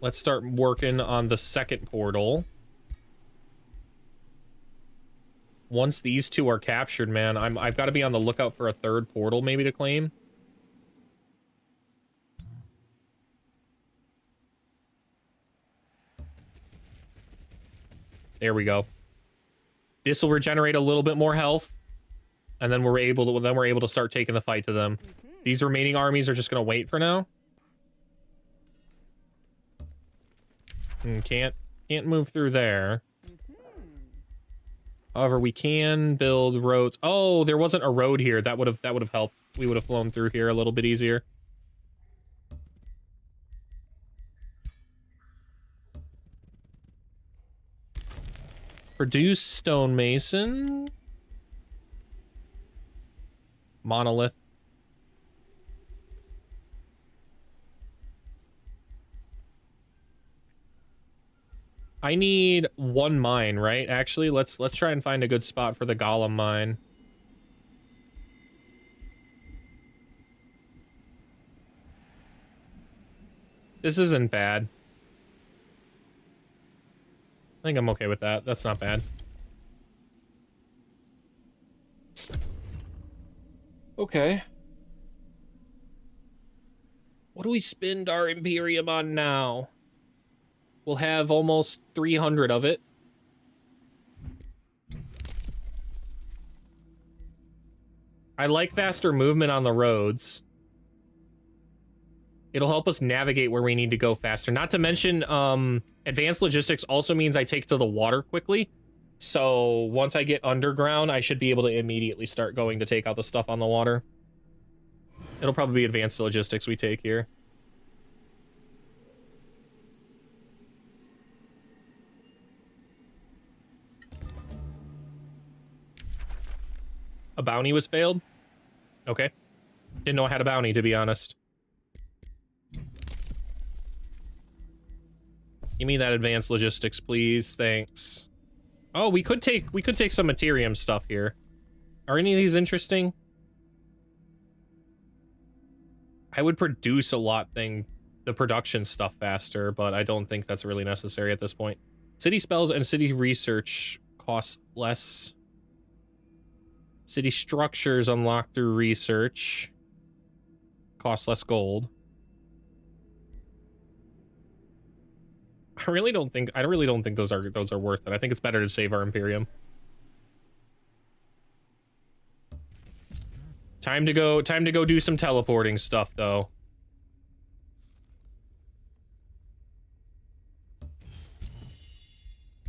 Let's start working on the second portal. Once these two are captured, man, I've got to be on the lookout for a third portal maybe to claim. There we go. This will regenerate a little bit more health, and then we're able to start taking the fight to them. These remaining armies are just gonna wait for now. Can't move through there. However, we can build roads. Oh, there wasn't a road here. That would have helped. We would have flown through here a little bit easier. Produce stonemason. Monolith. I need one mine, right? Actually, let's try and find a good spot for the golem mine. This isn't bad. I think I'm okay with that. That's not bad. Okay. What do we spend our Imperium on now? We'll have almost 300 of it. I like faster movement on the roads. It'll help us navigate where we need to go faster. Not to mention, advanced logistics also means I take to the water quickly. So once I get underground, I should be able to immediately start going to take out the stuff on the water. It'll probably be advanced logistics we take here. A bounty was failed? Okay. Didn't know I had a bounty, to be honest. Give me that advanced logistics, please. Thanks. Oh, we could take some Materium stuff here. Are any of these interesting? I would produce the production stuff faster, but I don't think that's really necessary at this point. City spells and city research cost less. City structures unlocked through research cost less gold. I really don't think those are worth it. I think it's better to save our Imperium. Time to go do some teleporting stuff though.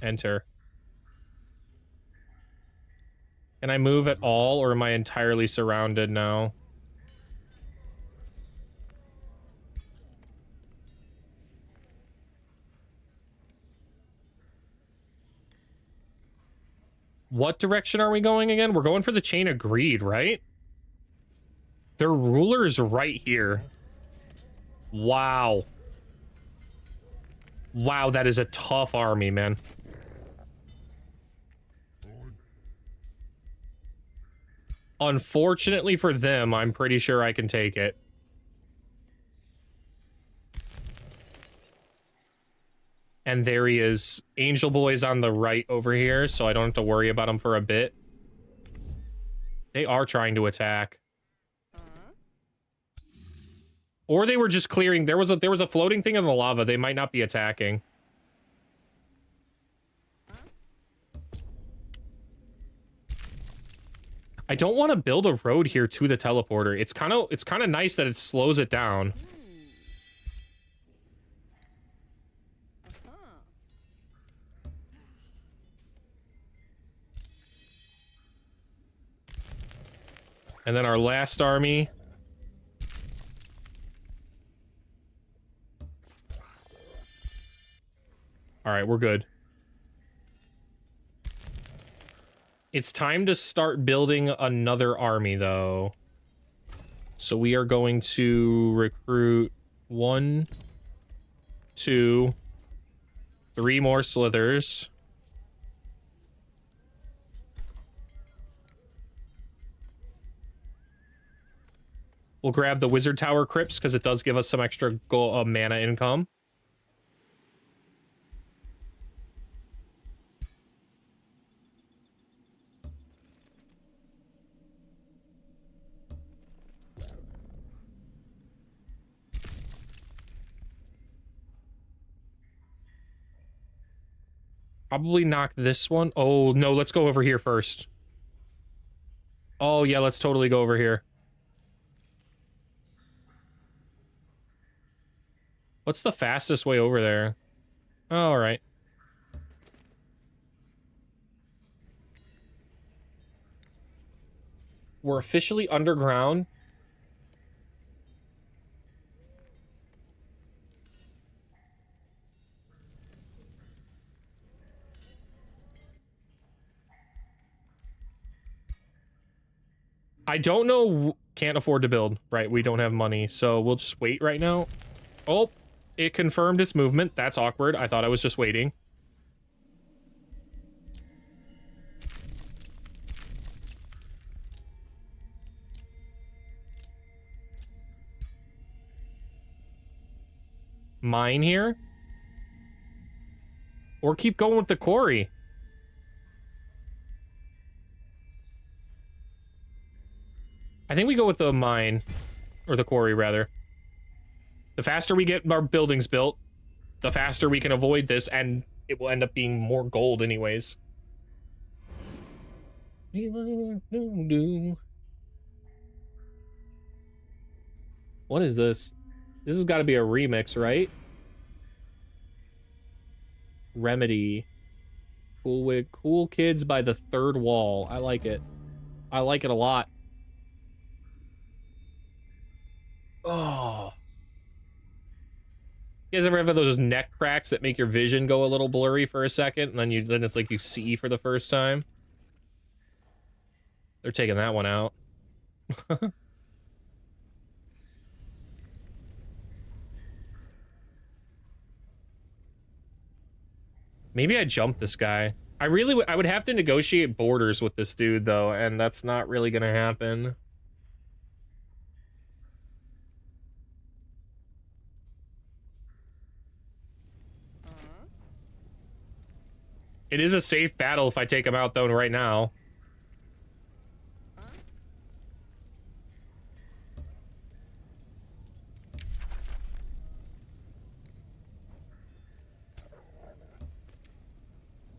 Enter. Can I move at all, or am I entirely surrounded now? What direction are we going again? We're going for the Chain of Greed, right? Their ruler's right here. Wow. Wow, that is a tough army, man. Unfortunately for them, I'm pretty sure I can take it. And there he is. Angel Boy's on the right over here, so I don't have to worry about him for a bit. They are trying to attack. Or they were just clearing. There was a floating thing in the lava. They might not be attacking. I don't want to build a road here to the teleporter. It's kind of nice that it slows it down. And then our last army. All right, we're good. It's time to start building another army, though. So we are going to recruit 1, 2, 3 more slithers. We'll grab the Wizard Tower Crypts because it does give us some extra mana income. Probably knock this one. Oh, no, let's go over here first. Oh, yeah, let's totally go over here. What's the fastest way over there? Oh, all right. We're officially underground. I don't know. Can't afford to build. Right, we don't have money, so we'll just wait right now. Oh, it confirmed its movement. That's awkward. I thought I was just waiting. Mine here? Or keep going with the quarry. I think we go with the mine. Or the quarry, rather. The faster we get our buildings built, the faster we can avoid this, and it will end up being more gold anyways. What is this? This has got to be a remix, right? Remedy. Cool Kids by the Third Wall. I like it. I like it a lot. Oh. You guys ever have those neck cracks that make your vision go a little blurry for a second, and then it's like you see for the first time? They're taking that one out. Maybe I jump this guy. I would have to negotiate borders with this dude, though, and that's not really gonna happen. It is a safe battle if I take him out, though, right now.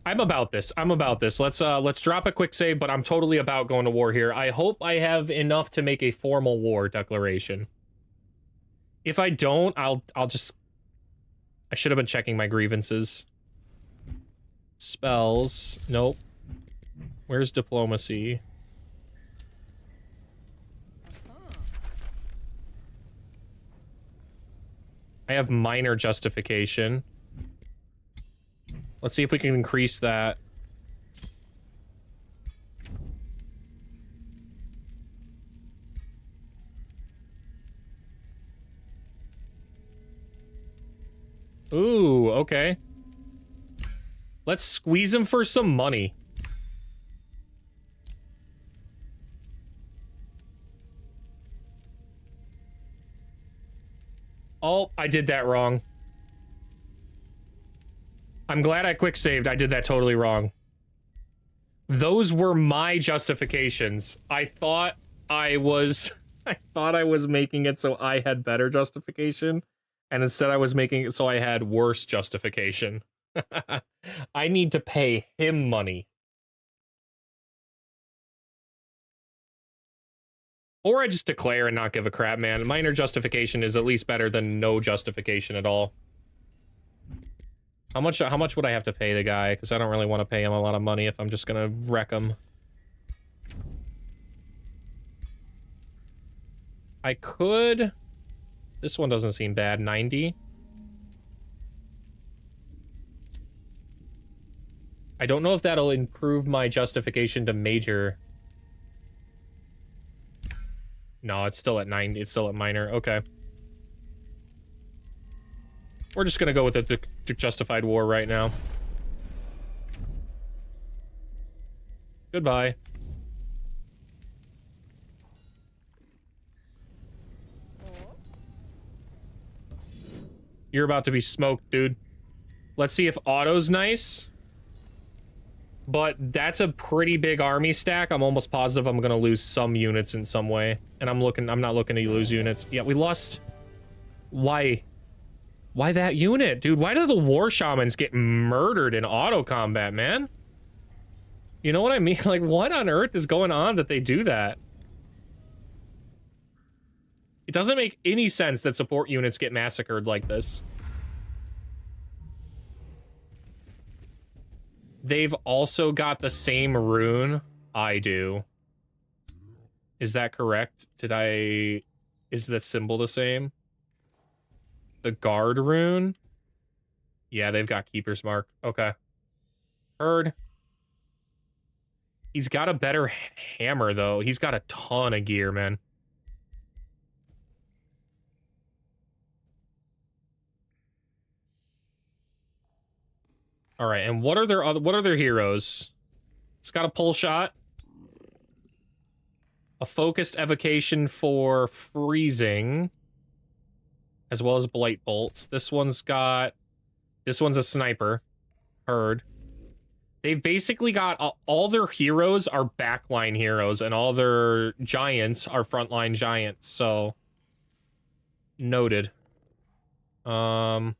I'm about this. Let's drop a quick save, but I'm totally about going to war here. I hope I have enough to make a formal war declaration. If I don't, I'll just... I should have been checking my grievances. Spells. Nope. Where's diplomacy? I have minor justification. Let's see if we can increase that. Ooh, okay. Let's squeeze him for some money. Oh, I did that wrong. I'm glad I quick saved. I did that totally wrong. Those were my justifications. I thought I was making it so I had better justification, and instead I was making it so I had worse justification. I need to pay him money. Or I just declare and not give a crap, man. Minor justification is at least better than no justification at all. How much would I have to pay the guy? Because I don't really want to pay him a lot of money if I'm just gonna wreck him. I could... This one doesn't seem bad. 90. I don't know if that'll improve my justification to major. No, it's still at 90. It's still at minor. Okay. We're just gonna go with the justified war right now. Goodbye. You're about to be smoked, dude. Let's see if auto's nice. But that's a pretty big army stack. I'm almost positive I'm gonna lose some units in some way. And I'm not looking to lose units. Yeah, we lost... Why? Why that unit? Dude, why do the war shamans get murdered in auto combat, man? You know what I mean? Like, what on earth is going on that they do that? It doesn't make any sense that support units get massacred like this. They've also got the same rune I do. Is that correct? Is that symbol the same? The guard rune? Yeah, they've got Keeper's Mark. Okay. Heard. He's got a better hammer, though. He's got a ton of gear, man. All right, and what are their heroes? It's got a pull shot. A focused evocation for freezing. As well as blight bolts. This one's a sniper. Heard. They've basically got all their heroes are backline heroes, and all their giants are frontline giants, so noted. I'm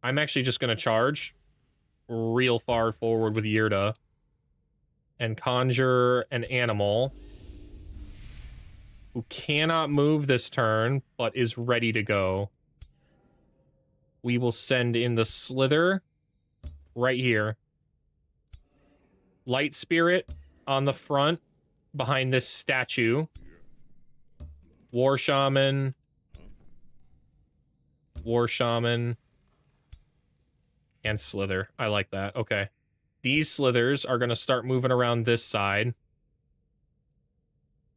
actually just gonna charge real far forward with Yurta and conjure an animal who cannot move this turn, but is ready to go. We will send in the Slither right here. Light Spirit on the front behind this statue. War Shaman. War Shaman. And Slither. I like that. Okay. These Slithers are going to start moving around this side.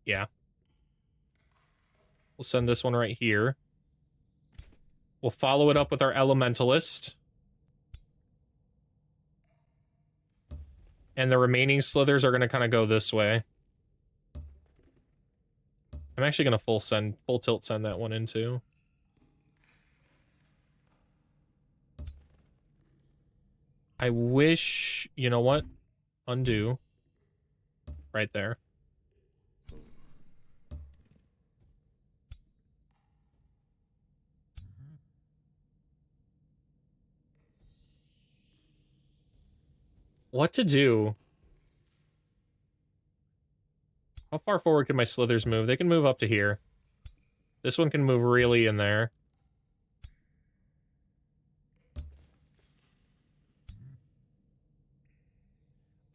Yeah. We'll send this one right here. We'll follow it up with our Elementalist. And the remaining Slithers are going to kind of go this way. I'm actually going to full tilt send that one in too. I wish, you know what? Undo. Right there. What to do? How far forward can my Slithers move? They can move up to here. This one can move really in there.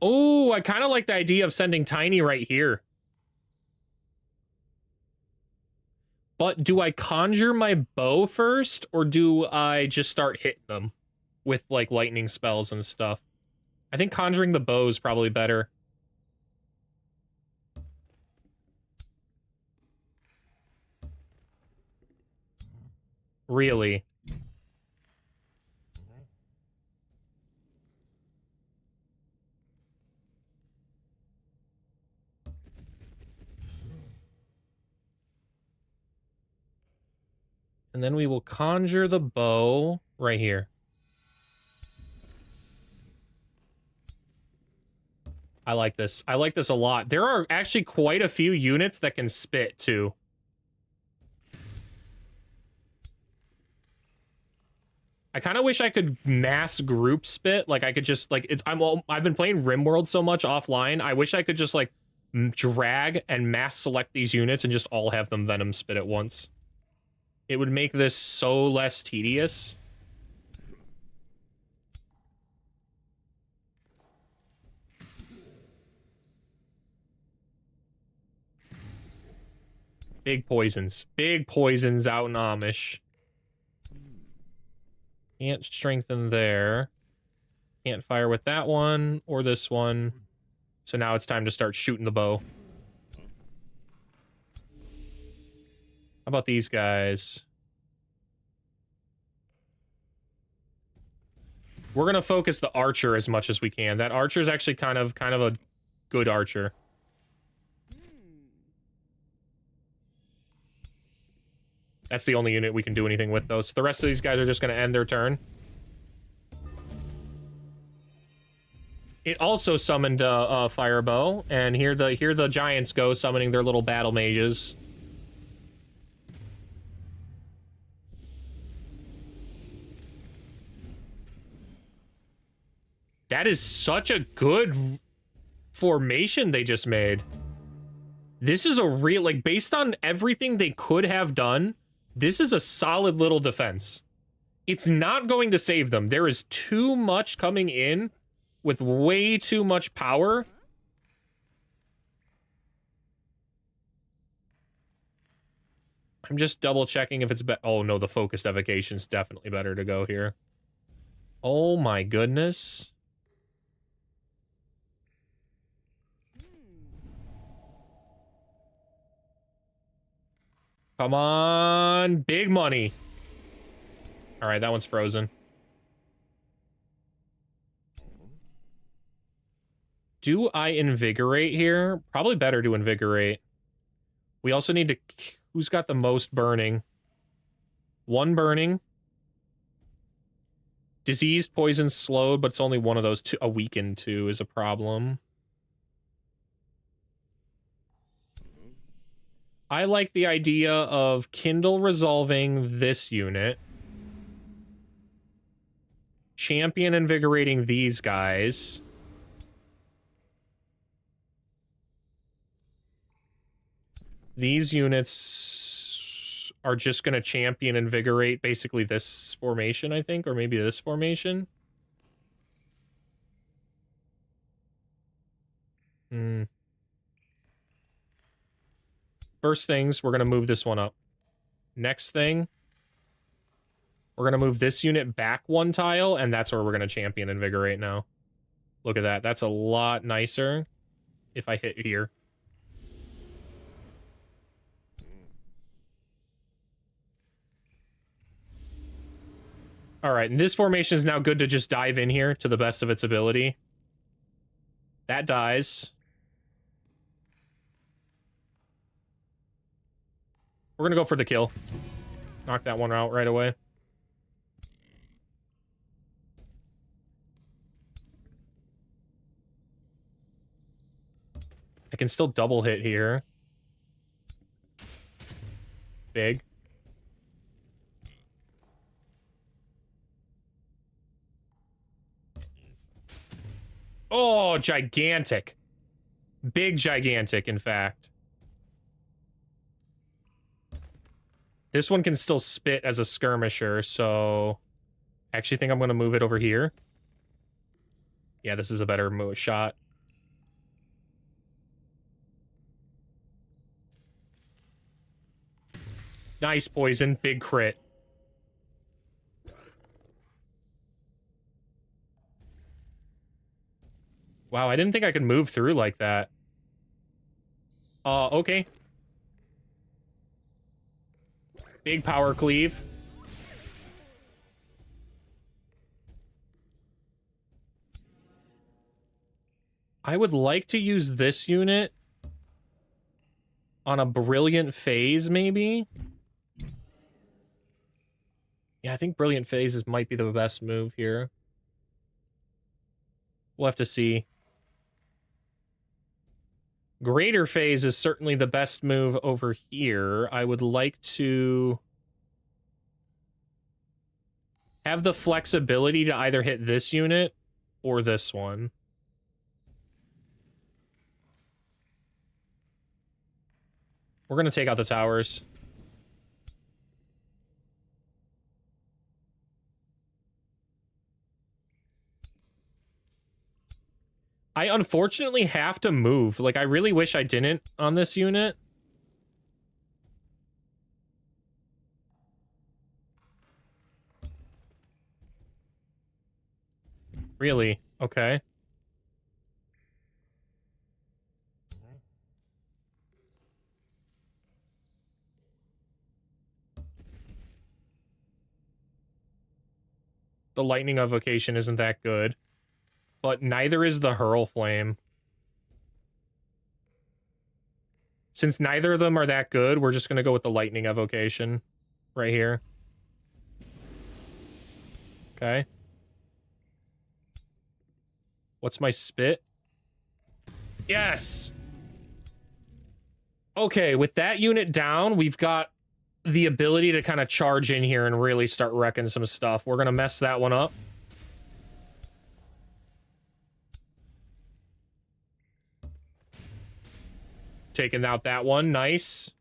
Oh, I kind of like the idea of sending Tiny right here. But do I conjure my bow first, or do I just start hitting them with, like, lightning spells and stuff? I think conjuring the bow is probably better. Really? And then we will conjure the bow right here. I like this. I like this a lot. There are actually quite a few units that can spit, too. I kind of wish I could mass group spit. Like, I could just, like, I've been playing RimWorld so much offline. I wish I could just, like, drag and mass select these units and just all have them Venom spit at once. It would make this so less tedious. Big poisons. Big poisons out in Amish. Can't strengthen there. Can't fire with that one or this one. So now it's time to start shooting the bow. How about these guys? We're gonna focus the archer as much as we can. That archer is actually kind of a good archer. That's the only unit we can do anything with, though. So the rest of these guys are just gonna end their turn. It also summoned a fire bow, and here the giants go summoning their little battle mages. That is such a good formation they just made. This is a real, like, based on everything they could have done, this is a solid little defense. It's not going to save them. There is too much coming in with way too much power. I'm just double checking if it's oh no, the focused evocation is definitely better to go here. Oh my goodness. Come on, big money. All right, that one's frozen. Do I invigorate here? Probably better to invigorate. We also need to... Who's got the most burning? One burning. Diseased, poison, slowed, but it's only one of those two. A weakened two is a problem. I like the idea of Kindle resolving this unit. Champion invigorating these guys. These units are just going to champion invigorate basically this formation, I think, or maybe this formation. First things, we're going to move this one up. Next thing, we're going to move this unit back one tile, and that's where we're going to champion invigorate now. Look at that. That's a lot nicer if I hit here. All right, and this formation is now good to just dive in here to the best of its ability. That dies. We're gonna go for the kill. Knock that one out right away. I can still double hit here. Big. Oh, gigantic. Big gigantic, in fact. This one can still spit as a skirmisher, so... I actually think I'm going to move it over here. Yeah, this is a better shot. Nice poison, big crit. Wow, I didn't think I could move through like that. Okay. Big power cleave. I would like to use this unit on a brilliant phase, maybe? Yeah, I think Brilliant Phases might be the best move here. We'll have to see. Greater Phase is certainly the best move over here. I would like to have the flexibility to either hit this unit or this one. We're going to take out the towers. I unfortunately have to move. Like, I really wish I didn't on this unit. Really? Okay. The Lightning Evocation isn't that good. But neither is the Hurl Flame. Since neither of them are that good, we're just going to go with the Lightning Evocation right here. Okay. What's my spit? Yes! Okay, with that unit down, we've got the ability to kind of charge in here and really start wrecking some stuff. We're going to mess that one up. Taking out that one. Nice.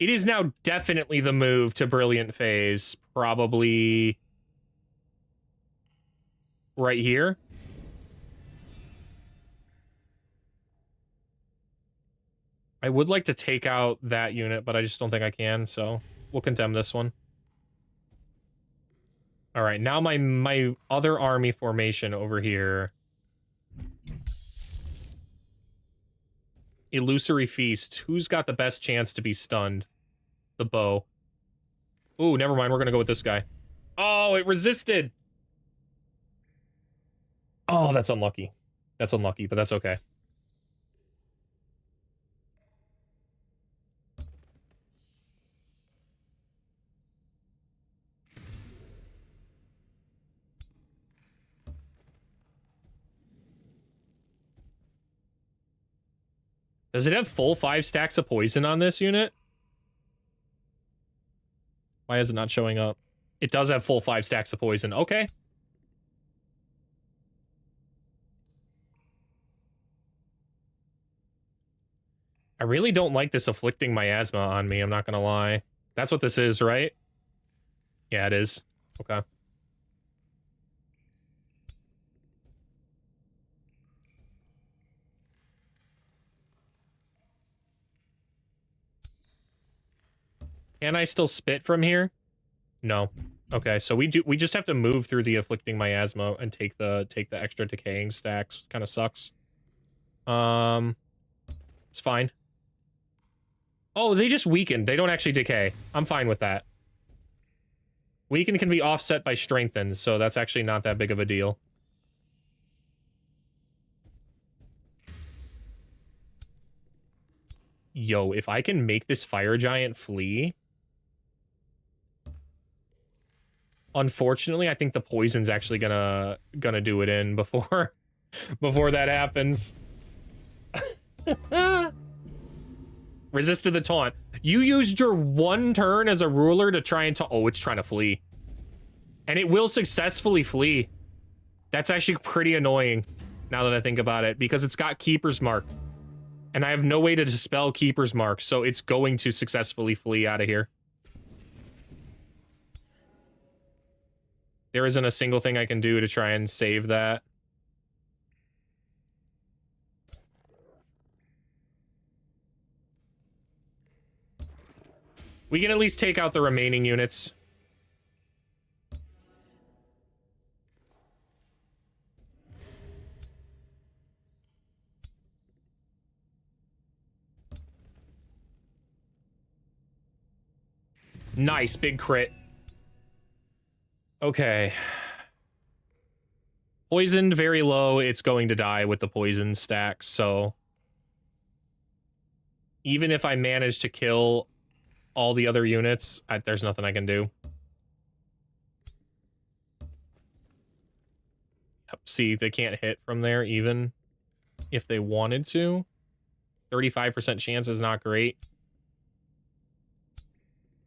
It is now definitely the move to Brilliant Phase. Probably right here. I would like to take out that unit, but I just don't think I can, so we'll condemn this one. All right, now my other army formation over here. Illusory Feast. Who's got the best chance to be stunned? The bow. Ooh, never mind. We're going to go with this guy. Oh, it resisted. Oh, that's unlucky. That's unlucky, but that's okay. Does it have full 5 stacks of poison on this unit? Why is it not showing up? It does have full 5 stacks of poison. Okay. I really don't like this afflicting miasma on me, I'm not gonna lie. That's what this is, right? Yeah, it is. Okay. Can I still spit from here? No. Okay, so we just have to move through the afflicting miasma and take the extra decaying stacks. Kind of sucks. It's fine. Oh, they just weakened. They don't actually decay. I'm fine with that. Weaken can be offset by strengthen, so that's actually not that big of a deal. Yo, if I can make this fire giant flee... Unfortunately, I think the poison's actually gonna do it in before that happens. Resisted the taunt. You used your one turn as a ruler to try and oh, it's trying to flee. And it will successfully flee. That's actually pretty annoying now that I think about it, because it's got Keeper's Mark. And I have no way to dispel Keeper's Mark, so it's going to successfully flee out of here. There isn't a single thing I can do to try and save that. We can at least take out the remaining units. Nice, big crit. Okay. Poisoned, very low. It's going to die with the poison stacks, so... Even if I manage to kill all the other units, there's nothing I can do. See, they can't hit from there even if they wanted to. 35% chance is not great.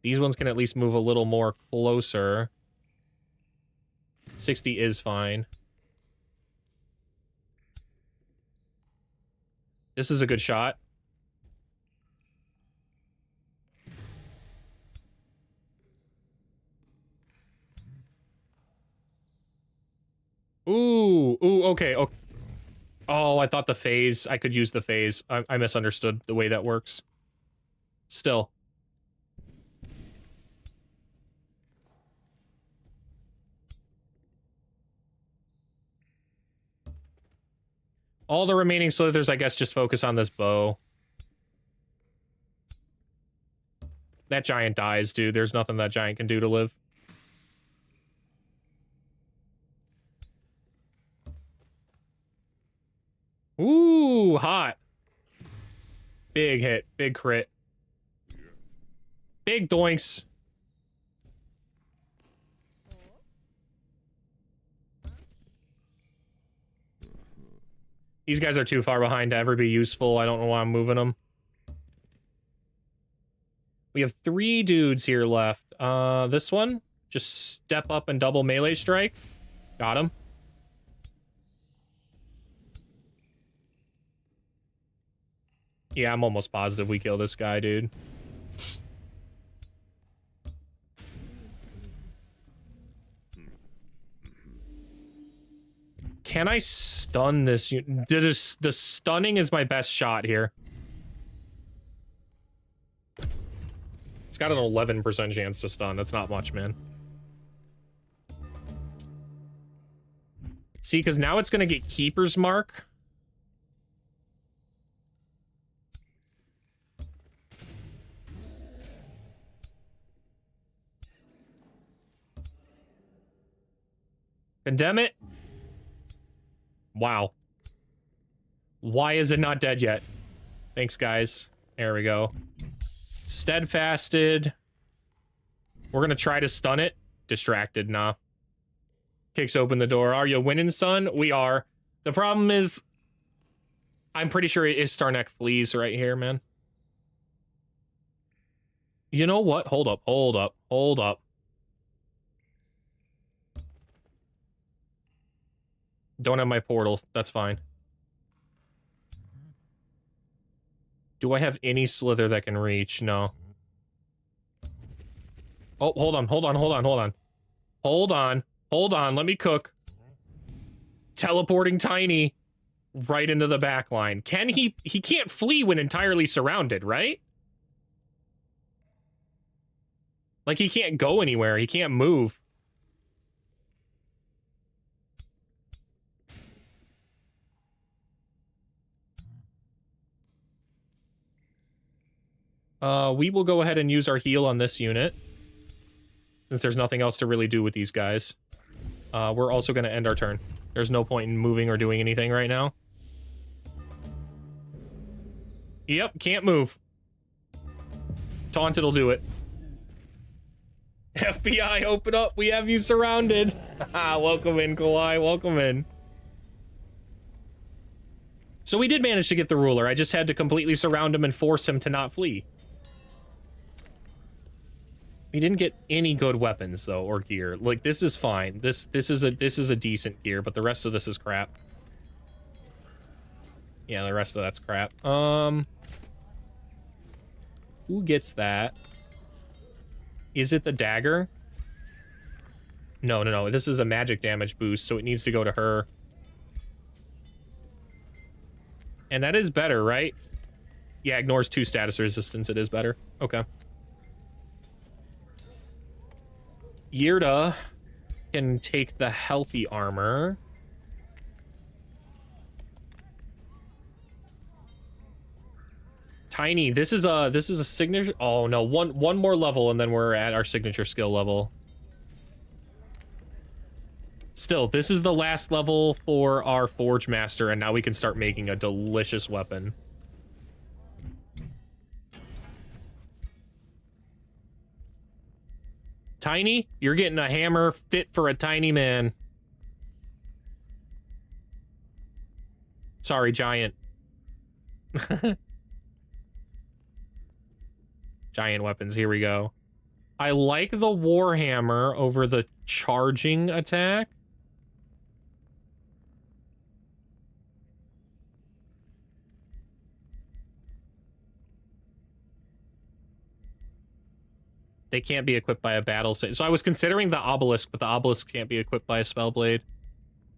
These ones can at least move a little more closer. 60 is fine. This is a good shot. Ooh, okay. Oh, I thought the phase. I could use the phase. I misunderstood the way that works. Still. All the remaining slithers, I guess, just focus on this bow. That giant dies, dude. There's nothing that giant can do to live. Ooh, hot. Big hit. Big crit. Big doinks. These guys are too far behind to ever be useful. I don't know why I'm moving them. We have 3 dudes here left. This one. Just step up and double melee strike. Got him. Yeah, I'm almost positive we kill this guy, dude. Can I stun this? The stunning is my best shot here. It's got an 11% chance to stun. That's not much, man. See, because now it's going to get Keeper's Mark. Condemn it. Wow. Why is it not dead yet? Thanks, guys. There we go. Steadfasted. We're gonna try to stun it. Distracted, nah. Kicks open the door. Are you winning, son? We are. The problem is, I'm pretty sure it is Starneck flees right here, man. You know what? Hold up, hold up, hold up. Don't have my portal. That's fine. Do I have any slither that can reach? No. Oh, hold on, hold on, hold on, hold on. Hold on, hold on, let me cook. Teleporting Tiny right into the back line. Can he can't flee when entirely surrounded, right? Like, he can't go anywhere, he can't move. We will go ahead and use our heal on this unit, since there's nothing else to really do with these guys. We're also going to end our turn. There's no point in moving or doing anything right now. Yep, can't move. Taunted will do it. FBI, open up. We have you surrounded. Welcome in, Kawhi. Welcome in. So we did manage to get the ruler. I just had to completely surround him and force him to not flee. We didn't get any good weapons though, or gear. Like, this is fine. This is a decent gear, but the rest of this is crap. Yeah, the rest of that's crap. Who gets that? Is it the dagger? No, no, no. This is a magic damage boost, so it needs to go to her. And that is better, right? Yeah, ignores 2 status resistance. It is better. Okay. Yirda can take the healthy armor. Tiny, this is a signature. Oh no, one more level and then we're at our signature skill level. Still, this is the last level for our Forge Master, and now we can start making a delicious weapon. Tiny, you're getting a hammer fit for a tiny man. Sorry, giant. Giant weapons, here we go. I like the Warhammer over the charging attack. They can't be equipped by a battle save. So I was considering the obelisk, but the obelisk can't be equipped by a spellblade.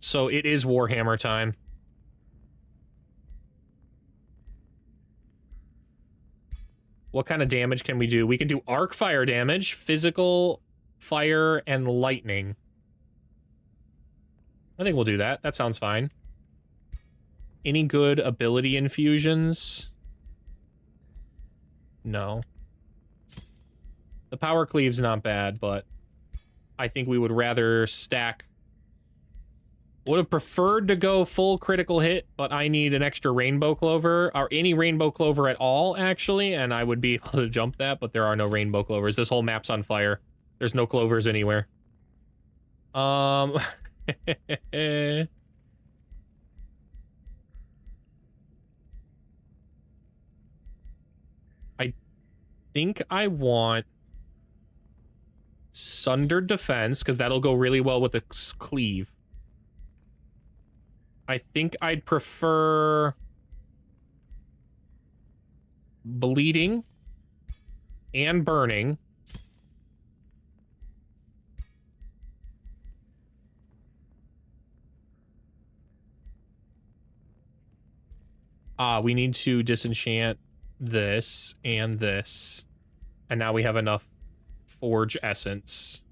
So it is Warhammer time. What kind of damage can we do? We can do arc fire damage, physical fire, and lightning. I think we'll do that. That sounds fine. Any good ability infusions? No. The power cleave's not bad, but I think we would rather stack. Would have preferred to go full critical hit, but I need an extra rainbow clover, or any rainbow clover at all, actually, and I would be able to jump that, but there are no rainbow clovers. This whole map's on fire. There's no clovers anywhere. I think I want Sundered Defense, because that'll go really well with the cleave. I think I'd prefer Bleeding and Burning. We need to disenchant this and this. And now we have enough Forge Essence.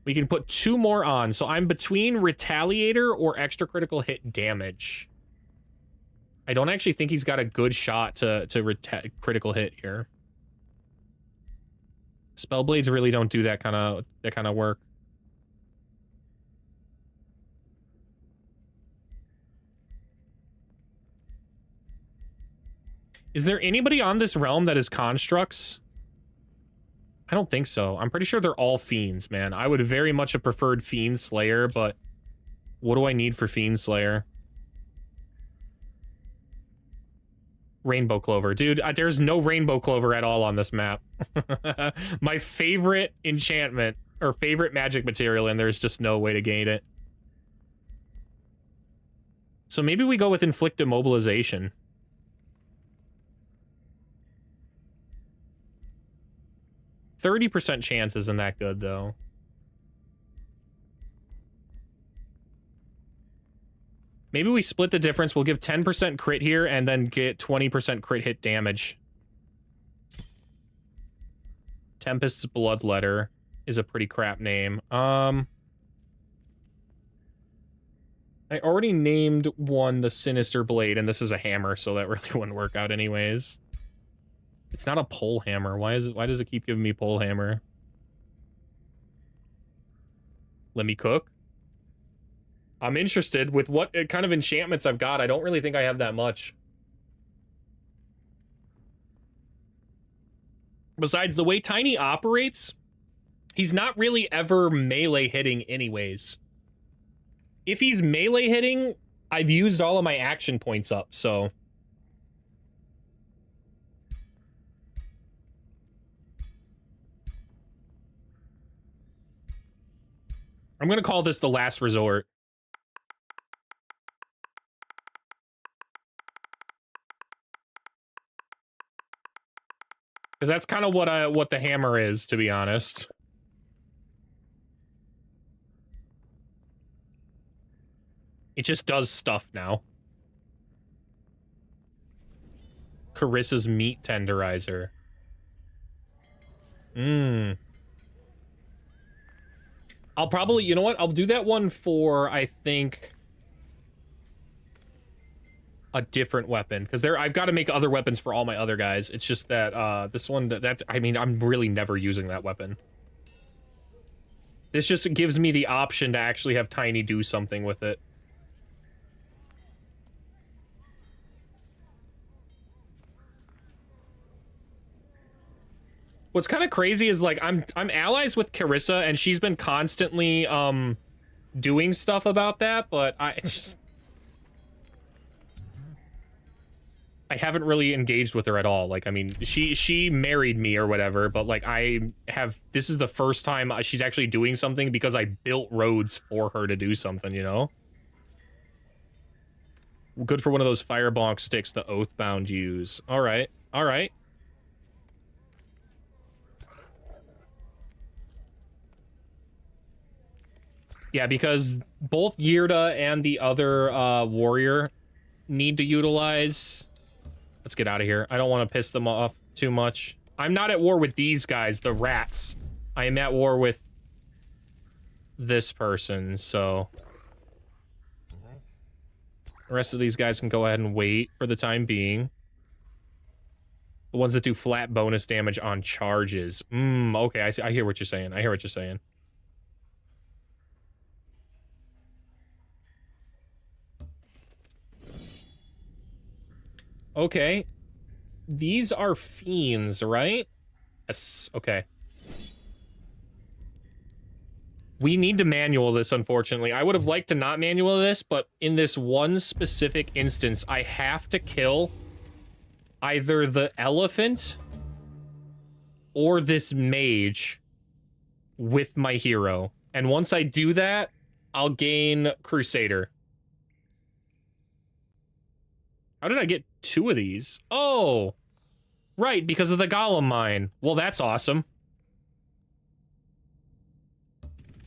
We can put 2 more on, so I'm between Retaliator or extra critical hit damage. I don't actually think he's got a good shot to critical hit here. Spellblades really don't do that kind of work. Is there anybody on this realm that is constructs? I don't think so. I'm pretty sure they're all fiends, man. I would very much have preferred Fiend Slayer, but what do I need for Fiend Slayer? Rainbow Clover. Dude, there's no Rainbow Clover at all on this map. My favorite enchantment, or favorite magic material, and there's just no way to gain it. So maybe we go with Inflict Immobilization. 30% chance isn't that good, though. Maybe we split the difference. We'll give 10% crit here and then get 20% crit hit damage. Tempest's Bloodletter is a pretty crap name. I already named one the Sinister Blade, and this is a hammer, so that really wouldn't work out anyways. It's not a pole hammer. Why does it keep giving me pole hammer? Let me cook. I'm interested with what kind of enchantments I've got. I don't really think I have that much. Besides, the way Tiny operates, he's not really ever melee hitting anyways. If he's melee hitting, I've used all of my action points up, so... I'm gonna call this the last resort. Because that's kind of what the hammer is, to be honest. It just does stuff now. Carissa's Meat Tenderizer. I'll probably, you know what? I'll do that one for, I think, a different weapon. Because I've got to make other weapons for all my other guys. It's just that, this one, I mean, I'm really never using that weapon. This just gives me the option to actually have Tiny do something with it. What's kind of crazy is like I'm allies with Carissa and she's been constantly doing stuff about that, but I haven't really engaged with her at all. Like, I mean, she married me or whatever, but like this is the first time she's actually doing something because I built roads for her to do something, you know? Good for one of those firebonk sticks the Oathbound use. All right. All right. Yeah, because both Yirda and the other warrior need to utilize... Let's get out of here. I don't want to piss them off too much. I'm not at war with these guys, the rats. I am at war with this person, so... The rest of these guys can go ahead and wait for the time being. The ones that do flat bonus damage on charges. Okay, I hear what you're saying. I hear what you're saying. Okay. These are fiends, right? Yes, okay. We need to manual this, unfortunately. I would have liked to not manual this, but in this one specific instance, I have to kill either the elephant or this mage with my hero. And once I do that, I'll gain Crusader. How did I get 2 of these? Oh, right, because of the Golem Mine. Well, that's awesome.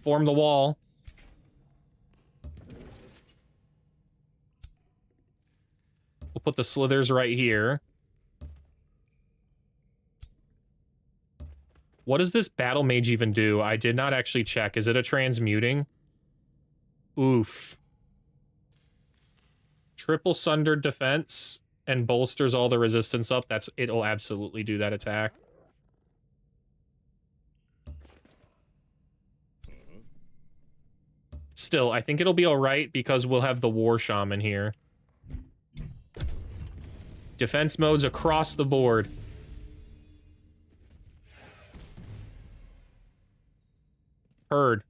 Form the wall. We'll put the slithers right here. What does this battle mage even do? I did not actually check. Is it a transmuting? Oof. Triple sundered defense and bolsters all the resistance up. It'll absolutely do that attack. Still, I think it'll be alright because we'll have the War Shaman here. Defense modes across the board. Heard.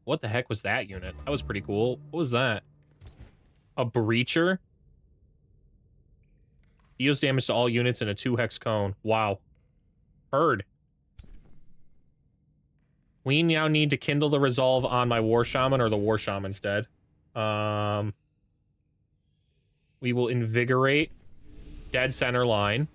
What the heck was that unit? That was pretty cool. What was that? A breacher? Deals damage to all units in a 2-hex cone. Wow. Heard. We now need to kindle the resolve on my War Shaman, or the War Shaman's dead. We will invigorate. Dead center line.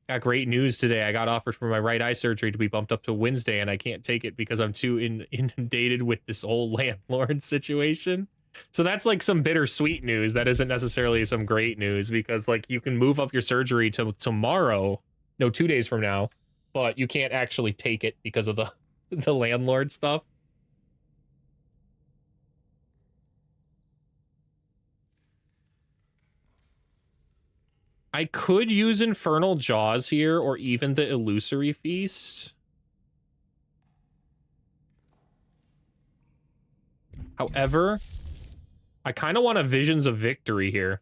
Got great news today. I got offered for my right eye surgery to be bumped up to Wednesday, and I can't take it because I'm too inundated with this whole landlord situation. So that's like some bittersweet news. That isn't necessarily some great news because like you can move up your surgery to tomorrow. No, 2 days from now. But you can't actually take it because of the landlord stuff. I could use Infernal Jaws here, or even the Illusory Feast. However, I kind of want a Visions of Victory here.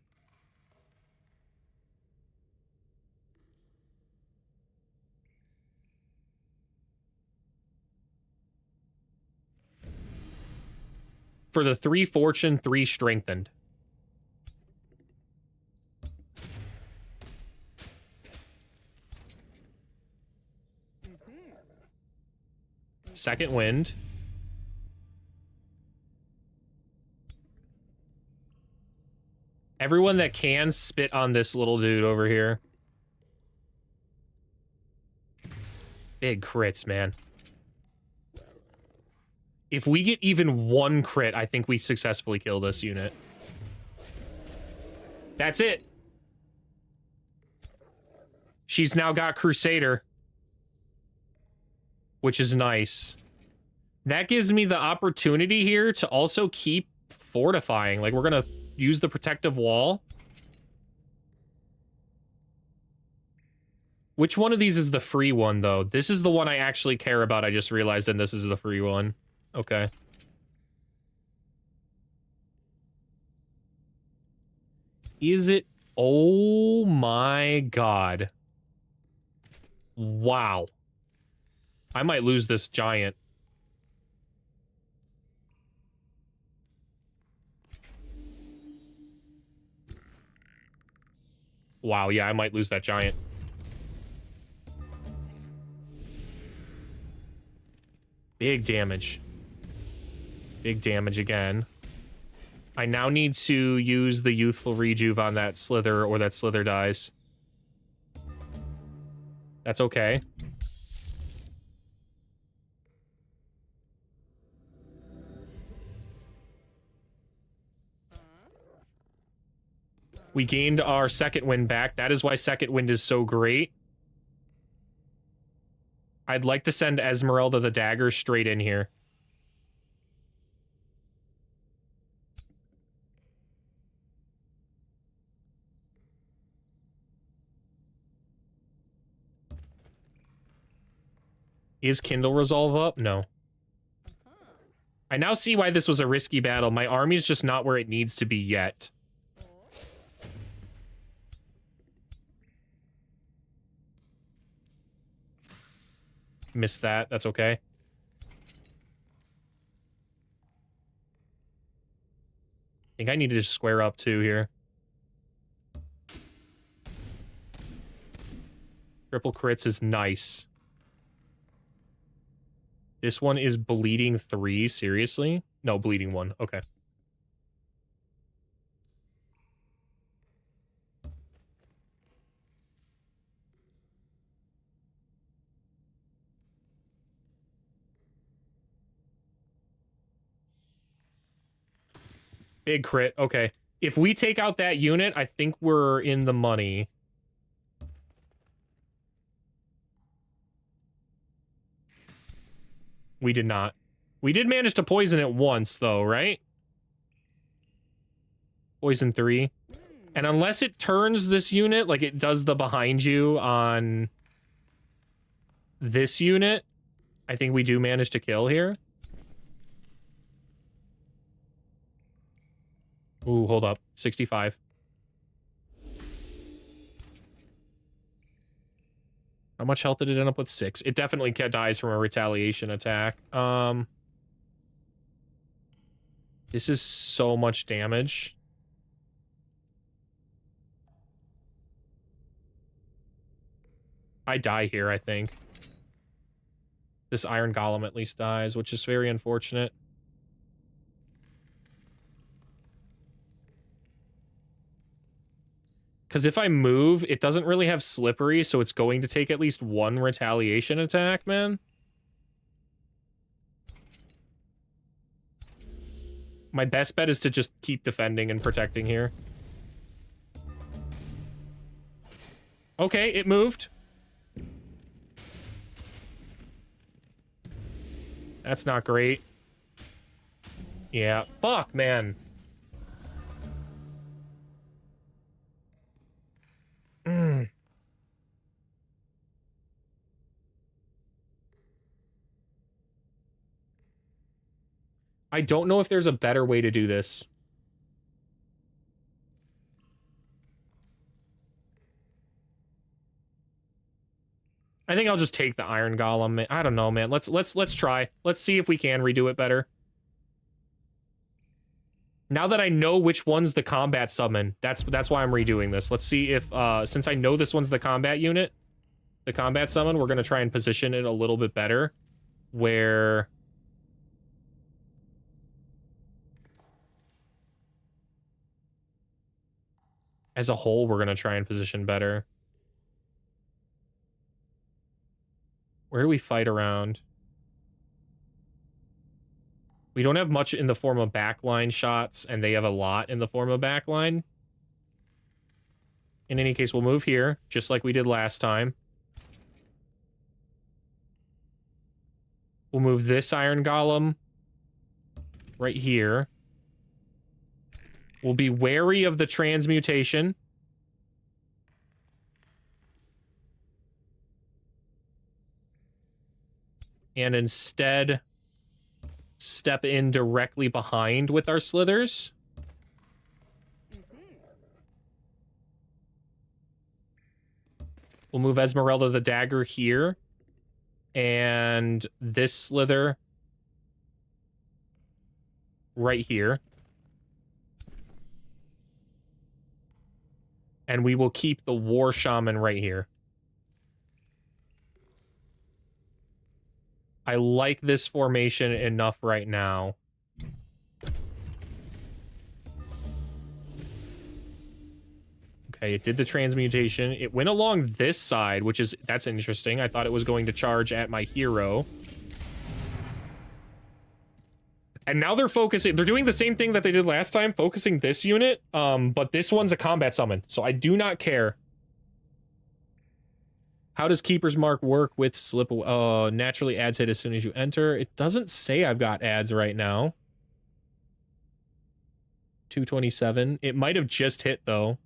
For the 3 fortune, 3 strengthened. Second wind. Everyone that can spit on this little dude over here. Big crits, man. If we get even 1 crit, I think we successfully kill this unit. That's it. She's now got Crusader, which is nice. That gives me the opportunity here to also keep fortifying. Like, we're gonna use the protective wall. Which one of these is the free one, though? This is the one I actually care about, I just realized, and this is the free one. Okay. Is it? Oh my god. Wow. I might lose this giant. Wow, yeah, I might lose that giant. Big damage. Big damage again. I now need to use the youthful rejuve on that slither, or that slither dies. That's okay. We gained our second wind back. That is why second wind is so great. I'd like to send Esmeralda the dagger straight in here. Is Kindle Resolve up? No. I now see why this was a risky battle. My army's just not where it needs to be yet. Missed that. That's okay. I think I need to just square up too here. Triple crits is nice. This one is bleeding 3, seriously? No, bleeding 1, okay. Big crit, okay. If we take out that unit, I think we're in the money. We did not. We did manage to poison it once, though, right? Poison 3. And unless it turns this unit, like it does the behind you on this unit, I think we do manage to kill here. Ooh, hold up. 65. How much health did it end up with? 6. It definitely dies from a retaliation attack. This is so much damage. I die here, I think. This Iron Golem at least dies, which is very unfortunate. Because if I move, it doesn't really have slippery, so it's going to take at least 1 retaliation attack, man. My best bet is to just keep defending and protecting here. Okay, it moved. That's not great. Yeah, fuck, man. I don't know if there's a better way to do this. I think I'll just take the Iron Golem. I don't know, man. Let's try. Let's see if we can redo it better. Now that I know which one's the combat summon, that's why I'm redoing this. Let's see if since I know this one's the combat unit, the combat summon, we're gonna try and position it a little bit better, where as a whole we're gonna try and position better. Where do we fight around? We don't have much in the form of backline shots, and they have a lot in the form of backline. In any case, we'll move here, just like we did last time. We'll move this Iron Golem right here. We'll be wary of the transmutation. And instead step in directly behind with our slithers. We'll move Esmeralda the Dagger here. And this Slither right here. And we will keep the War Shaman right here. I like this formation enough right now. Okay, it did the transmutation. It went along this side, which is... That's interesting. I thought it was going to charge at my hero. And now they're focusing... They're doing the same thing that they did last time, focusing this unit. But this one's a combat summon, so I do not care. How does Keeper's Mark work with Slip? Naturally adds hit as soon as you enter. It doesn't say I've got ads right now. 227. It might have just hit, though.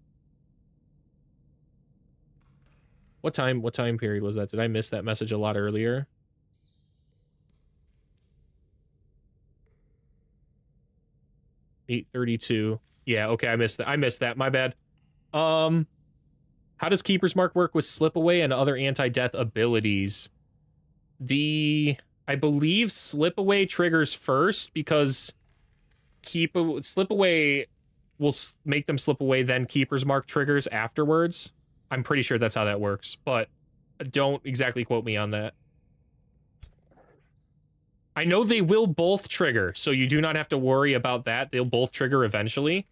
What time period was that? Did I miss that message a lot earlier? $8:32. Yeah, okay, I missed that. My bad. How does Keeper's Mark work with Slip Away and other anti-death abilities? I believe Slip Away triggers first because Slip Away will make them slip away, then Keeper's Mark triggers afterwards. I'm pretty sure that's how that works, but don't exactly quote me on that. I know they will both trigger, so you do not have to worry about that. They'll both trigger eventually.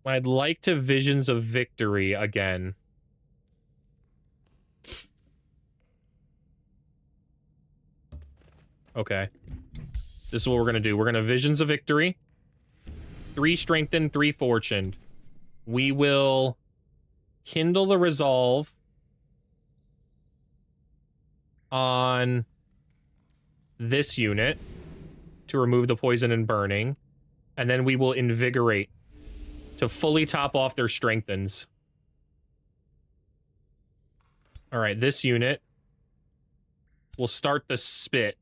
I'd like to Visions of Victory again. Okay. This is what we're going to do. We're going to Visions of Victory. 3 Strengthened, 3 Fortuned. We will Kindle the Resolve on this unit to remove the poison and burning. And then we will Invigorate to fully top off their strengthens. All right, this unit will start the spit.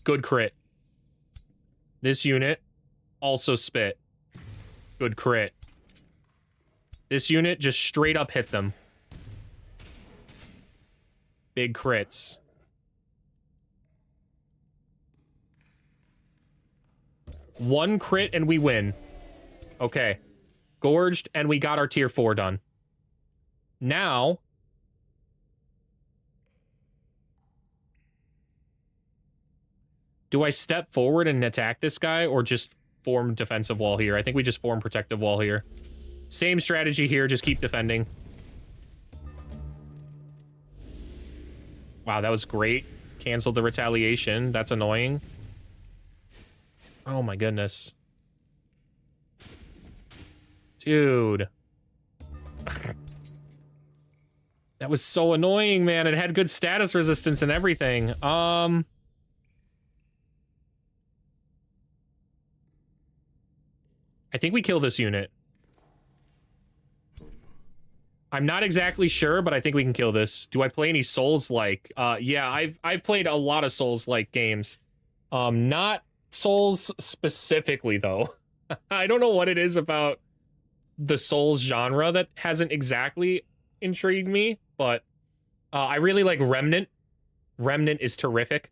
Good crit. This unit also spit. Good crit. This unit just straight up hit them. Big crits. One crit and we win. Okay. Gorged and we got our tier 4 done. Now... do I step forward and attack this guy or just form defensive wall here? I think we just form protective wall here. Same strategy here, just keep defending. Wow, that was great. Canceled the retaliation. That's annoying. Oh my goodness. Dude. That was so annoying, man. It had good status resistance and everything. I think we kill this unit. I'm not exactly sure, but I think we can kill this. Do I play any Souls-like? Yeah, I've played a lot of Souls-like games. Not Souls specifically, though. I don't know what it is about the Souls genre that hasn't exactly intrigued me, but I really like Remnant. Remnant is terrific.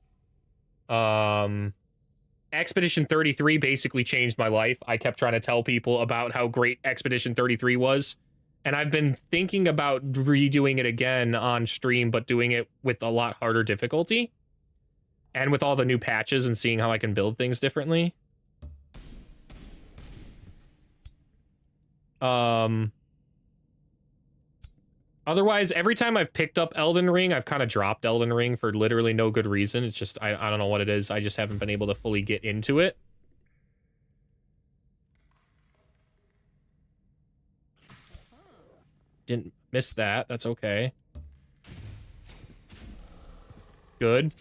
Expedition 33 basically changed my life. I kept trying to tell people about how great Expedition 33 was, and I've been thinking about redoing it again on stream, but doing it with a lot harder difficulty. And with all the new patches and seeing how I can build things differently. Otherwise, every time I've picked up Elden Ring, I've kind of dropped Elden Ring for literally no good reason. It's just, I don't know what it is. I just haven't been able to fully get into it. Didn't miss that. That's okay. Good.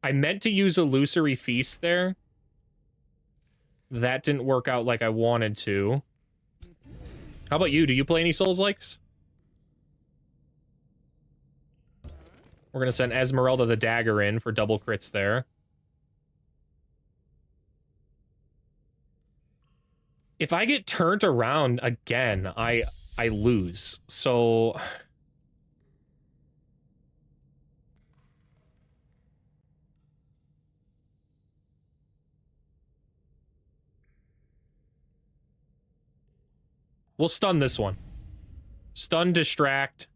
I meant to use Illusory Feast there. That didn't work out like I wanted to. How about you? Do you play any Souls-likes? We're going to send Esmeralda the Dagger in for double crits there. If I get turned around again, I lose. So... we'll stun this one. Stun, distract.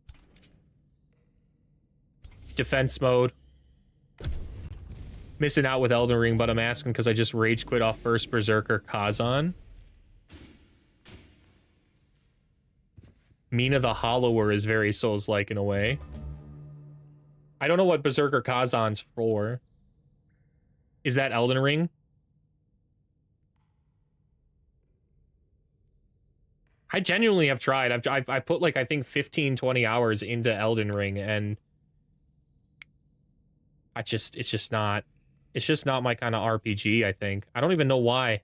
Defense mode. Missing out with Elden Ring, but I'm asking because I just rage quit off first Berserker Kazan. Mina the Hollower is very Souls-like in a way. I don't know what Berserker Kazan's for. Is that Elden Ring? I genuinely have tried. I've put like I think 15, 20 hours into Elden Ring, and it's just not my kind of RPG, I think. I don't even know why.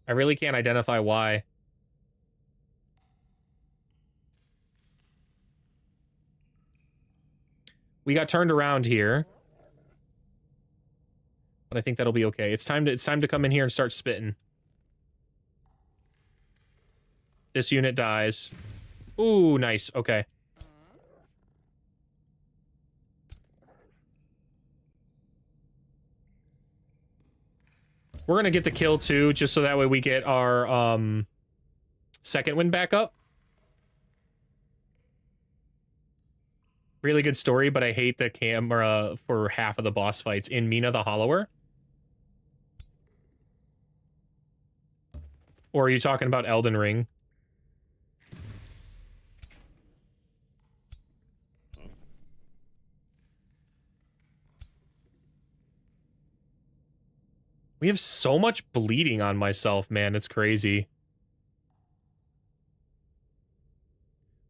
I really can't identify why. We got turned around here. But I think that'll be okay. It's time to come in here and start spitting. This unit dies. Ooh, nice. Okay. We're gonna get the kill too, just so that way we get our second wind back up. Really good story, but I hate the camera for half of the boss fights in Mina the Hollower. Or are you talking about Elden Ring? We have so much bleeding on myself, man. It's crazy.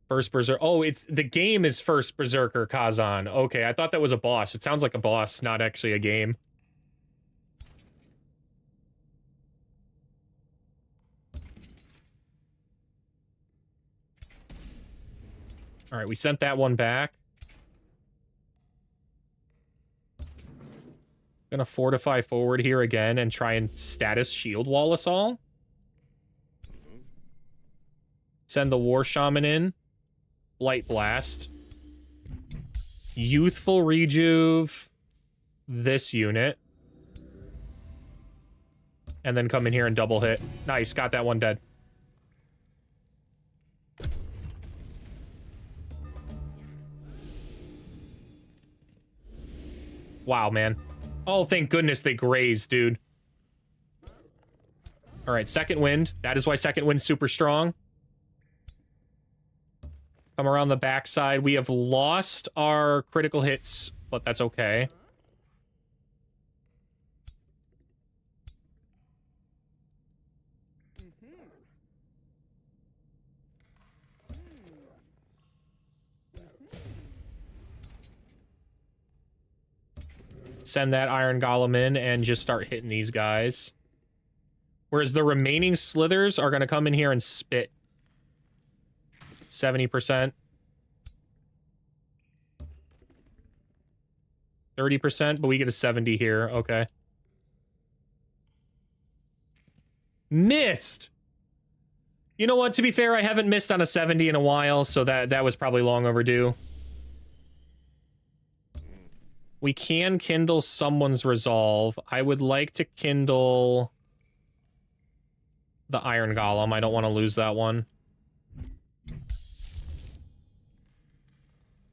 First Berserker. Oh, it's the game is First Berserker Kazan. Okay, I thought that was a boss. It sounds like a boss, not actually a game. All right, we sent that one back. Gonna fortify forward here again and try and status shield wall us all. Send the War Shaman in. Light Blast. Youthful Rejuve. This unit. And then come in here and double hit. Nice, got that one dead. Wow, man. Oh, thank goodness they grazed, dude. All right, second wind. That is why second wind's super strong. Come around the backside. We have lost our critical hits, but that's okay. Send that Iron Golem in and just start hitting these guys. Whereas the remaining slithers are going to come in here and spit. 70%. 30%, but we get a 70 here. Okay. Missed! You know what? To be fair, I haven't missed on a 70 in a while, so that was probably long overdue. We can kindle someone's resolve. I would like to kindle the Iron Golem. I don't want to lose that one.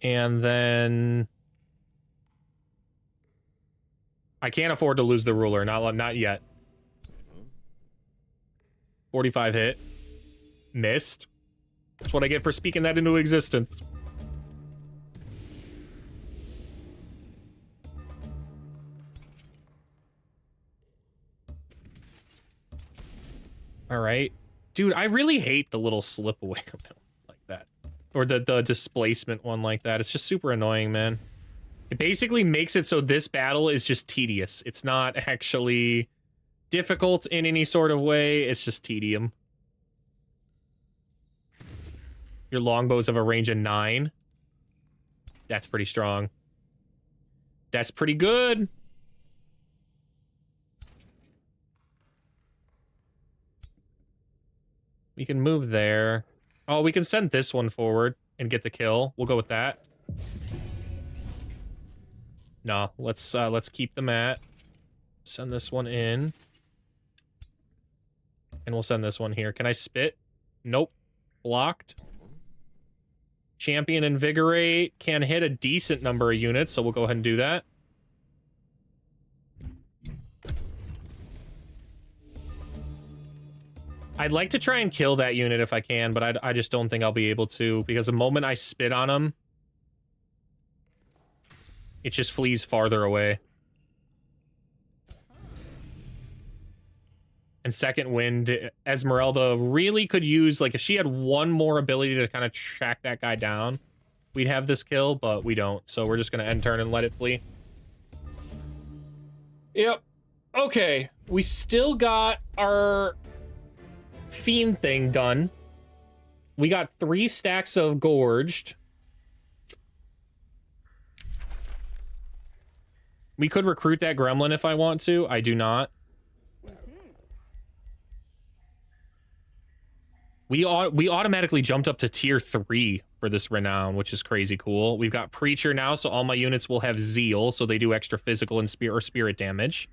And then I can't afford to lose the ruler. Not yet. 45 hit. Missed. That's what I get for speaking that into existence. All right. Dude, I really hate the little slip away like that. Or the displacement one like that. It's just super annoying, man. It basically makes it so this battle is just tedious. It's not actually difficult in any sort of way. It's just tedium. Your longbows have a range of 9. That's pretty strong. That's pretty good. We can move there. Oh, we can send this one forward and get the kill. We'll go with that. No, let's keep the mat. Send this one in. And we'll send this one here. Can I spit? Nope. Blocked. Champion Invigorate can hit a decent number of units, so we'll go ahead and do that. I'd like to try and kill that unit if I can, but I just don't think I'll be able to, because the moment I spit on him, it just flees farther away. And second wind, Esmeralda really could use, like, if she had one more ability to kind of track that guy down, we'd have this kill, but we don't. So we're just going to end turn and let it flee. Yep. Okay. We still got our Fiend thing done. We got 3 stacks of Gorged. We could recruit that gremlin if I want to. I do not. We automatically jumped up to tier 3 for this renown, which is crazy cool. We've got Preacher now, so all my units will have Zeal, so they do extra physical and spirit damage.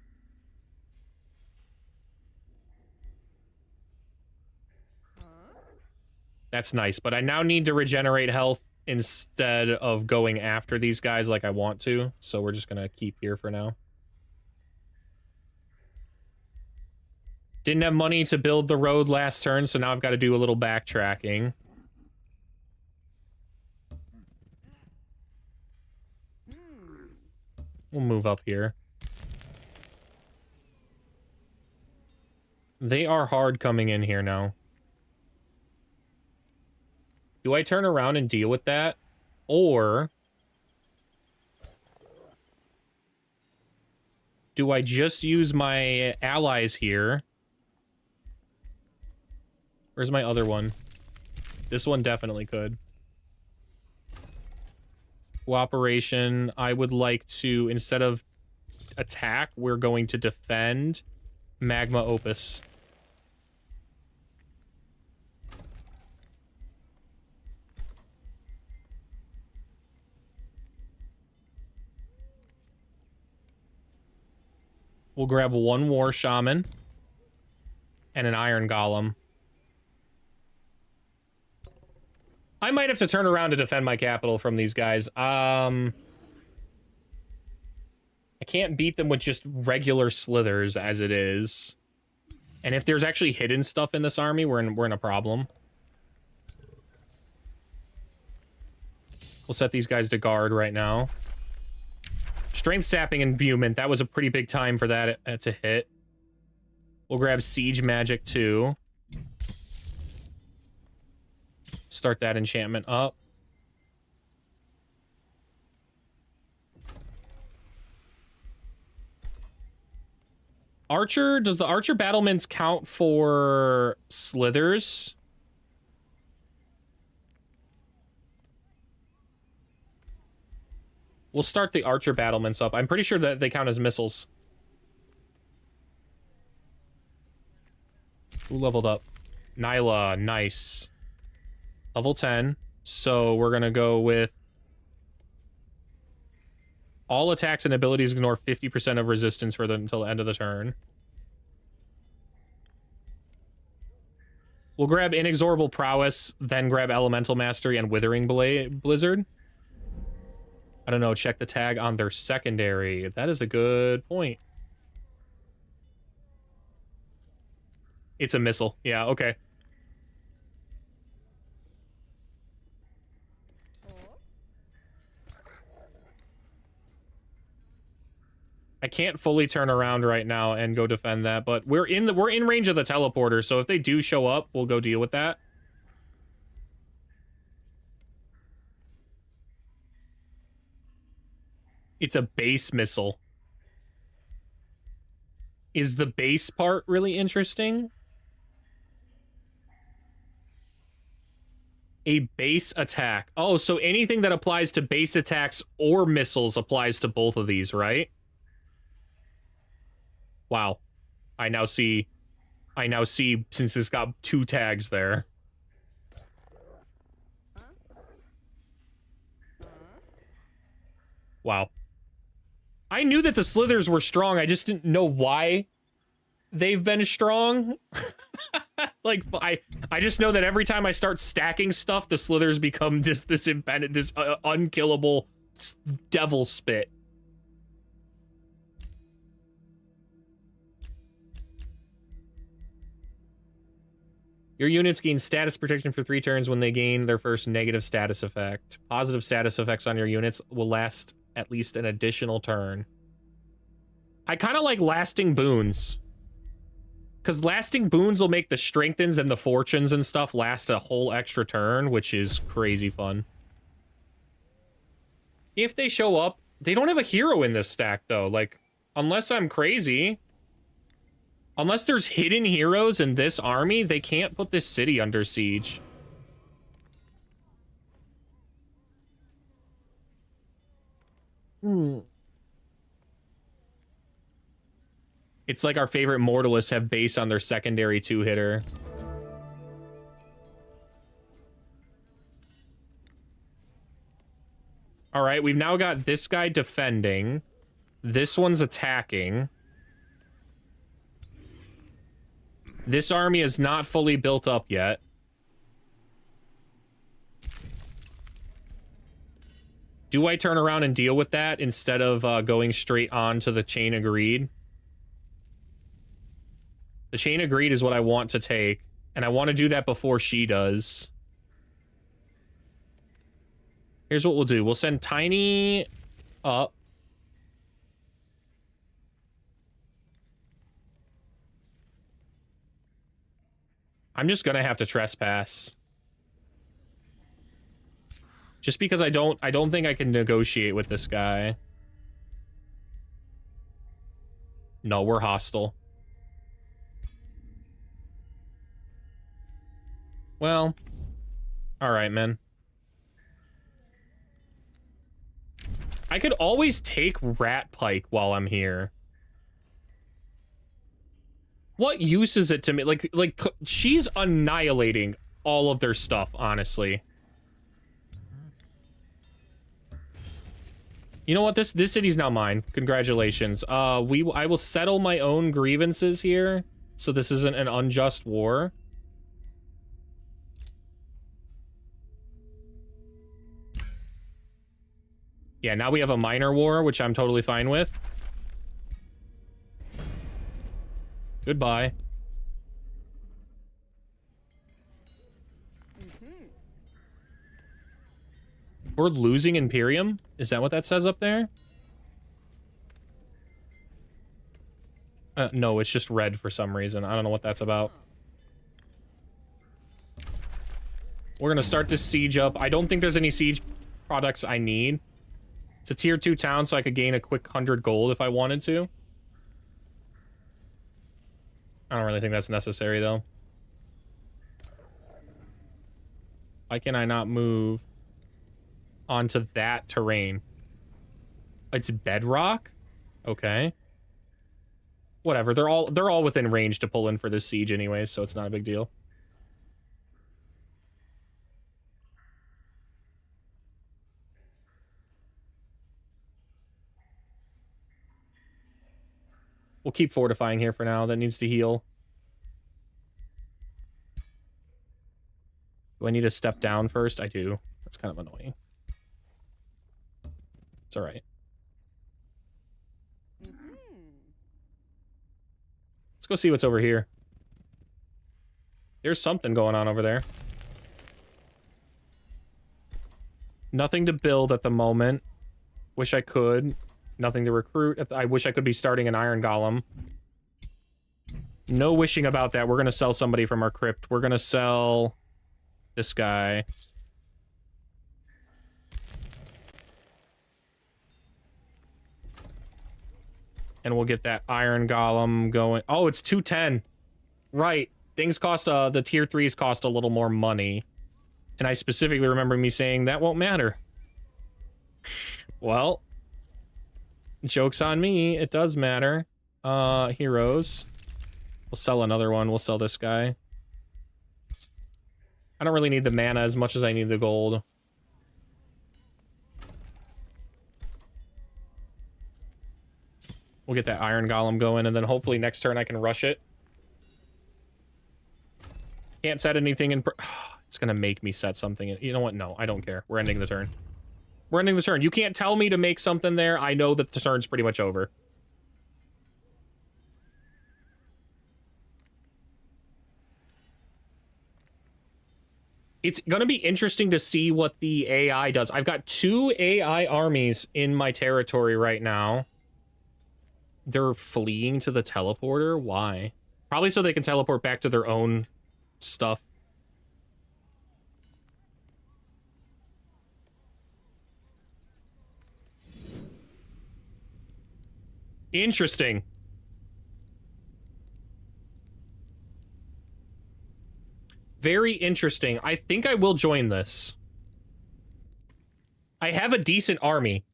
That's nice, but I now need to regenerate health instead of going after these guys like I want to, so we're just gonna keep here for now. Didn't have money to build the road last turn, so now I've got to do a little backtracking. We'll move up here. They are hard coming in here now. Do I turn around and deal with that? Or do I just use my allies here? Where's my other one? This one definitely could. Cooperation. I would like to, instead of attack, we're going to defend Magma Opus. We'll grab 1 War Shaman and an Iron Golem. I might have to turn around to defend my capital from these guys. I can't beat them with just regular slithers as it is. And if there's actually hidden stuff in this army, we're in a problem. We'll set these guys to guard right now. Strength Sapping and Vehement, that was a pretty big time for that to hit. We'll grab Siege Magic too. Start that enchantment up. Archer, does the Archer battlements count for slithers? We'll start the Archer battlements up. I'm pretty sure that they count as missiles. Who leveled up? Nyla, nice. Level 10. So we're going to go with all attacks and abilities ignore 50% of resistance for them until the end of the turn. We'll grab Inexorable Prowess, then grab Elemental Mastery and Withering Blizzard. I don't know, check the tag on their secondary. That is a good point. It's a missile. Yeah, okay. I can't fully turn around right now and go defend that, but we're in range of the teleporter, so if they do show up, we'll go deal with that. It's a base missile. Is the base part really interesting? A base attack. Oh, so anything that applies to base attacks or missiles applies to both of these, right? Wow. I now see, since it's got 2 tags there. Wow. I knew that the slithers were strong, I just didn't know why they've been strong. Like, I just know that every time I start stacking stuff, the slithers become just this unkillable devil spit. Your units gain status protection for 3 turns when they gain their first negative status effect. Positive status effects on your units will last at least an additional turn. I kind of like lasting boons. Because lasting boons will make the strengthens and the fortunes and stuff last a whole extra turn, which is crazy fun. If they show up, they don't have a hero in this stack, though. Like, unless I'm crazy, unless there's hidden heroes in this army, they can't put this city under siege. It's like our favorite Mortalists have base on their secondary 2-hitter. All right, we've now got this guy defending. This one's attacking. This army is not fully built up yet. Do I turn around and deal with that instead of going straight on to the chain agreed? The chain agreed is what I want to take, and I want to do that before she does. Here's what we'll do. We'll send Tiny up. I'm just gonna have to trespass. Just because I don't think I can negotiate with this guy. No, we're hostile. Well, all right, man. I could always take Rat Pike while I'm here. What use is it to me? Like she's annihilating all of their stuff, honestly. You know what? This city's now mine. Congratulations. I will settle my own grievances here, so this isn't an unjust war. Yeah, now we have a minor war, which I'm totally fine with. Goodbye. We're losing Imperium? Is that what that says up there? No, it's just red for some reason. I don't know what that's about. We're gonna start this siege up. I don't think there's any siege products I need. It's a tier 2 town, so I could gain a quick 100 gold if I wanted to. I don't really think that's necessary, though. Why can I not move onto that terrain? It's bedrock? Okay. Whatever. They're all within range to pull in for this siege anyway, so it's not a big deal. We'll keep fortifying here for now. That needs to heal. Do I need to step down first? I do. That's kind of annoying. It's all right. Let's go see what's over here. There's something going on over there. Nothing to build at the moment. Wish I could. Nothing to recruit. I wish I could be starting an Iron Golem. No wishing about that. We're going to sell somebody from our crypt. We're going to sell this guy. And we'll get that Iron Golem going. Oh, it's 210. Right. Things cost, the tier 3s cost a little more money. And I specifically remember me saying, that won't matter. Well, joke's on me. It does matter. Heroes. We'll sell another one. We'll sell this guy. I don't really need the mana as much as I need the gold. We'll get that Iron Golem going, and then hopefully next turn I can rush it. Can't set anything in... It's gonna make me set something in... You know what? No, I don't care. We're ending the turn. We're ending the turn. You can't tell me to make something there. I know that the turn's pretty much over. It's gonna be interesting to see what the AI does. I've got 2 AI armies in my territory right now. They're fleeing to the teleporter? Why? Probably so they can teleport back to their own stuff. Interesting. Very interesting. I think I will join this. I have a decent army.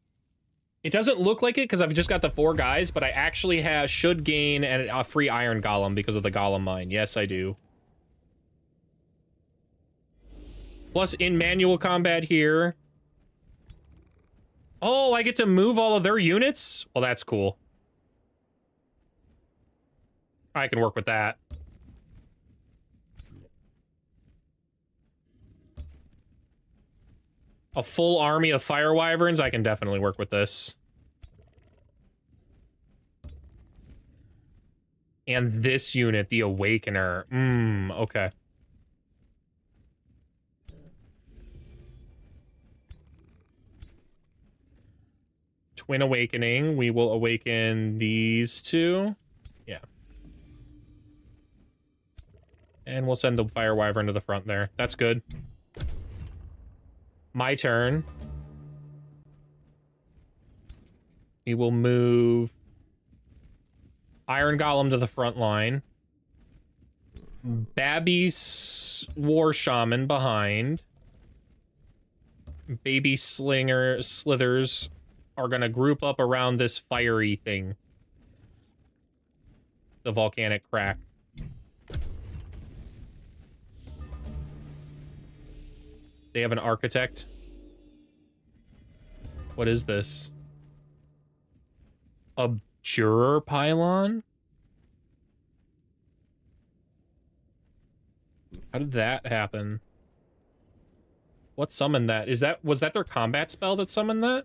It doesn't look like it because I've just got the 4 guys, but I actually should gain a free Iron Golem because of the Golem Mine. Yes, I do. Plus, in manual combat here... Oh, I get to move all of their units? Well, that's cool. I can work with that. A full army of Fire Wyverns, I can definitely work with this. And this unit, the Awakener. Okay. Twin Awakening. We will awaken these 2. Yeah. And we'll send the Fire Wyvern to the front there. That's good. My turn. We will move Iron Golem to the front line. Babby's War Shaman behind. Baby Slithers are gonna group up around this fiery thing. The volcanic crack. They have an architect. What is this? Abjurer pylon? How did that happen? What summoned that? Was that their combat spell that summoned that?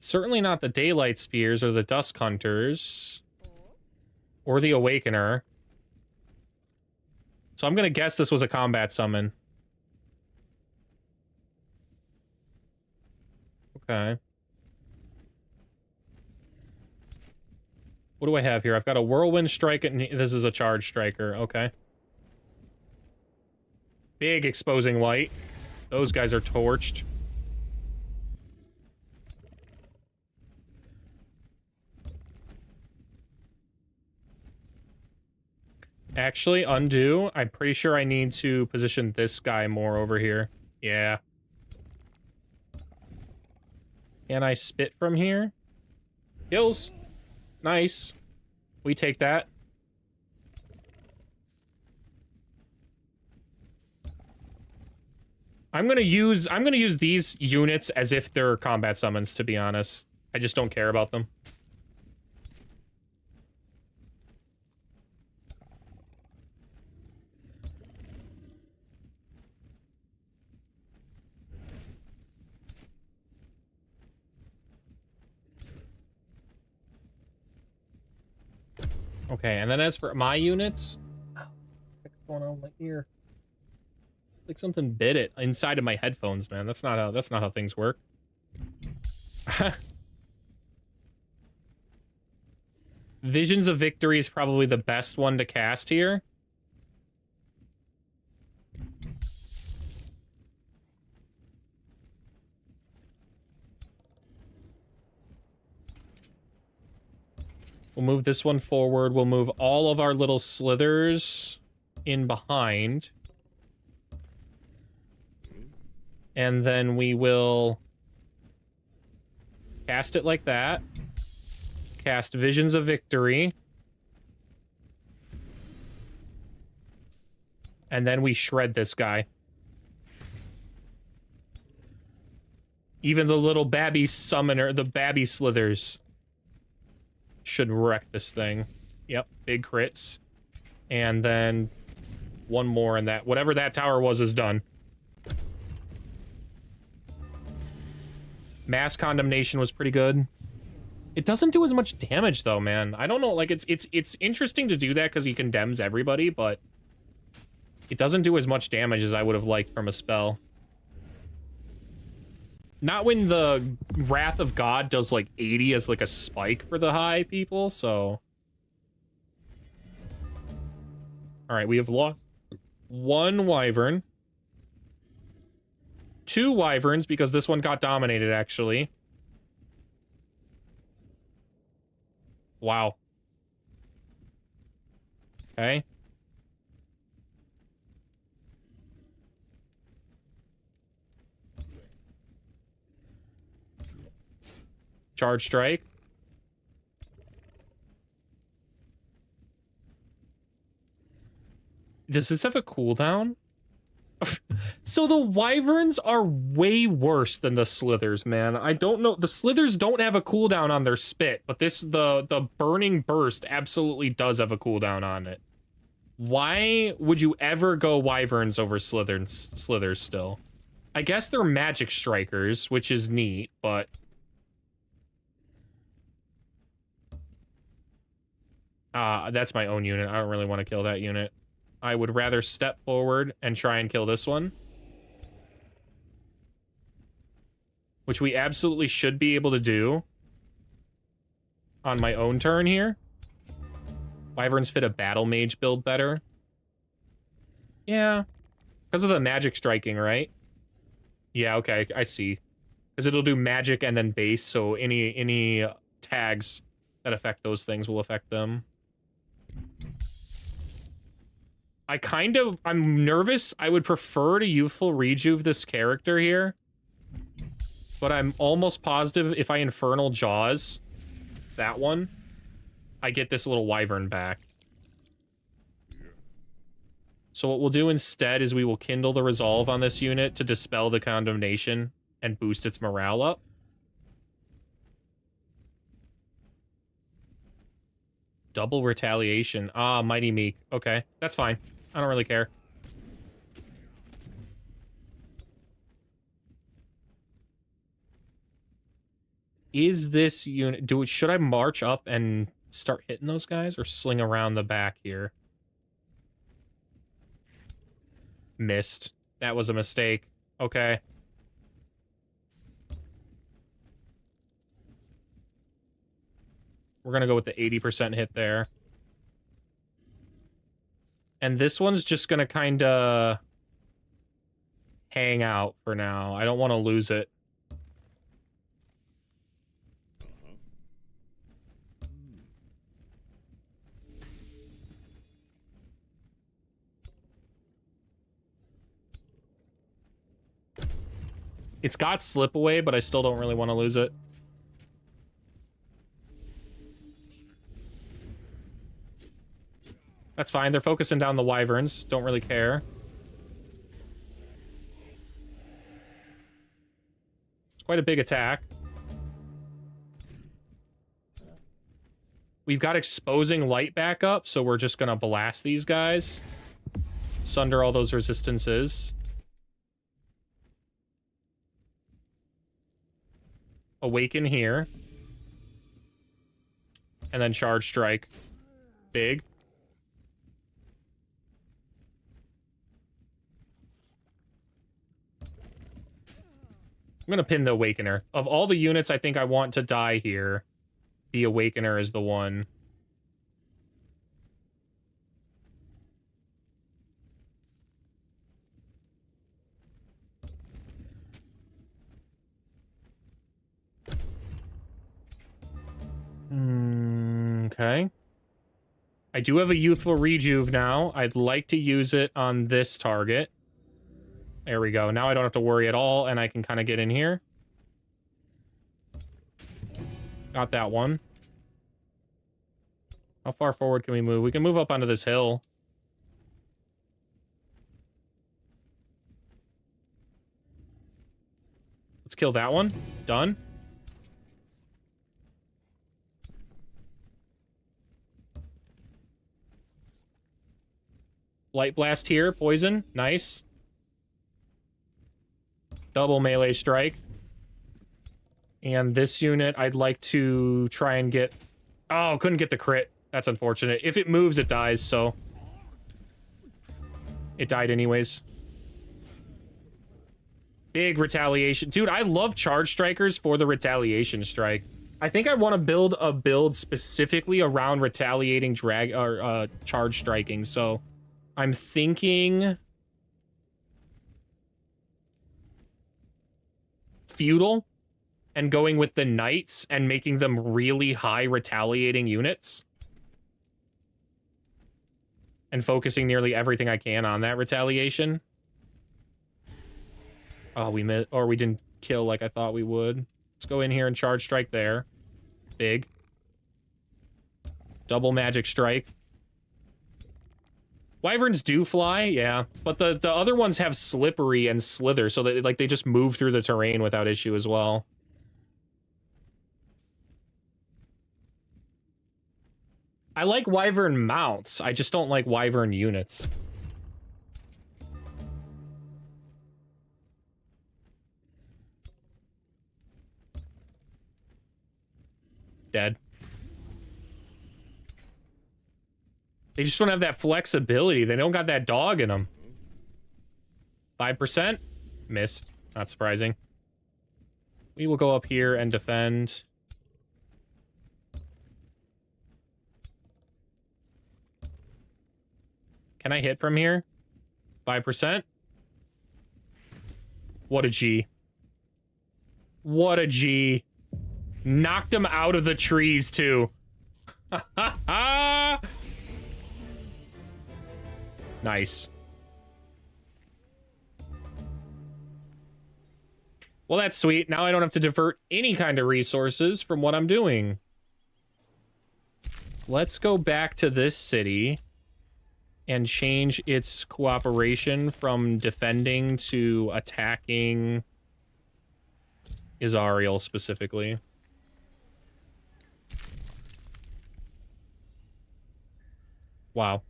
Certainly not the Daylight Spears or the Dusk Hunters. Or the Awakener. So I'm gonna guess this was a combat summon. Okay. What do I have here? I've got a Whirlwind Strike, and this is a Charge Striker. Okay. Big Exposing Light. Those guys are torched. Actually, undo. I'm pretty sure I need to position this guy more over here. Yeah. Can I spit from here? Kills. Nice. We take that. I'm gonna use these units as if they're combat summons, to be honest. I just don't care about them. Okay, and then as for my units, what's going on with my ear? Like something bit it inside of my headphones, man. That's not how things work. Visions of Victory is probably the best one to cast here. We'll move this one forward. We'll move all of our little slithers in behind. And then we will cast it like that. Cast Visions of Victory. And then we shred this guy. Even the little babby summoner, the babby slithers, should wreck this thing. Yep, big crits. And then one more, and that whatever that tower was is done. Mass Condemnation was pretty good. It doesn't do as much damage though, man. I don't know, like it's interesting to do that because he condemns everybody, but it doesn't do as much damage as I would have liked from a spell. Not when the Wrath of God does like 80 as like a spike for the high people, so. All right, we have lost 1 wyvern. 2 wyverns because this one got dominated actually. Wow. Okay. Charge strike. Does this have a cooldown? So the wyverns are way worse than the slithers, man. I don't know. The slithers don't have a cooldown on their spit, but the burning burst absolutely does have a cooldown on it. Why would you ever go wyverns over slithers still? I guess they're magic strikers, which is neat, but that's my own unit. I don't really want to kill that unit. I would rather step forward and try and kill this one. Which we absolutely should be able to do on my own turn here. Wyverns fit a battle mage build better. Yeah. Because of the magic striking, right? Yeah, okay, I see. Because it'll do magic and then base, so any tags that affect those things will affect them. I'm nervous. I would prefer to Youthful Rejuve this character here. But I'm almost positive if I Infernal Jaws that one, I get this little wyvern back. So what we'll do instead is we will kindle the resolve on this unit to dispel the condemnation and boost its morale up. Double retaliation. Ah, Mighty Meek. Okay, that's fine. I don't really care. Is this unit... Should I march up and start hitting those guys or sling around the back here? Missed. That was a mistake. Okay. We're gonna go with the 80% hit there. And this one's just gonna kinda hang out for now. I don't want to lose it. It's got slip away, but I still don't really want to lose it. That's fine. They're focusing down the wyverns. Don't really care. It's quite a big attack. We've got exposing light back up, so we're just gonna blast these guys. Sunder all those resistances. Awaken here. And then charge strike. Big. I'm gonna pin the Awakener. Of all the units I think I want to die here, the Awakener is the one. Okay. I do have a youthful rejuve now. I'd like to use it on this target. There we go. Now I don't have to worry at all, and I can kind of get in here. Got that one. How far forward can we move? We can move up onto this hill. Let's kill that one. Done. Light blast here. Poison. Nice. Double melee strike. And this unit, I'd like to try and get... Oh, couldn't get the crit. That's unfortunate. If it moves, it dies, so... It died anyways. Big retaliation. Dude, I love charge strikers for the retaliation strike. I think I want to build a build specifically around retaliating charge striking, so... I'm thinking... Feudal? And going with the knights and making them really high retaliating units. And focusing nearly everything I can on that retaliation. Oh, we missed, or we didn't kill like I thought we would. Let's go in here and charge strike there. Big. Double magic strike. Wyverns do fly, yeah, but the other ones have slippery and slither, so that like they just move through the terrain without issue as well. I like Wyvern mounts, I just don't like Wyvern units. Dead. They just don't have that flexibility. They don't got that dog in them. 5%? Missed. Not surprising. We will go up here and defend. Can I hit from here? 5%? What a G. What a G. Knocked him out of the trees, too. Ha ha ha! Nice. Well, that's sweet. Now I don't have to divert any kind of resources from what I'm doing. Let's go back to this city and change its cooperation from defending to attacking Azh'Ruun specifically. Wow.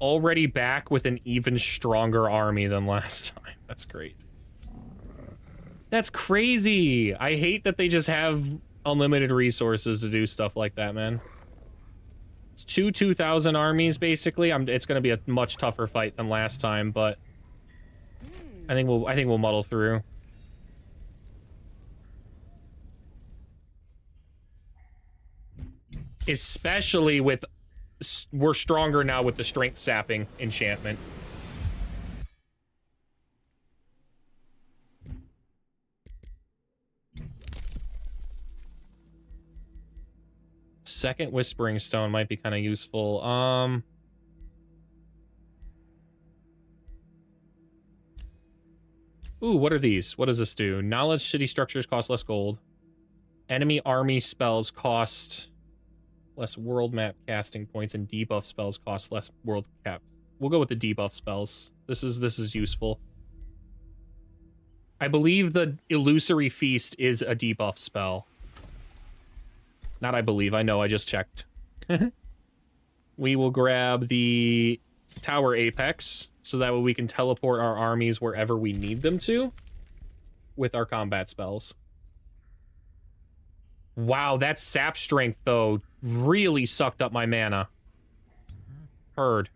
Already back with an even stronger army than last time. That's great. That's crazy. I hate that they just have unlimited resources to do stuff like that, man. It's 2,000 armies basically. It's going to be a much tougher fight than last time, but I think we'll muddle through. Especially with we're stronger now with the strength sapping enchantment. Second Whispering Stone might be kind of useful. Ooh, what are these? What does this do? Knowledge city structures cost less gold. Enemy army spells cost less world map casting points, and debuff spells cost less world cap. We'll go with the debuff spells. This is useful. I believe the Illusory Feast is a debuff spell. Not I believe, I know, I just checked. We will grab the Tower Apex, so that way we can teleport our armies wherever we need them to with our combat spells. Wow, that sap strength, though, really sucked up my mana. Heard.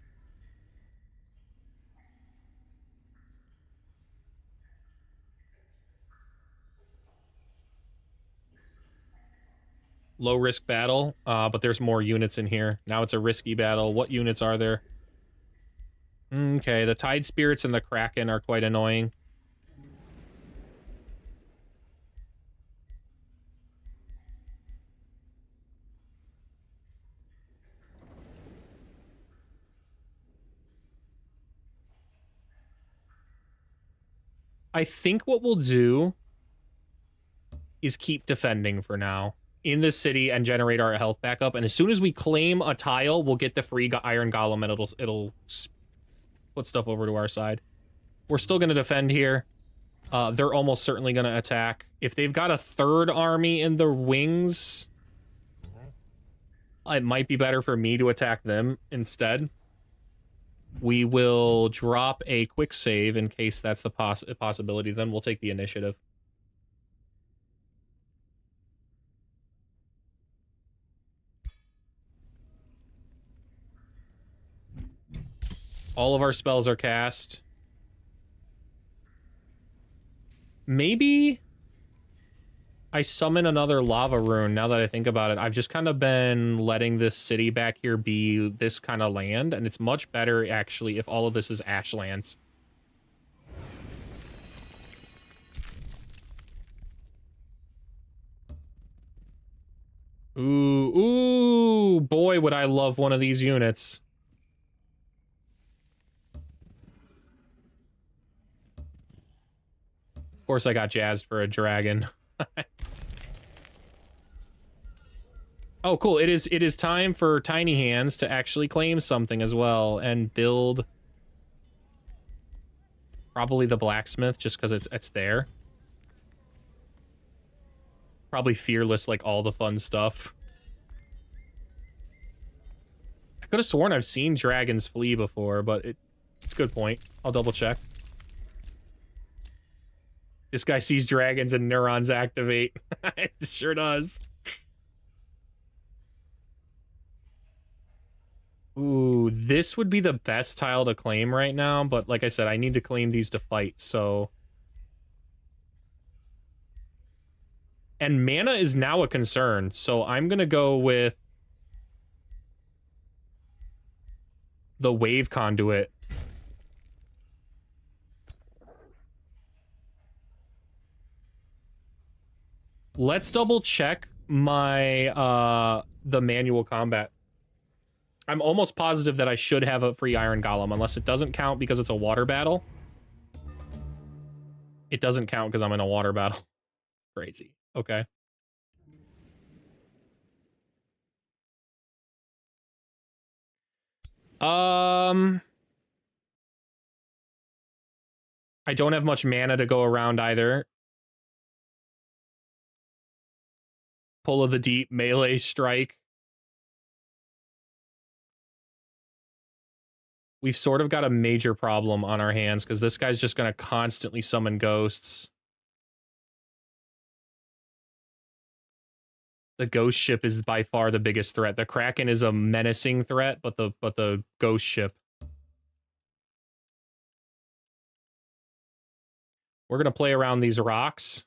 Low risk battle, but there's more units in here. Now it's a risky battle. What units are there? Okay, the Tide Spirits and the Kraken are quite annoying. I think what we'll do is keep defending for now in this city and generate our health back up. And as soon as we claim a tile, we'll get the free Iron Golem and it'll put stuff over to our side. We're still going to defend here. They're almost certainly going to attack. If they've got a third army in the wings, it might be better for me to attack them instead. We will drop a quick save in case that's the possibility. Then we'll take the initiative. All of our spells are cast. Maybe I summon another lava rune now that I think about it. I've just kind of been letting this city back here be this kind of land, and it's much better, actually, if all of this is ashlands. Ooh, boy, would I love one of these units. Of course, I got jazzed for a dragon. Oh, cool. It is time for Tiny Hands to actually claim something as well and build probably the blacksmith just because it's there. Probably Fearless, like all the fun stuff. I could have sworn I've seen dragons flee before, but it's a good point. I'll double check. This guy sees dragons and neurons activate. It sure does. Ooh, this would be the best tile to claim right now, but like I said, I need to claim these to fight, so... And mana is now a concern, so I'm gonna go with the Wave Conduit. Let's double check my, the manual combat. I'm almost positive that I should have a free Iron Golem, unless it doesn't count because it's a water battle. It doesn't count because I'm in a water battle. Crazy. Okay. I don't have much mana to go around either. Pull of the Deep, melee strike. We've sort of got a major problem on our hands because this guy's just going to constantly summon ghosts. The ghost ship is by far the biggest threat. The Kraken is a menacing threat, but the ghost ship. We're going to play around these rocks.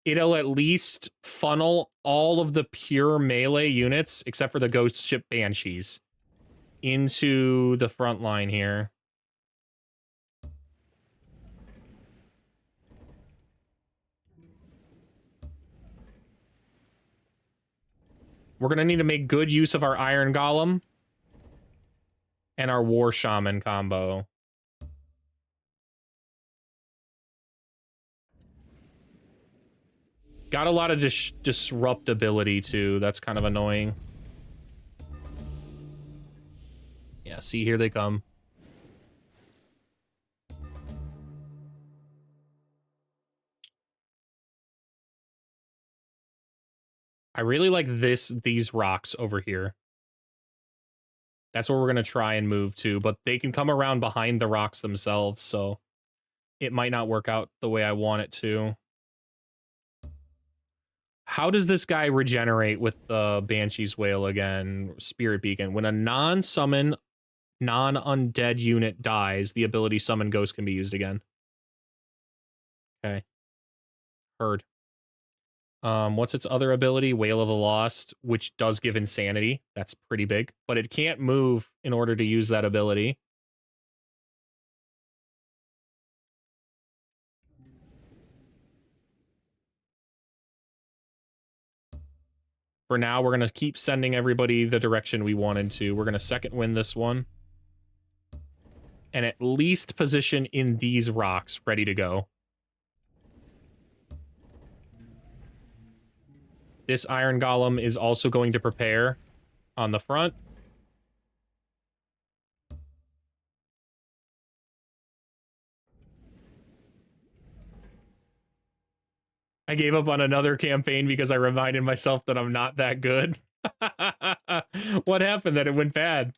It'll at least funnel all of the pure melee units, except for the ghost ship banshees, into the front line here. We're going to need to make good use of our Iron Golem and our War Shaman combo. Got a lot of disruptability, too. That's kind of annoying. Yeah, see, here they come. I really like these rocks over here. That's where we're going to try and move to, but they can come around behind the rocks themselves, so it might not work out the way I want it to. How does this guy regenerate with the Banshee's Wail again? Spirit Beacon. When a non-summon, non-undead unit dies, the ability Summon Ghost can be used again. Okay. Heard. What's its other ability? Wail of the Lost, which does give insanity. That's pretty big. But it can't move in order to use that ability. For now, we're going to keep sending everybody the direction we wanted to. We're going to second win this one. and at least position in these rocks ready to go. This iron golem is also going to prepare on the front. I gave up on another campaign because I reminded myself that I'm not that good. What happened that it went bad?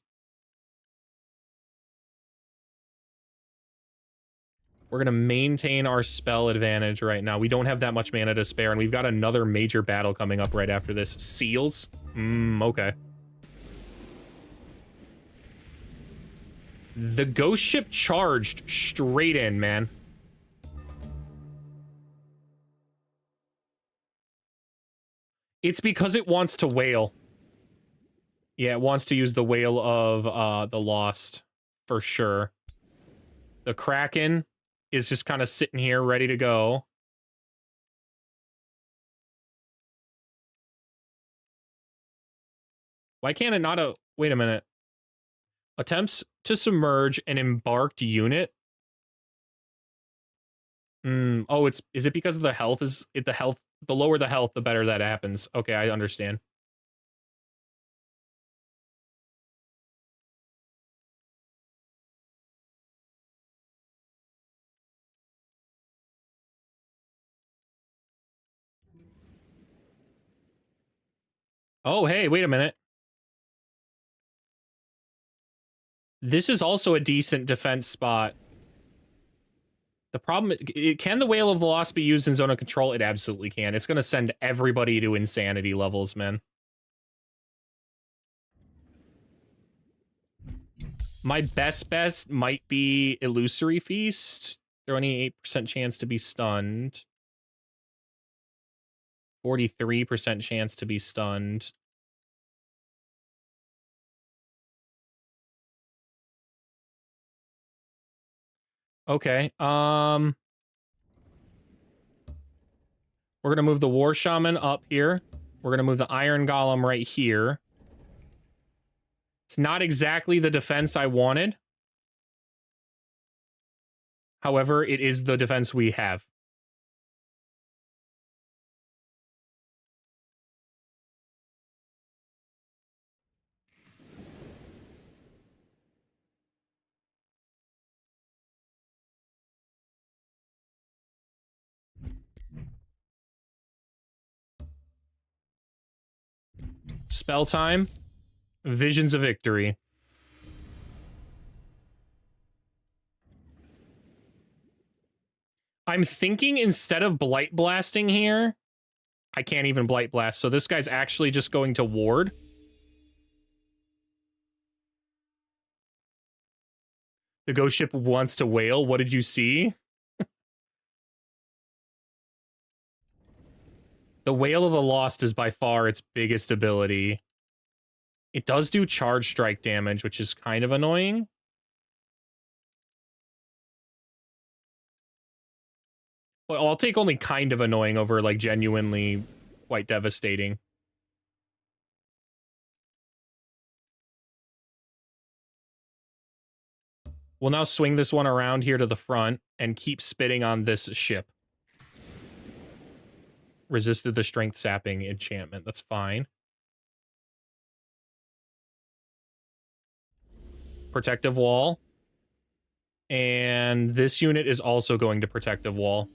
We're going to maintain our spell advantage right now. We don't have that much mana to spare, and we've got another major battle coming up right after this. Seals? Okay. The ghost ship charged straight in, man. It's because it wants to wail. Yeah, it wants to use the Wail of the Lost, for sure. The Kraken is just kind of sitting here ready to go. Why can't it not wait a minute. Attempts to submerge an embarked unit. Oh, is it because of the health? The lower the health, the better that happens. Okay, I understand. Oh, hey, wait a minute. This is also a decent defense spot. The problem, can the Whale of the Lost be used in zone of control? It absolutely can. It's going to send everybody to insanity levels, man. My best might be Illusory Feast. There only 8% chance to be stunned. 43% chance to be stunned. Okay, we're gonna move the War Shaman up here. We're gonna move the Iron Golem right here. It's not exactly the defense I wanted. However, it is the defense we have. Spell time. Visions of Victory. I'm thinking instead of Blight Blasting here, I can't even Blight Blast, so this guy's actually just going to ward. The ghost ship wants to wail. What did you see? The Wail of the Lost is by far its biggest ability. It does do charge strike damage, which is kind of annoying. Well, I'll take only kind of annoying over, like, genuinely quite devastating. We'll now swing this one around here to the front and keep spitting on this ship. Resisted the strength sapping enchantment. That's fine. Protective wall. And this unit is also going to protective wall.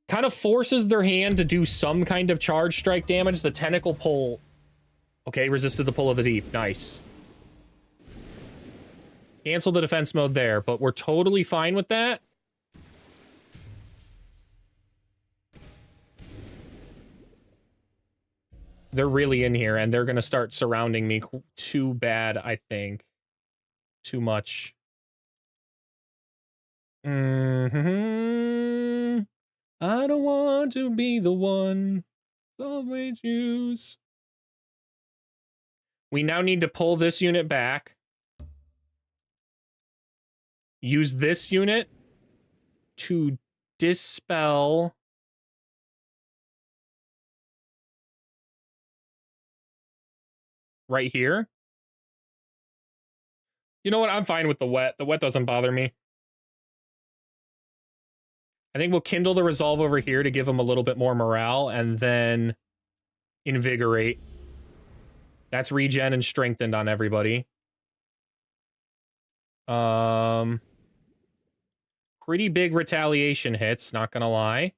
Kind of forces their hand to do some kind of charge strike damage. The tentacle pull. Okay, resisted the pull of the deep. Nice. Cancel the defense mode there, but we're totally fine with that. They're really in here, and they're going to start surrounding me too bad, I think. Too much. I don't want to be the one. Always choose. We now need to pull this unit back. Use this unit to dispel right here. You know what? I'm fine with the wet. The wet doesn't bother me. I think we'll kindle the resolve over here to give him a little bit more morale, and then invigorate. That's regen and strengthened on everybody. Pretty big retaliation hits, not gonna lie.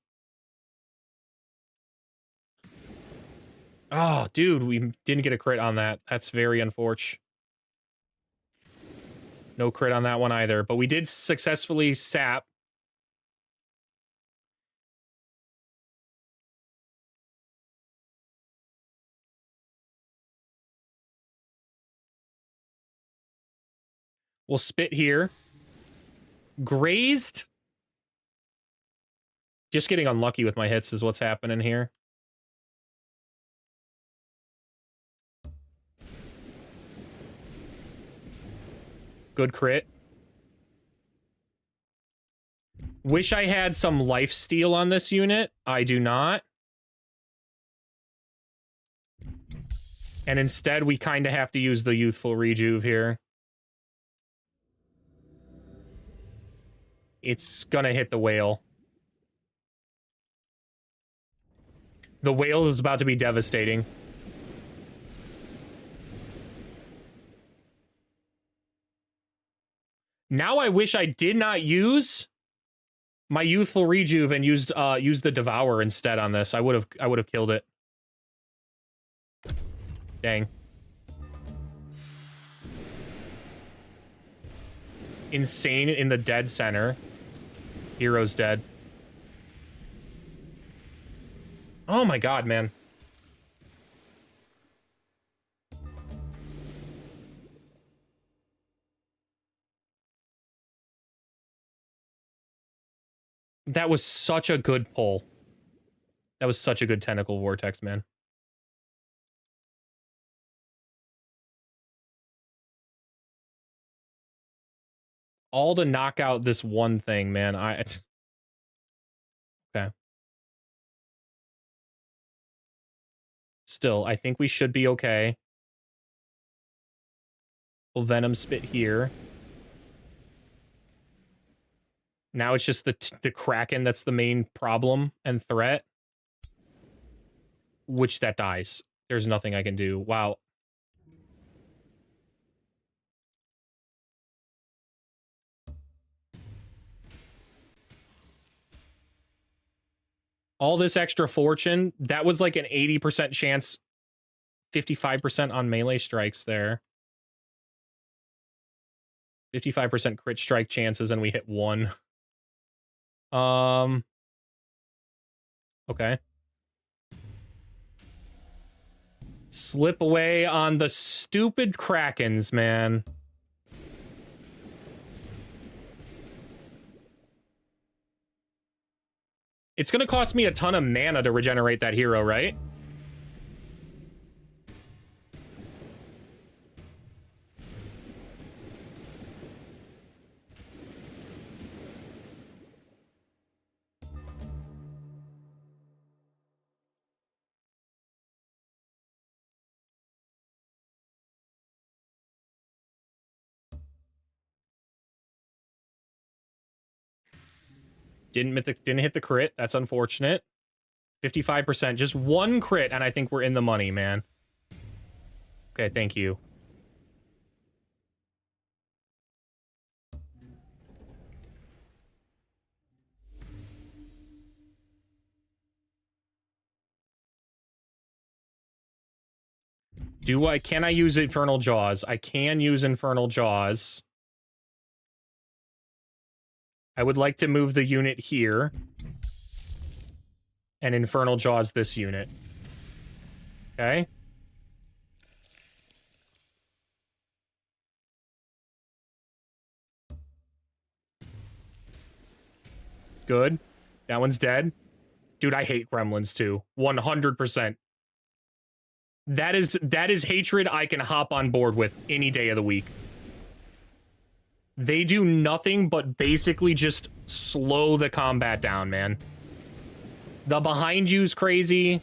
Oh, dude, we didn't get a crit on that. That's very unfortunate. No crit on that one either, but we did successfully sap. We'll spit here. Grazed. Just getting unlucky with my hits is what's happening here. Good crit. Wish I had some life steal on this unit. I do not. And instead, we kind of have to use the youthful rejuve here. It's gonna hit the whale. The whale is about to be devastating. Now I wish I did not use my youthful rejuve and used the devour instead on this. I would have killed it. Dang. Insane in the dead center. Hero's dead. Oh my god, man. That was such a good pull. That was such a good tentacle vortex, man. All to knock out this one thing, man. Okay. Still, I think we should be okay. We'll Venom Spit here. Now it's just the Kraken that's the main problem and threat. Which that dies. There's nothing I can do. Wow. All this extra fortune, that was like an 80% chance, 55% on melee strikes there. 55% crit strike chances and we hit one. Okay. Slip away on the stupid Krakens, man. It's gonna cost me a ton of mana to regenerate that hero, right? Didn't hit the crit. That's unfortunate. 55%. Just one crit, and I think we're in the money, man. Okay, thank you. Can I use Infernal Jaws? I can use Infernal Jaws. I would like to move the unit here. And Infernal Jaws this unit. Okay. Good. That one's dead. Dude, I hate gremlins too. 100%. That is hatred I can hop on board with any day of the week. They do nothing but basically just slow the combat down, man. The behind you's crazy.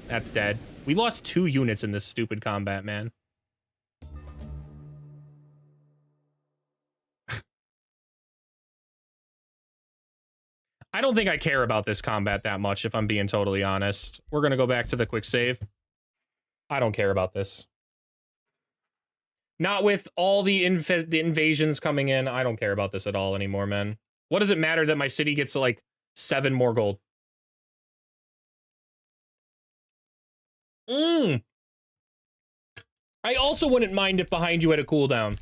That's dead. We lost 2 units in this stupid combat, man. I don't think I care about this combat that much, if I'm being totally honest. We're gonna go back to the quick save. I don't care about this. Not with all the invasions coming in. I don't care about this at all anymore, man. What does it matter that my city gets, like, 7 more gold? I also wouldn't mind if behind you had a cooldown.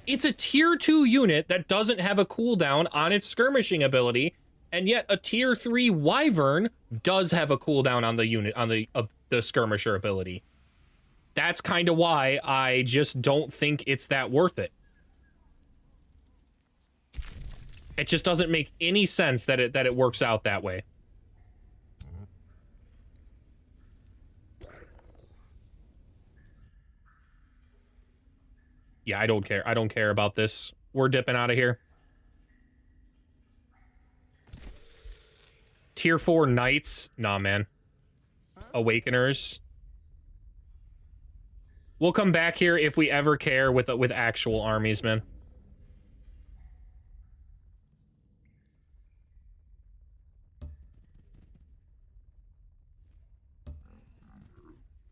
It's a tier 2 unit that doesn't have a cooldown on its skirmishing ability, and yet a tier 3 Wyvern does have a cooldown on the unit, on the skirmisher ability. That's kind of why I just don't think it's that worth it. It just doesn't make any sense that it works out that way. Yeah, I don't care. I don't care about this. We're dipping out of here. Tier 4 Knights? Nah, man. Awakeners. We'll come back here if we ever care with actual armies, man.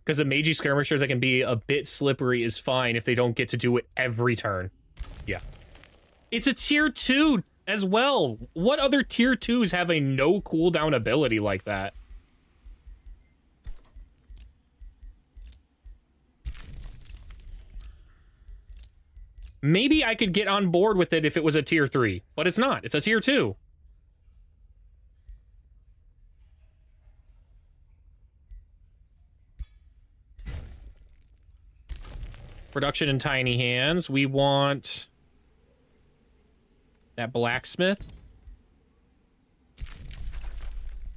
Because a Meiji skirmisher that can be a bit slippery is fine if they don't get to do it every turn. Yeah. It's a tier 2 as well. What other tier 2s have a no cooldown ability like that? Maybe I could get on board with it if it was a tier 3, but it's not. It's a tier 2. Production in tiny hands. We want that blacksmith.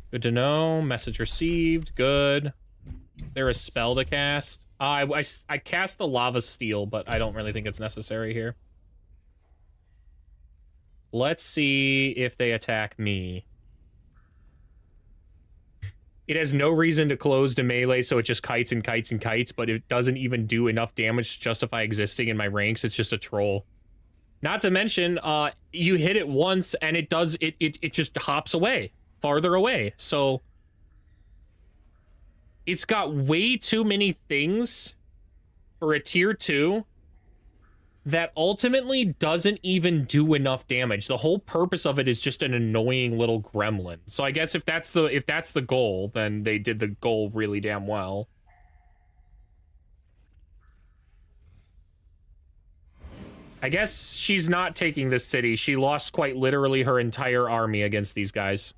Good to know. Message received. Good. Is there a spell to cast? I cast the lava steel, but I don't really think it's necessary here. Let's see if they attack me. It has no reason to close to melee, so it just kites and kites and kites, but it doesn't even do enough damage to justify existing in my ranks. It's just a troll. Not to mention, you hit it once and it does, it just hops away, farther away. So it's got way too many things for a tier 2 that ultimately doesn't even do enough damage. The whole purpose of it is just an annoying little gremlin. So I guess if that's the goal, then they did the goal really damn well. I guess she's not taking this city. She lost quite literally her entire army against these guys.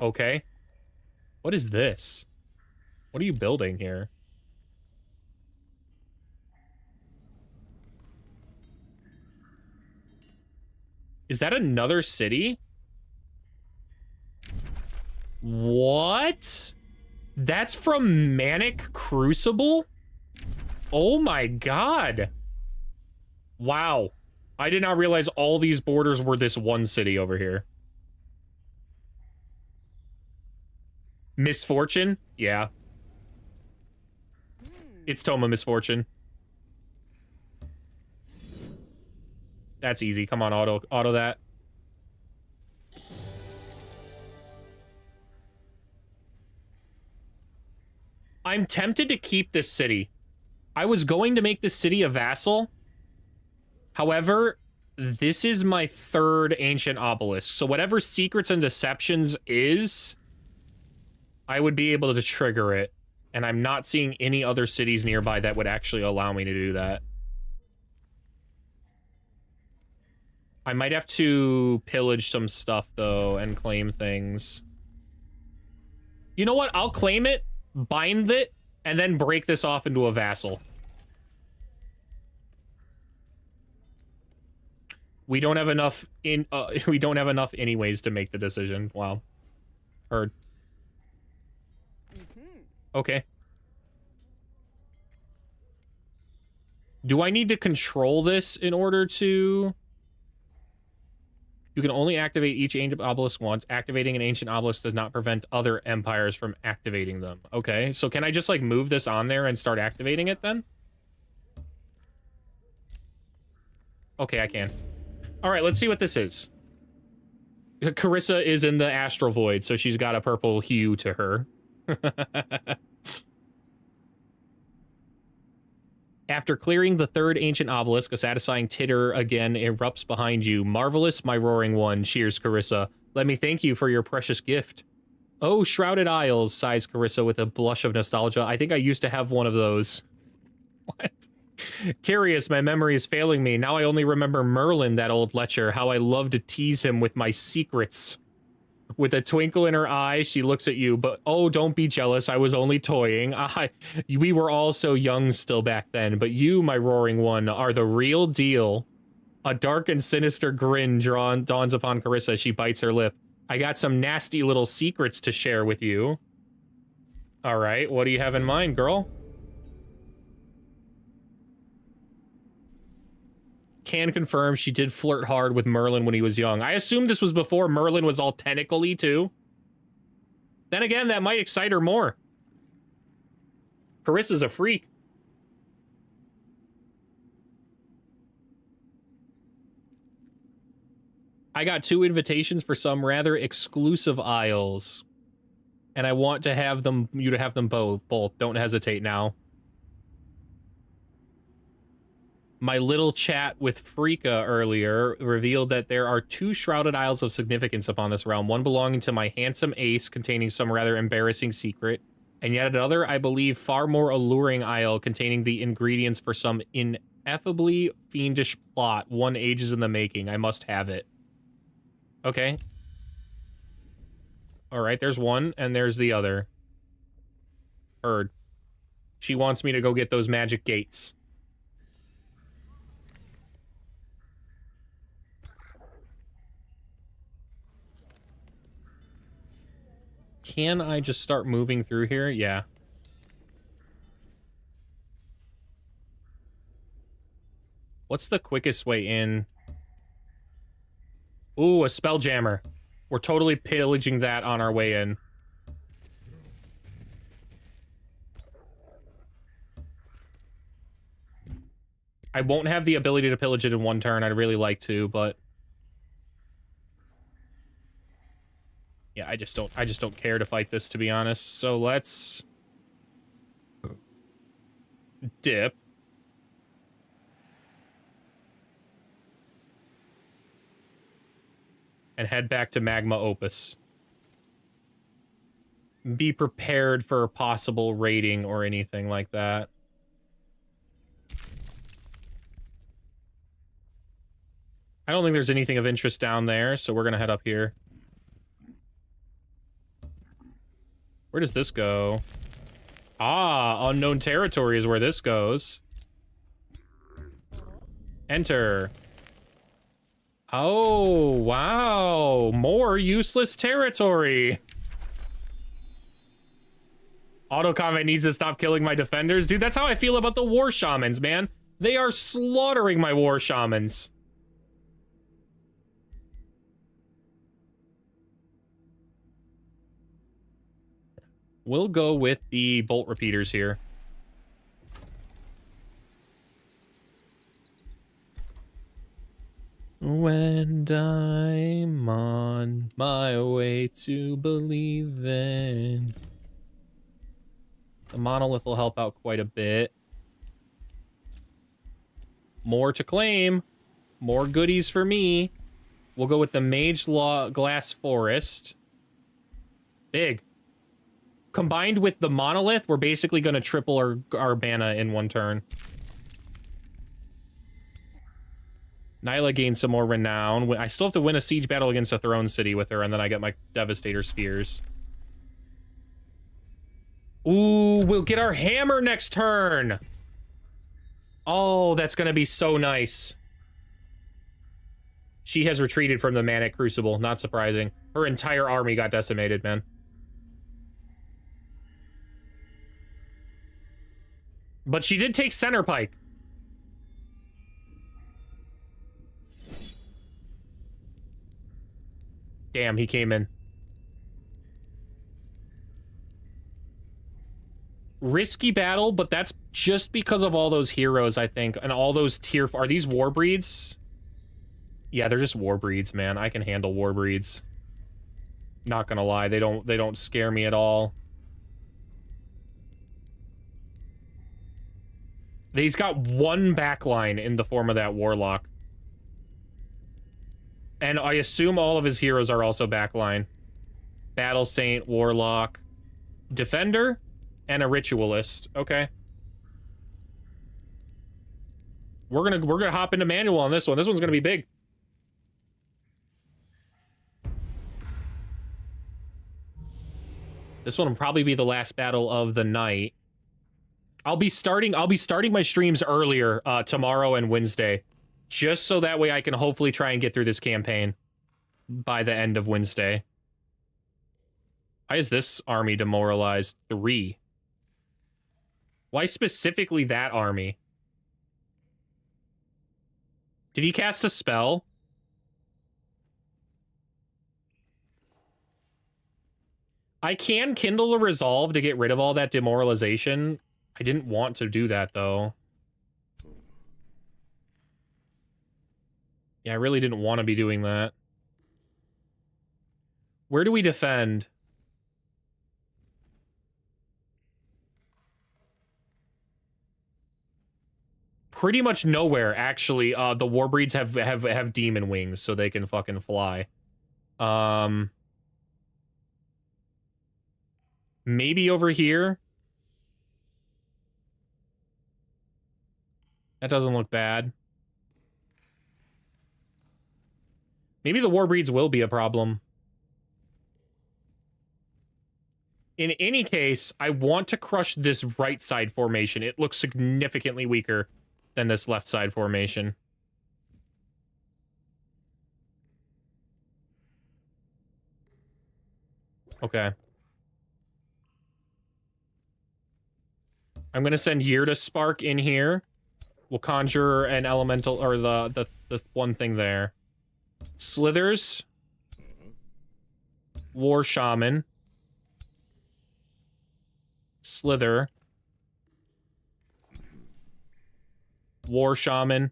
Okay. What is this? What are you building here? Is that another city? What? That's from Manic Crucible? Oh my god. Wow. I did not realize all these borders were this one city over here. Misfortune? Yeah. It's Toma Misfortune. That's easy. Come on, auto that. I'm tempted to keep this city. I was going to make this city a vassal. However, this is my 3rd ancient obelisk. So whatever secrets and deceptions is, I would be able to trigger it. And I'm not seeing any other cities nearby that would actually allow me to do that. I might have to pillage some stuff, though, and claim things. You know what? I'll claim it, bind it, and then break this off into a vassal. We don't have enough we don't have enough anyways to make the decision. Wow. Heard. Okay. Do I need to control this in order to... You can only activate each ancient obelisk once. Activating an ancient obelisk does not prevent other empires from activating them. Okay, so can I just, like, move this on there and start activating it then? Okay, I can. All right, let's see what this is. Carissa is in the astral void, so she's got a purple hue to her. After clearing the third ancient obelisk, a satisfying titter again erupts behind you. Marvelous, my roaring one, cheers Carissa. Let me thank you for your precious gift. Oh, Shrouded Isles, sighs Carissa with a blush of nostalgia. I think I used to have one of those. What? Curious, my memory is failing me. Now I only remember Merlin, that old lecher, how I loved to tease him with my secrets. With a twinkle in her eye, she looks at you, but oh, don't be jealous. I was only toying. We were all so young still back then, but you, my roaring one, are the real deal. A dark and sinister grin dawns upon Carissa as she bites her lip. I got some nasty little secrets to share with you. All right, what do you have in mind, girl? Can confirm she did flirt hard with Merlin when he was young. I assumed this was before Merlin was all tentacle-y too. Then again, that might excite her more. Carissa's a freak. I got 2 invitations for some rather exclusive isles. And I want to have them, you to have them both. Don't hesitate now. My little chat with Freaka earlier revealed that there are 2 shrouded isles of significance upon this realm, one belonging to my handsome ace containing some rather embarrassing secret, and yet another, I believe, far more alluring isle containing the ingredients for some ineffably fiendish plot, one ages in the making. I must have it. Okay. Alright, there's one, and there's the other. Heard. She wants me to go get those magic gates. Can I just start moving through here? Yeah. What's the quickest way in? Ooh, a spelljammer. We're totally pillaging that on our way in. I won't have the ability to pillage it in one turn. I'd really like to, but yeah, I just don't care to fight this, to be honest. So let's dip. And head back to Magma Opus. Be prepared for a possible raiding or anything like that. I don't think there's anything of interest down there, so we're gonna head up here. Where does this go? Ah, unknown territory is where this goes. Enter. Oh, wow. More useless territory. Auto combat needs to stop killing my defenders. Dude, that's how I feel about the war shamans, man. They are slaughtering my war shamans. We'll go with the bolt repeaters here. When I'm on my way to believing. The monolith will help out quite a bit. More to claim. More goodies for me. We'll go with the Mage Law Glass Forest. Big. Combined with the monolith, we're basically going to triple our mana in one turn. Nyla gains some more renown. I still have to win a siege battle against a throne city with her, and then I get my Devastator Spheres. Ooh, we'll get our hammer next turn! Oh, that's gonna be so nice. She has retreated from the Manic Crucible, not surprising. Her entire army got decimated, man. But she did take Center Pike. Damn, he came in. Risky battle, but that's just because of all those heroes, I think. And all those tier... Are these war breeds? Yeah, they're just war breeds, man. I can handle war breeds. Not gonna lie, they don't scare me at all. He's got one backline in the form of that warlock. And I assume all of his heroes are also backline. Battle Saint, Warlock, Defender, and a Ritualist. Okay. We're gonna hop into manual on this one. This one's gonna be big. This one will probably be the last battle of the night. I'll be starting my streams earlier tomorrow and Wednesday, just so that way I can hopefully try and get through this campaign by the end of Wednesday. Why is this army demoralized? 3. Why specifically that army? Did he cast a spell? I can kindle a resolve to get rid of all that demoralization. I didn't want to do that, though. Yeah, I really didn't want to be doing that. Where do we defend? Pretty much nowhere, actually. The Warbreeds have demon wings, so they can fucking fly. Maybe over here. That doesn't look bad. Maybe the Warbreeds will be a problem. In any case, I want to crush this right side formation. It looks significantly weaker than this left side formation. Okay. I'm gonna send Yirta Spark in here. We'll conjure an elemental, or the one thing there. Slithers. War Shaman. Slither. War Shaman.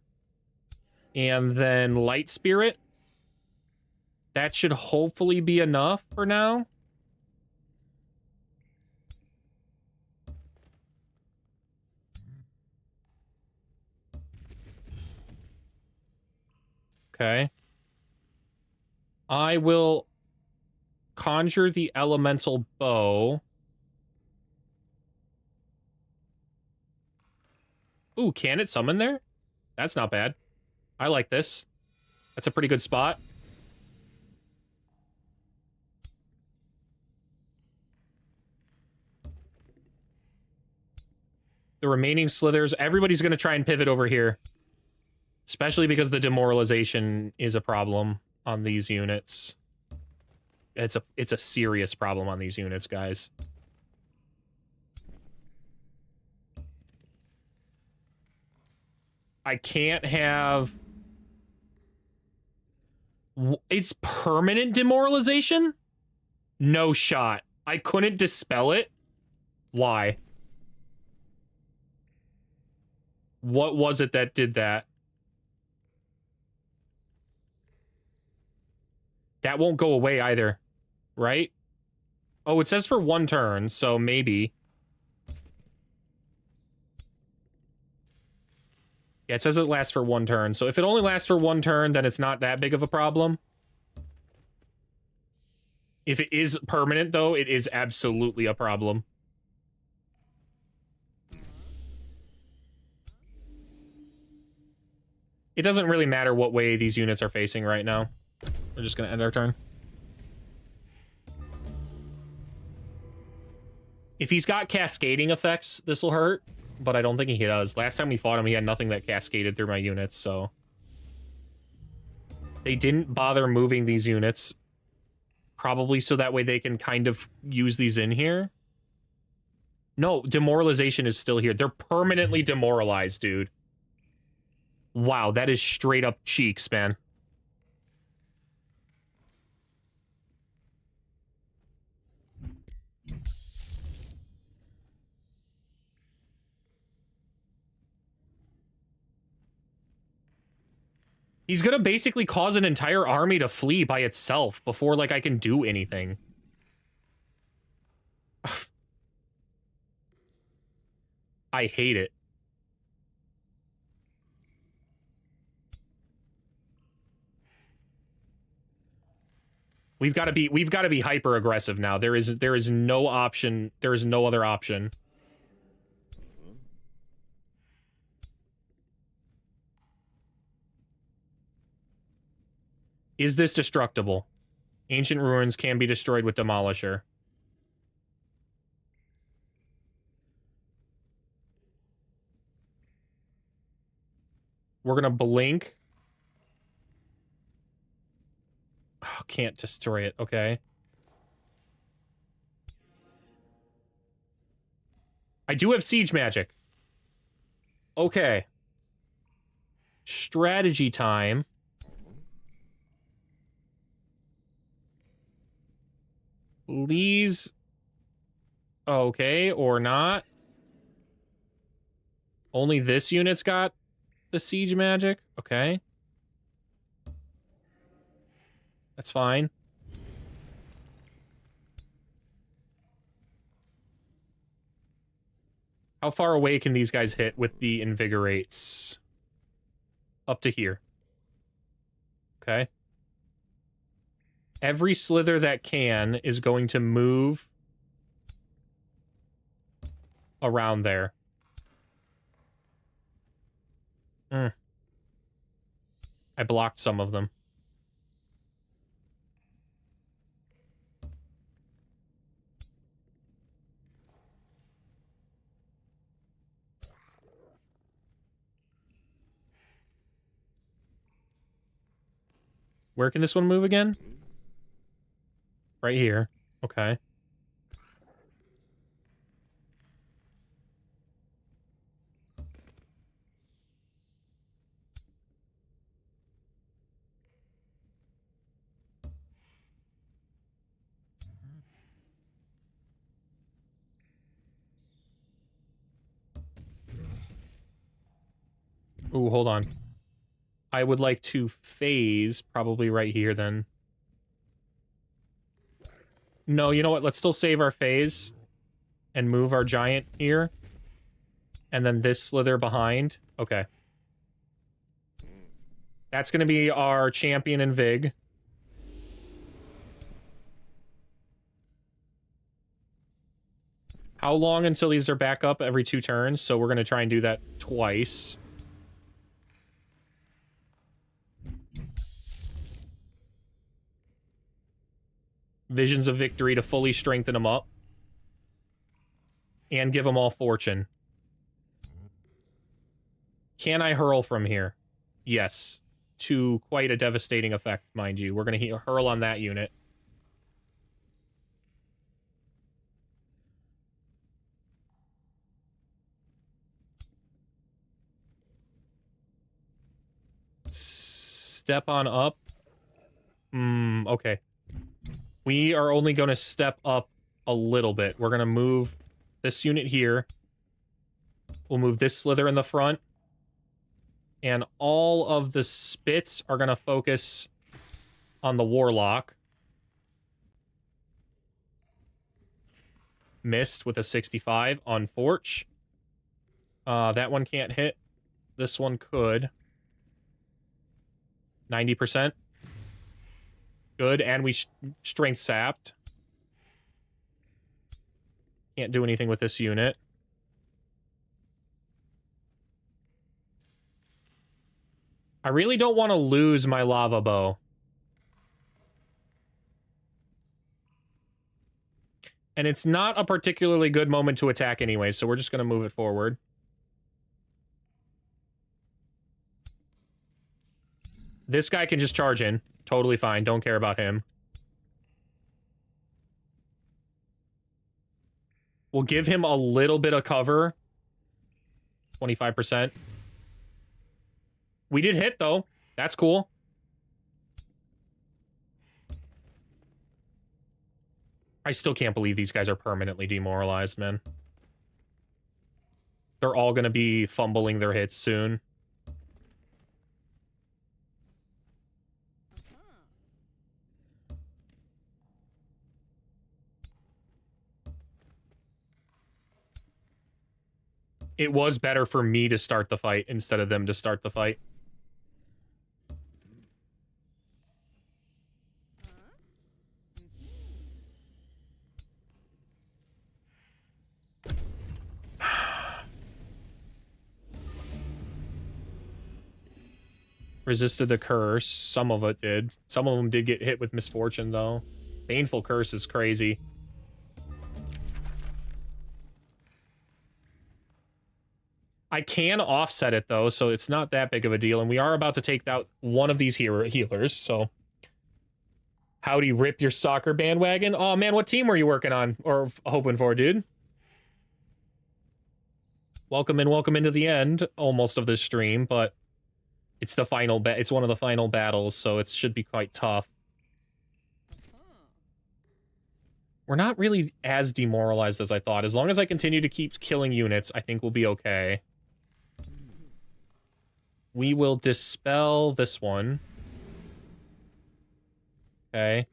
And then Light Spirit. That should hopefully be enough for now. Okay. I will conjure the elemental bow. Ooh, can it summon there? That's not bad. I like this. That's a pretty good spot. The remaining slithers, everybody's going to try and pivot over here. Especially because the demoralization is a problem on these units. It's a serious problem on these units, guys. I can't have... It's permanent demoralization? No shot. I couldn't dispel it? Why? What was it that did that? That won't go away either, right? Oh, it says for 1 turn, so maybe. Yeah, it says it lasts for 1 turn. So if it only lasts for 1 turn, then it's not that big of a problem. If it is permanent, though, it is absolutely a problem. It doesn't really matter what way these units are facing right now. We're just going to end our turn. If he's got cascading effects, this will hurt. But I don't think he does. Last time we fought him, he had nothing that cascaded through my units, so... They didn't bother moving these units. Probably so that way they can kind of use these in here. No, demoralization is still here. They're permanently demoralized, dude. Wow, that is straight up cheeks, man. He's gonna basically cause an entire army to flee by itself before, like, I can do anything. I hate it. We've got to be hyper aggressive now. There is no option. There is no other option. Is this destructible? Ancient ruins can be destroyed with Demolisher. We're gonna blink. Oh, can't destroy it. Okay. I do have siege magic. Okay. Strategy time. Please. Okay, or not. Only this unit's got the siege magic. Okay. That's fine. How far away can these guys hit with the invigorates? Up to here. Okay. Every slither that can is going to move around there. I blocked some of them. Where can this one move again? Right here. Okay. Ooh, hold on. I would like to phase probably right here then. No, you know what? Let's still save our phase and move our giant here. And then this slither behind. Okay. That's going to be our champion and Vig. How long until these are back up? Every 2 turns. So we're going to try and do that twice. Visions of Victory to fully strengthen them up. And give them all fortune. Can I hurl from here? Yes. To quite a devastating effect, mind you. We're going to hurl on that unit. Step on up. Okay. We are only going to step up a little bit. We're going to move this unit here. We'll move this slither in the front. And all of the spits are going to focus on the Warlock. Missed with a 65 on Forge. That one can't hit. This one could. 90%. Good, and we strength sapped. Can't do anything with this unit. I really don't want to lose my lava bow. And it's not a particularly good moment to attack anyway, so we're just going to move it forward. This guy can just charge in. Totally fine. Don't care about him. We'll give him a little bit of cover. 25%. We did hit, though. That's cool. I still can't believe these guys are permanently demoralized, man. They're all going to be fumbling their hits soon. It was better for me to start the fight instead of them to start the fight. Resisted the curse. Some of it did. Some of them did get hit with misfortune, though. Painful curse is crazy. I can offset it, though, so it's not that big of a deal. And we are about to take out one of these healers, so... Howdy, rip your soccer bandwagon? Oh, man, what team were you working on? Or hoping for, dude? Welcome into the end, almost, of this stream, but... It's the final it's one of the final battles, so it should be quite tough. We're not really as demoralized as I thought. As long as I continue to keep killing units, I think we'll be okay. We will dispel this one. Okay.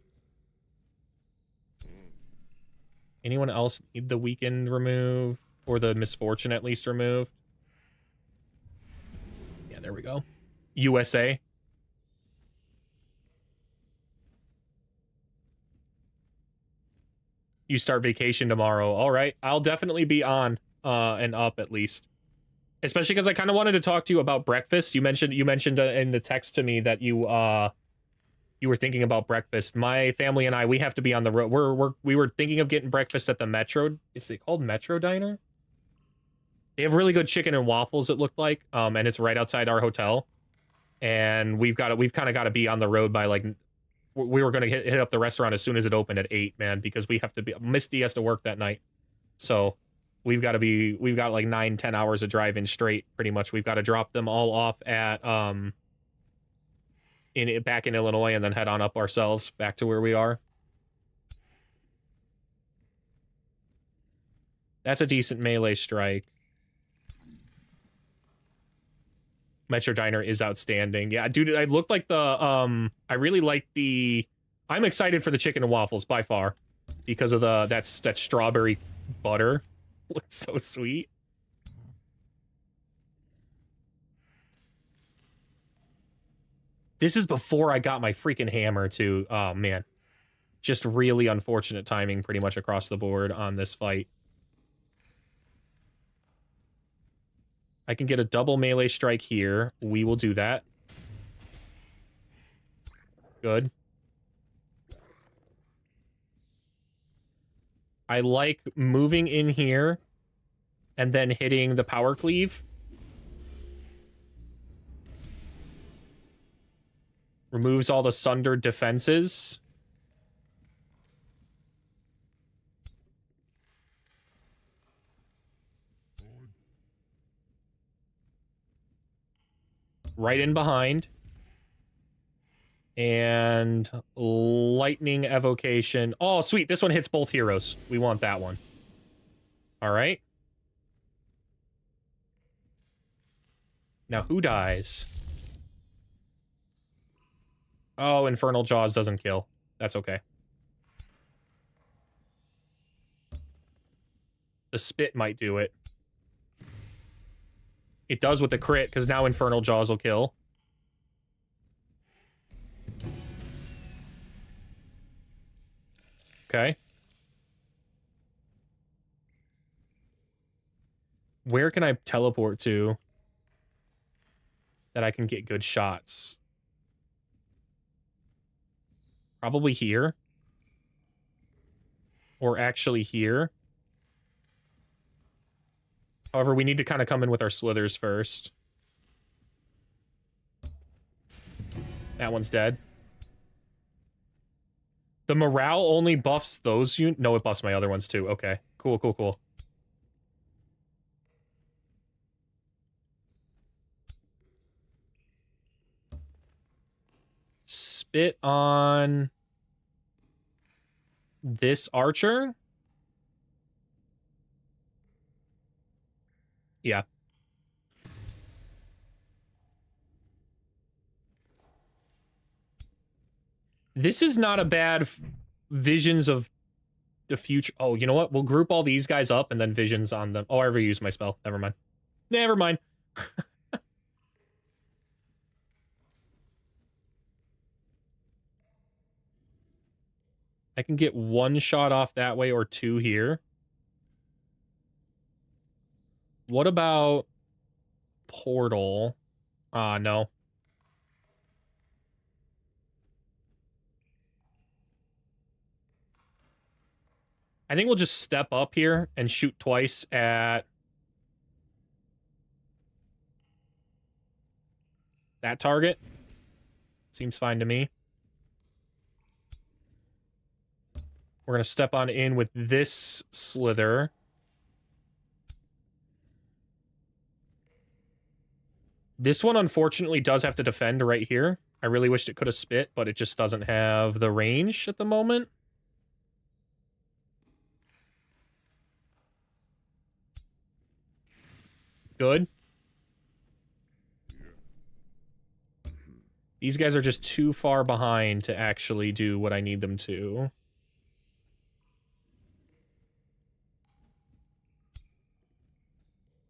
Anyone else need the weakened removed? Or the misfortune at least removed? Yeah, there we go. USA. You start vacation tomorrow. All right. I'll definitely be on and up at least. Especially because I kind of wanted to talk to you about breakfast. You mentioned in the text to me that you were thinking about breakfast. My family and I, we have to be on the road. We were thinking of getting breakfast at the Metro. Is it called Metro Diner? They have really good chicken and waffles, it looked like. And it's right outside our hotel. And we've kind of got to be on the road by like, we were going to hit up the restaurant as soon as it opened at 8, man, because we have to be, Misty has to work that night. So we've got like 9-10 hours of driving straight, pretty much. We've got to drop them all off at, back in Illinois and then head on up ourselves back to where we are. That's a decent melee strike. Metro Diner is outstanding. Yeah, dude, I looked like the, I really like the, I'm excited for the chicken and waffles by far because of that strawberry butter. Looks so sweet. This is before I got my freaking hammer too. Oh, man. Just really unfortunate timing pretty much across the board on this fight. I can get a double melee strike here. We will do that. Good. I like moving in here and then hitting the power cleave. Removes all the sundered defenses. Right in behind. And lightning evocation. Oh, sweet. This one hits both heroes. We want that one. All right. Now, who dies? Oh, Infernal Jaws doesn't kill. That's okay. The spit might do it. It does with the crit, because now Infernal Jaws will kill. Okay. Where can I teleport to that I can get good shots? Probably here. Or actually here. However, we need to kind of come in with our slithers first. That one's dead. The morale only buffs those units? No, it buffs my other ones too. Okay. Cool, cool, cool. Spit on this archer. Yeah. This is not a bad visions of the future. Oh, you know what? We'll group all these guys up and then visions on them. Oh, I already used my spell. Never mind. Never mind. I can get one shot off that way or two here. What about portal? No. I think we'll just step up here and shoot twice at that target. Seems fine to me. We're going to step on in with this slither. This one, unfortunately, does have to defend right here. I really wished it could have spit, but it just doesn't have the range at the moment. Good. These guys are just too far behind to actually do what I need them to.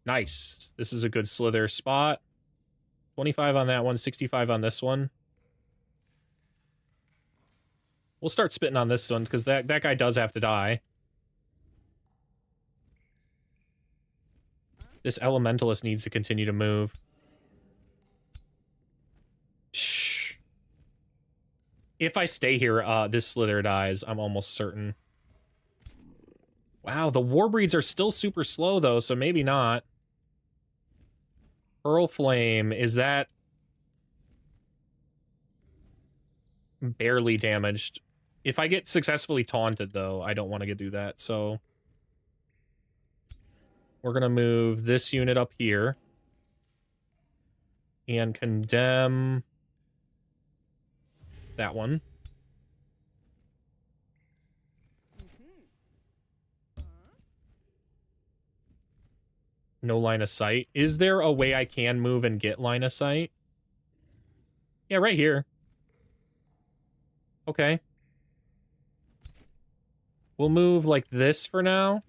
Nice. This is a good slither spot. 25 on that one, 65 on this one. We'll start spitting on this one, because that guy does have to die. This elementalist needs to continue to move. Shh. If I stay here, this slither dies, I'm almost certain. Wow, the warbreeds are still super slow, though, so maybe not. Pearl Flame, is that barely damaged? If I get successfully taunted, though, I don't want to do that, so we're going to move this unit up here and condemn that one. No line of sight. Is there a way I can move and get line of sight? Yeah, right here. Okay. We'll move like this for now,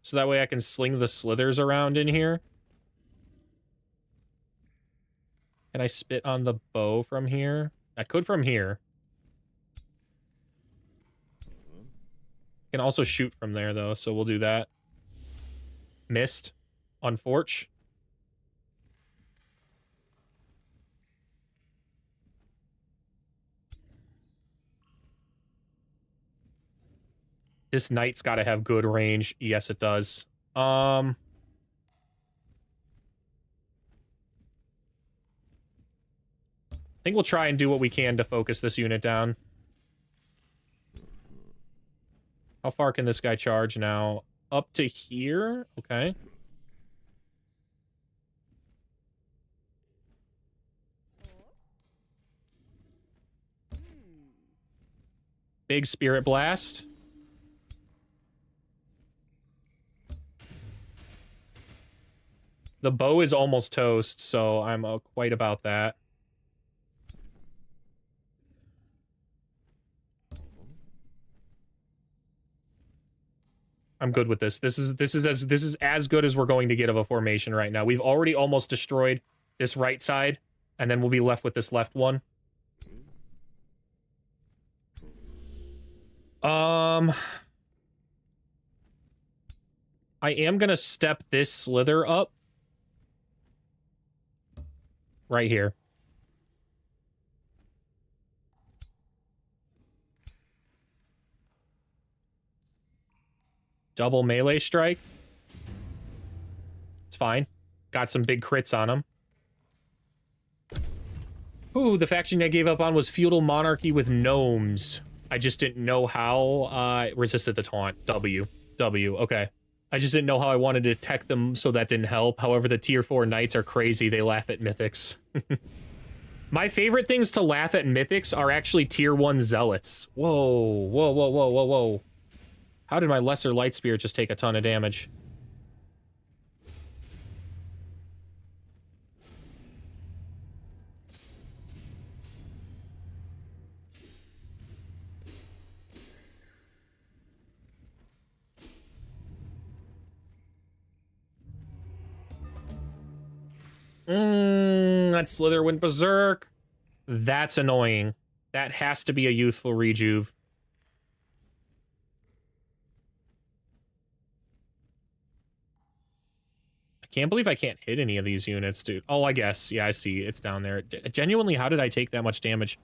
so that way I can sling the slithers around in here. Can I spit on the bow from here? I could from here. Can also shoot from there, though, so we'll do that. Missed. Unfortunate. This knight's got to have good range. Yes, it does. I think we'll try and do what we can to focus this unit down. How far can this guy charge now? Up to here? Okay. Big Spirit Blast. The bow is almost toast, so I'm quite about that. I'm good with this. This is as good as we're going to get of a formation right now. We've already almost destroyed this right side, and then we'll be left with this left one. I am gonna step this slither up right here. Double melee strike. It's fine. Got some big crits on him. Ooh, the faction I gave up on was Feudal Monarchy with Gnomes. I just didn't know how. Resisted the taunt. W. Okay. I just didn't know how I wanted to tech them, so that didn't help. However, the tier 4 knights are crazy. They laugh at mythics. My favorite things to laugh at mythics are actually tier 1 zealots. Whoa. How did my lesser light spirit just take a ton of damage? That Slither went berserk. That's annoying. That has to be a youthful rejuve. I can't believe I can't hit any of these units, dude. Oh, I guess. Yeah, I see. It's down there. Genuinely, how did I take that much damage?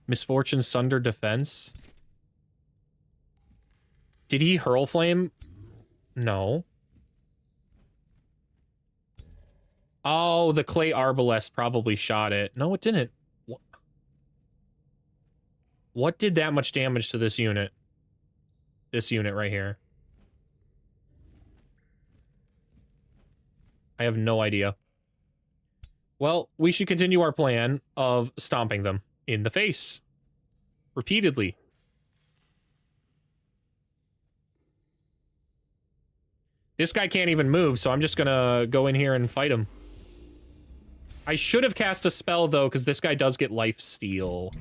Misfortune Sunder Defense? Did he Hurl Flame? No. Oh, the Clay Arbalest probably shot it. No, it didn't. What did that much damage to this unit? This unit right here. I have no idea. Well, we should continue our plan of stomping them in the face. Repeatedly. This guy can't even move, so I'm just gonna go in here and fight him. I should have cast a spell, though, because this guy does get lifesteal.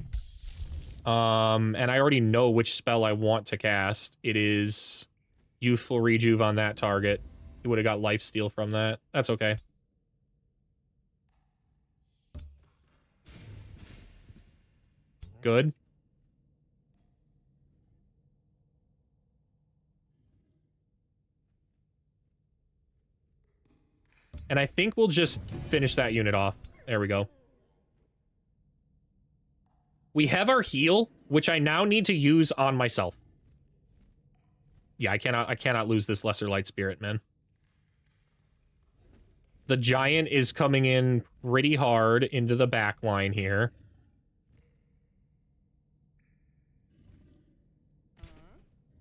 And I already know which spell I want to cast. It is Youthful Rejuve on that target. He would have got lifesteal from that. That's okay. Good. And I think we'll just finish that unit off. There we go. We have our heal, which I now need to use on myself. Yeah, I cannot lose this Lesser Light Spirit, man. The giant is coming in pretty hard into the back line here.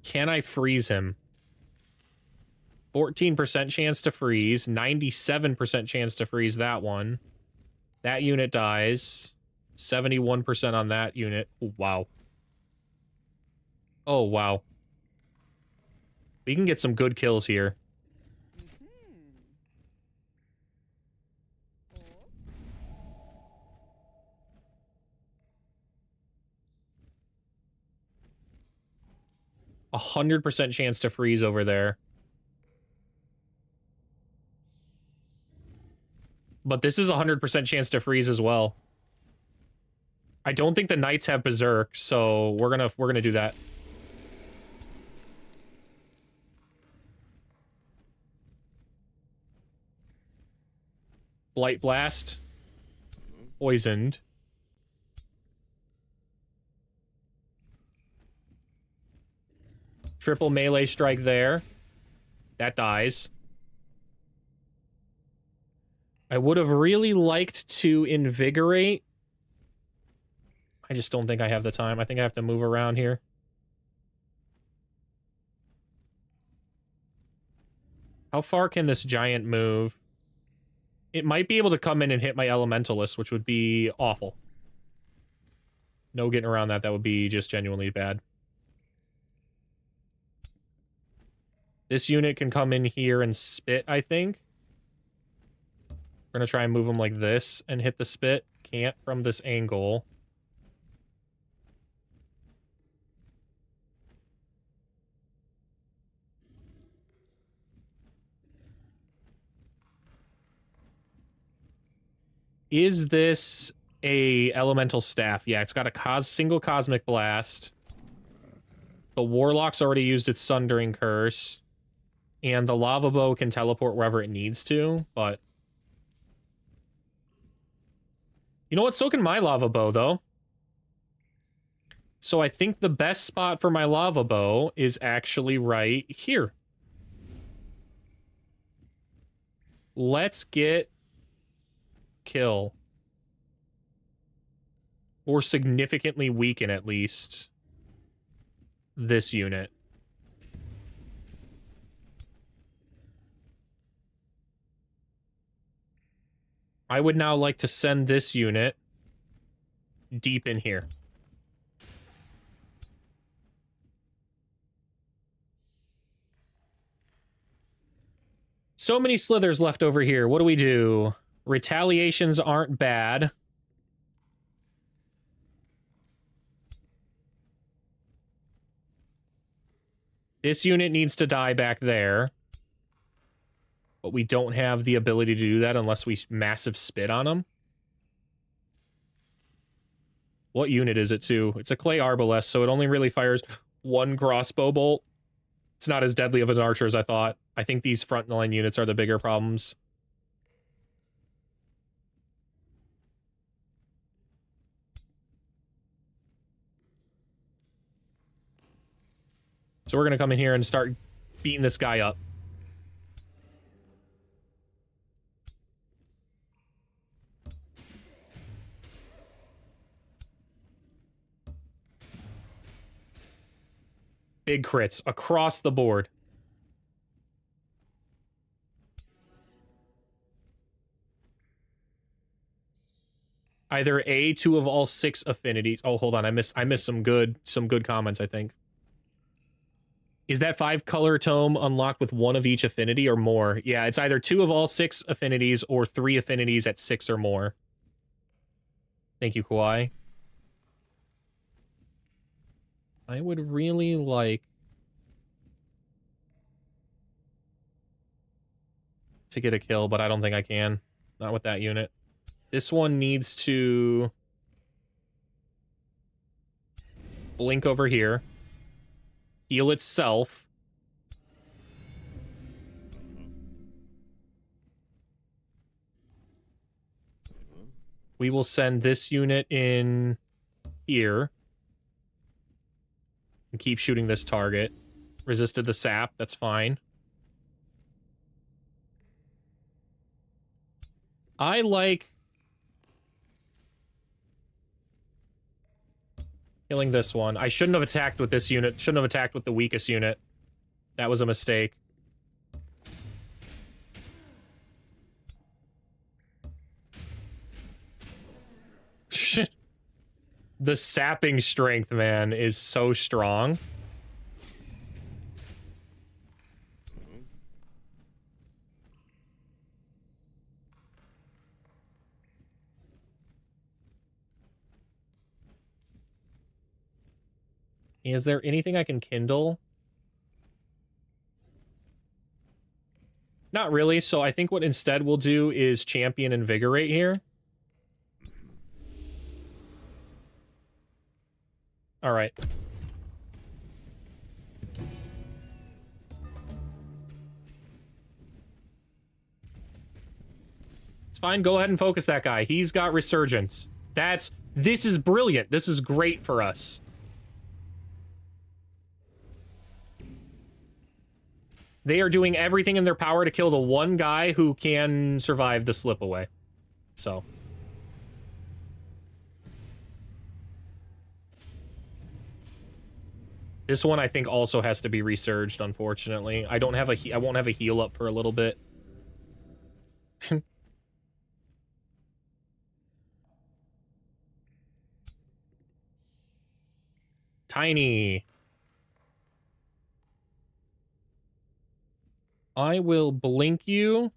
Can I freeze him? 14% chance to freeze, 97% chance to freeze that one. That unit dies. 71% on that unit. Oh, wow. Oh, wow. We can get some good kills here. A 100% chance to freeze over there. But this is a 100% chance to freeze as well. I don't think the knights have berserk, so we're gonna do that. Blight Blast. Poisoned. Triple melee strike there. That dies. I would have really liked to invigorate. I just don't think I have the time. I think I have to move around here. How far can this giant move? It might be able to come in and hit my elementalist, which would be awful. No getting around that. That would be just genuinely bad. This unit can come in here and spit, I think. We're going to try and move him like this and hit the spit. Can't from this angle. Is this a elemental staff? Yeah, it's got a single cosmic blast. The warlock's already used its sundering curse. And the lava bow can teleport wherever it needs to, but... You know what? So can my lava bow, though. So I think the best spot for my lava bow is actually right here. Let's get kill. Or significantly weaken, at least, this unit. I would now like to send this unit deep in here. So many slithers left over here. What do we do? Retaliations aren't bad. This unit needs to die back there. but we don't have the ability to do that unless we massive spit on them. What unit is it, too? It's a clay arbalest, so it only really fires one crossbow bolt. It's not as deadly of an archer as I thought. I think these frontline units are the bigger problems. So we're going to come in here and start beating this guy up. Big crits across the board. Either A, 2 of all 6 affinities. Oh, hold on. I missed some good comments, I think. Is that 5 color tome unlocked with 1 of each affinity or more? Yeah, it's either 2 of all 6 affinities or 3 affinities at 6 or more. Thank you, Kawhi. I would really like to get a kill, but I don't think I can. Not with that unit. This one needs to blink over here, heal itself. We will send this unit in here and keep shooting this target. Resisted the sap, that's fine. I like killing this one. I shouldn't have attacked with this unit. Shouldn't have attacked with the weakest unit. That was a mistake. The sapping strength, man, is so strong. Is there anything I can kindle? Not really, so I think what instead we'll do is champion invigorate here. All right. It's fine, go ahead and focus that guy. He's got resurgence. This is brilliant. This is great for us. They are doing everything in their power to kill the one guy who can survive the slip away. So. This one I think also has to be resurged, unfortunately. I won't have a heal up for a little bit. Tiny. I will blink you.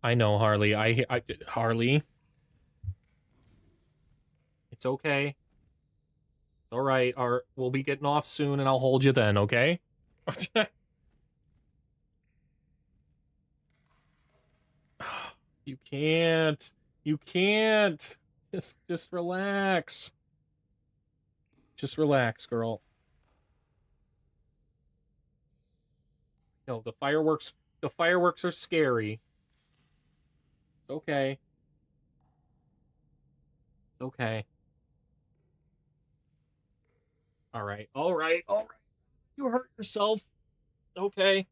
I know, Harley. Harley. It's okay. It's all right. We'll be getting off soon, and I'll hold you then, okay? You can't. You can't. Just relax. Just relax, girl. No, the fireworks are scary. It's okay. It's okay. All right. All right. All right. You hurt yourself. Okay. Here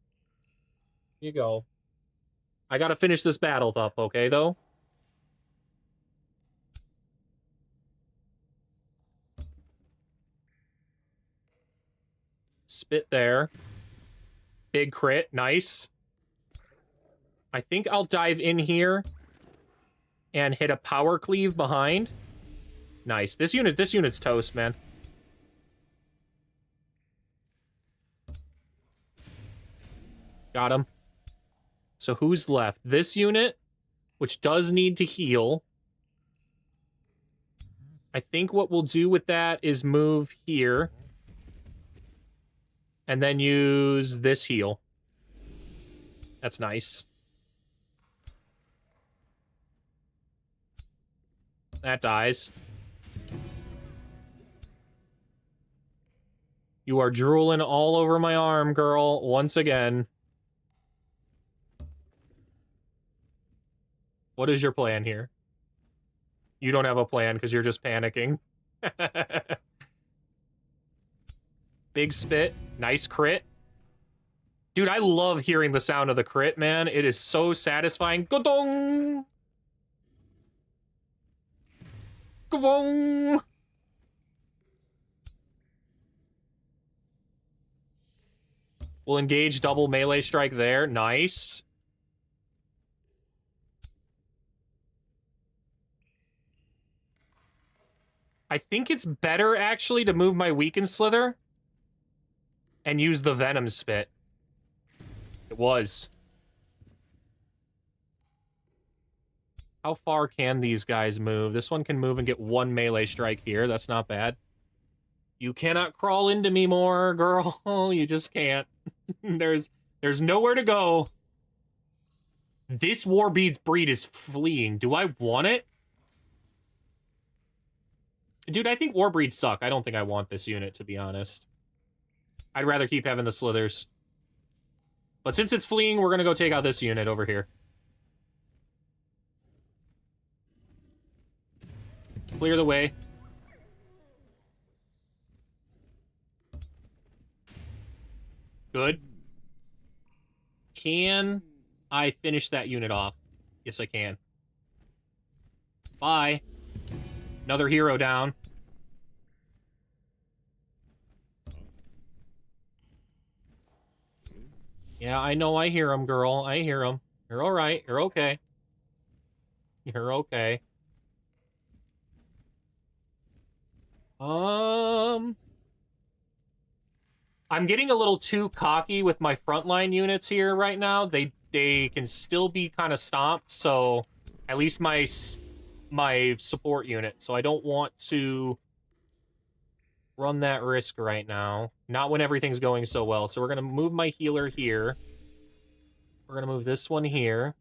you go. I gotta finish this battle up, okay, though? Spit there. Big crit. Nice. I think I'll dive in here and hit a power cleave behind. Nice. This unit's toast, man. Got him. So who's left? This unit, which does need to heal. I think what we'll do with that is move here. And then use this heal. That's nice. That dies. You are drooling all over my arm, girl, once again. What is your plan here? You don't have a plan because you're just panicking. Big spit. Nice crit. Dude, I love hearing the sound of the crit, man. It is so satisfying. Godong! Godong! We'll engage double melee strike there. Nice. I think it's better, actually, to move my Weaken Slither and use the Venom Spit. It was. How far can these guys move? This one can move and get one melee strike here. That's not bad. You cannot crawl into me more, girl. You just can't. There's nowhere to go. This Warbeads breed is fleeing. Do I want it? Dude, I think Warbreeds suck. I don't think I want this unit, to be honest. I'd rather keep having the Slithers. But since it's fleeing, we're going to go take out this unit over here. Clear the way. Good. Can I finish that unit off? Yes, I can. Bye. Another hero down. Yeah, I know. I hear him, girl. I hear him. You're all right. You're okay. You're okay. I'm getting a little too cocky with my frontline units here right now. They can still be kind of stomped, so at least my support unit. So I don't want to run that risk right now. Not when everything's going so well. So we're going to move my healer here. We're going to move this one here.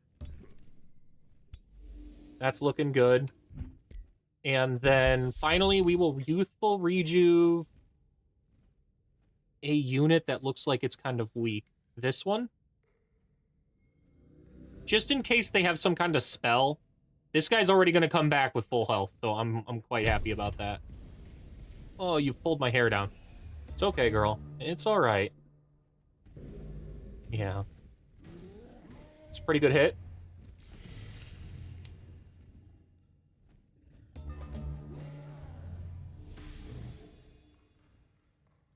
That's looking good. And then finally we will Youthful Rejuve a unit that looks like it's kind of weak. This one? Just in case they have some kind of spell. This guy's already going to come back with full health, so I'm quite happy about that. Oh, you've pulled my hair down. It's okay, girl. It's all right. Yeah. It's a pretty good hit.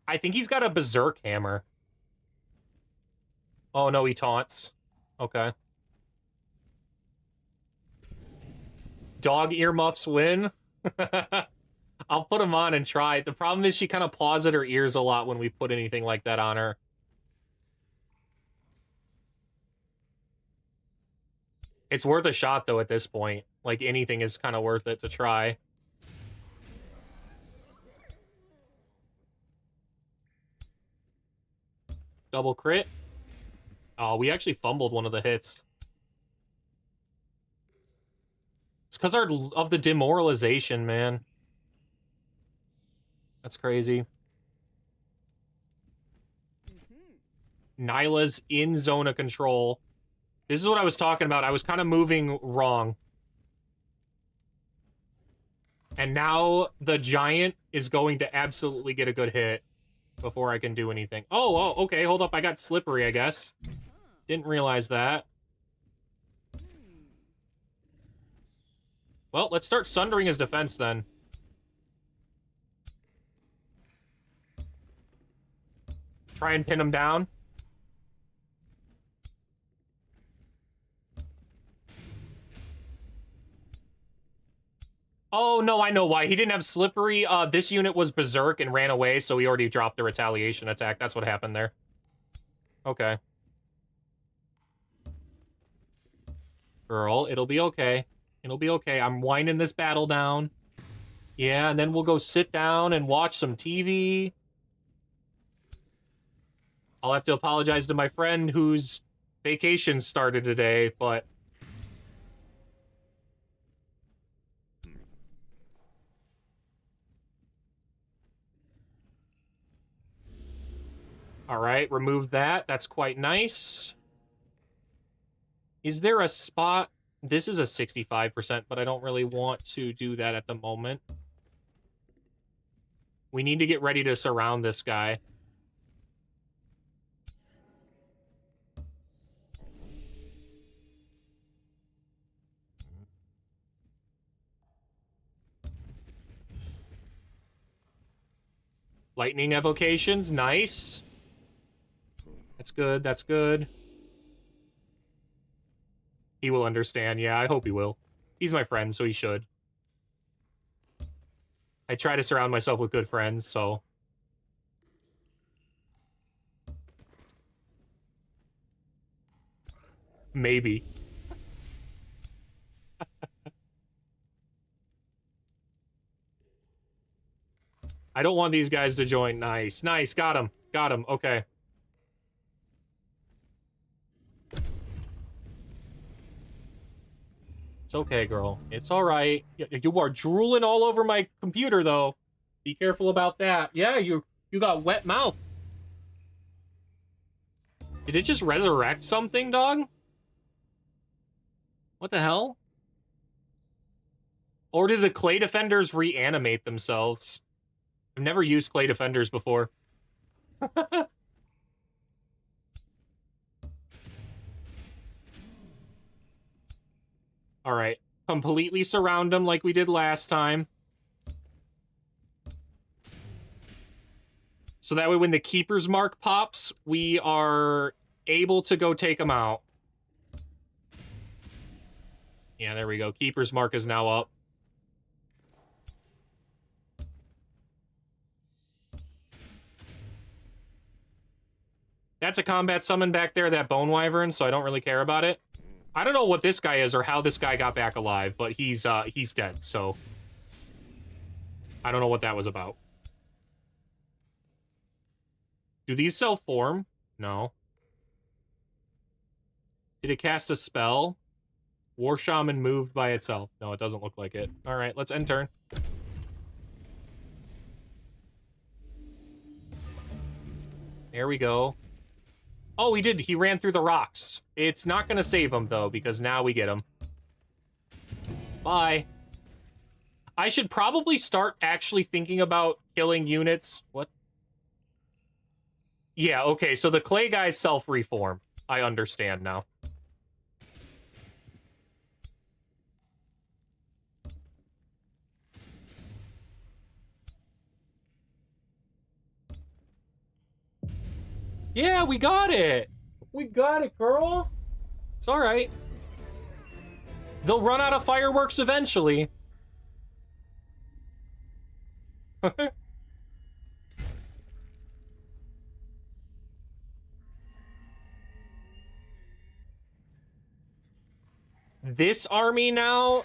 I think he's got a Berserk Hammer. Oh, no, he taunts. Okay. Dog earmuffs win? I'll put them on and try. The problem is she kind of paws at her ears a lot when we put anything like that on her. It's worth a shot, though, at this point. Like, anything is kind of worth it to try. Double crit. Oh, we actually fumbled one of the hits. It's because of the demoralization, man. That's crazy. Nyla's in zone of control. This is what I was talking about. I was kind of moving wrong. And now the giant is going to absolutely get a good hit before I can do anything. Oh, okay, hold up. I got slippery, I guess. Didn't realize that. Well, let's start sundering his defense then. Try and pin him down. Oh, no, I know why. He didn't have slippery. This unit was berserk and ran away, so he already dropped the retaliation attack. That's what happened there. Okay. Girl, it'll be okay. It'll be okay. I'm winding this battle down. Yeah, and then we'll go sit down and watch some TV. I'll have to apologize to my friend whose vacation started today, but... Alright, remove that. That's quite nice. Is there a spot... This is a 65%, but I don't really want to do that at the moment. We need to get ready to surround this guy. Lightning evocations, nice. That's good, that's good. He will understand, yeah, I hope he will. He's my friend, so he should. I try to surround myself with good friends, so... Maybe. I don't want these guys to join. Nice, nice, got him. Got him, okay. It's okay, girl. It's all right. You are drooling all over my computer, though. Be careful about that. Yeah, you got wet mouth. Did it just resurrect something, dog? What the hell? Or did the clay defenders reanimate themselves? I've never used clay defenders before. All right, completely surround them like we did last time. So that way when the Keeper's Mark pops, we are able to go take them out. Yeah, there we go. Keeper's Mark is now up. That's a combat summon back there, that Bone Wyvern, so I don't really care about it. I don't know what this guy is or how this guy got back alive, but he's dead, so... I don't know what that was about. Do these self-form? No. Did it cast a spell? War Shaman moved by itself. No, it doesn't look like it. Alright, let's end turn. There we go. Oh, he did. He ran through the rocks. It's not going to save him, though, because now we get him. Bye. I should probably start actually thinking about killing units. What? Yeah, okay, so the clay guys self-reform. I understand now. Yeah, we got it! We got it, girl! It's alright. They'll run out of fireworks eventually. This army now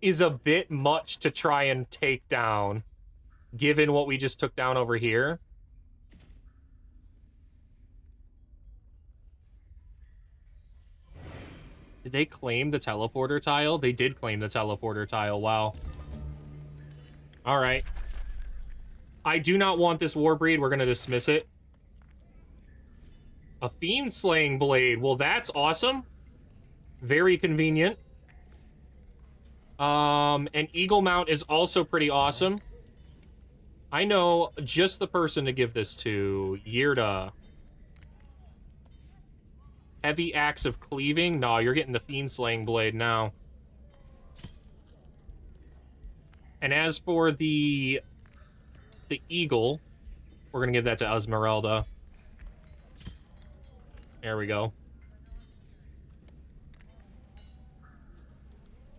is a bit much to try and take down, given what we just took down over here. Did they claim the teleporter tile? They did claim the teleporter tile, wow. Alright. I do not want this Warbreed, we're gonna dismiss it. A Fiend Slaying Blade, well that's awesome. Very convenient. An Eagle Mount is also pretty awesome. I know just the person to give this to. Yirda. Heavy Axe of Cleaving? No, you're getting the Fiend Slaying Blade now. And as for the Eagle, we're gonna give that to Esmeralda. There we go.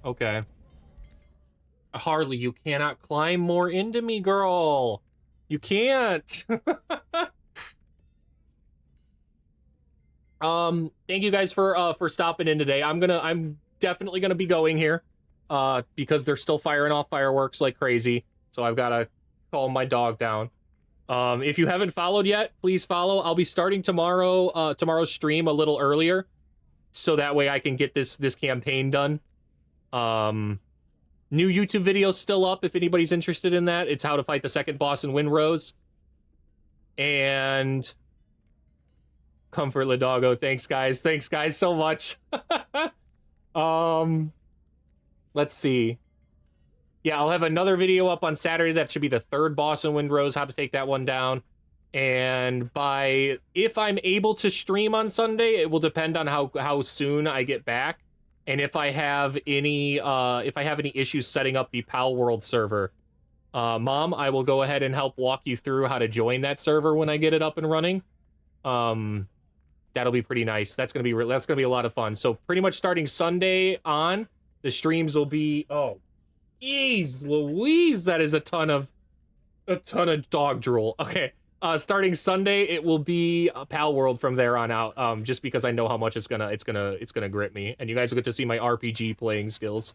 Okay. Harley, you cannot climb more into me, girl. You can't. Thank you guys for stopping in today. I'm definitely gonna be going here, because they're still firing off fireworks like crazy. So I've gotta calm my dog down. If you haven't followed yet, please follow. I'll be starting tomorrow's stream a little earlier, so that way I can get this campaign done. New YouTube video's still up if anybody's interested in that. It's how to fight the second boss in Windrose. And Comfort Ladogo. Thanks guys so much. Let's see. Yeah, I'll have another video up on Saturday. That should be the third boss in Windrose, how to take that one down. And if I'm able to stream on Sunday, it will depend on how soon I get back. And if I have any issues setting up the Pal World server. Mom, I will go ahead and help walk you through how to join that server when I get it up and running. That'll be pretty nice. That's gonna be a lot of fun. So pretty much starting Sunday on, the streams will be, oh, jeez Louise, that is a ton of dog drool. Okay, starting Sunday, it will be Pal World from there on out. Just because I know how much it's gonna grip me, and you guys will get to see my RPG playing skills.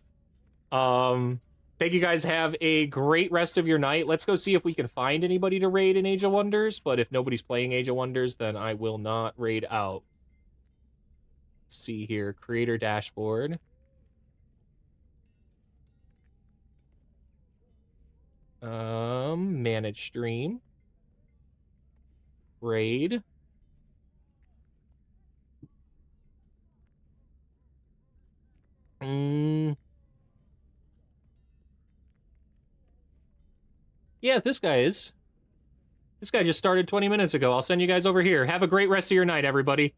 Thank you guys. Have a great rest of your night. Let's go see if we can find anybody to raid in Age of Wonders. But if nobody's playing Age of Wonders, then I will not raid out. Let's see here, creator dashboard. Manage stream. Raid. Yes, this guy is. This guy just started 20 minutes ago. I'll send you guys over here. Have a great rest of your night, everybody.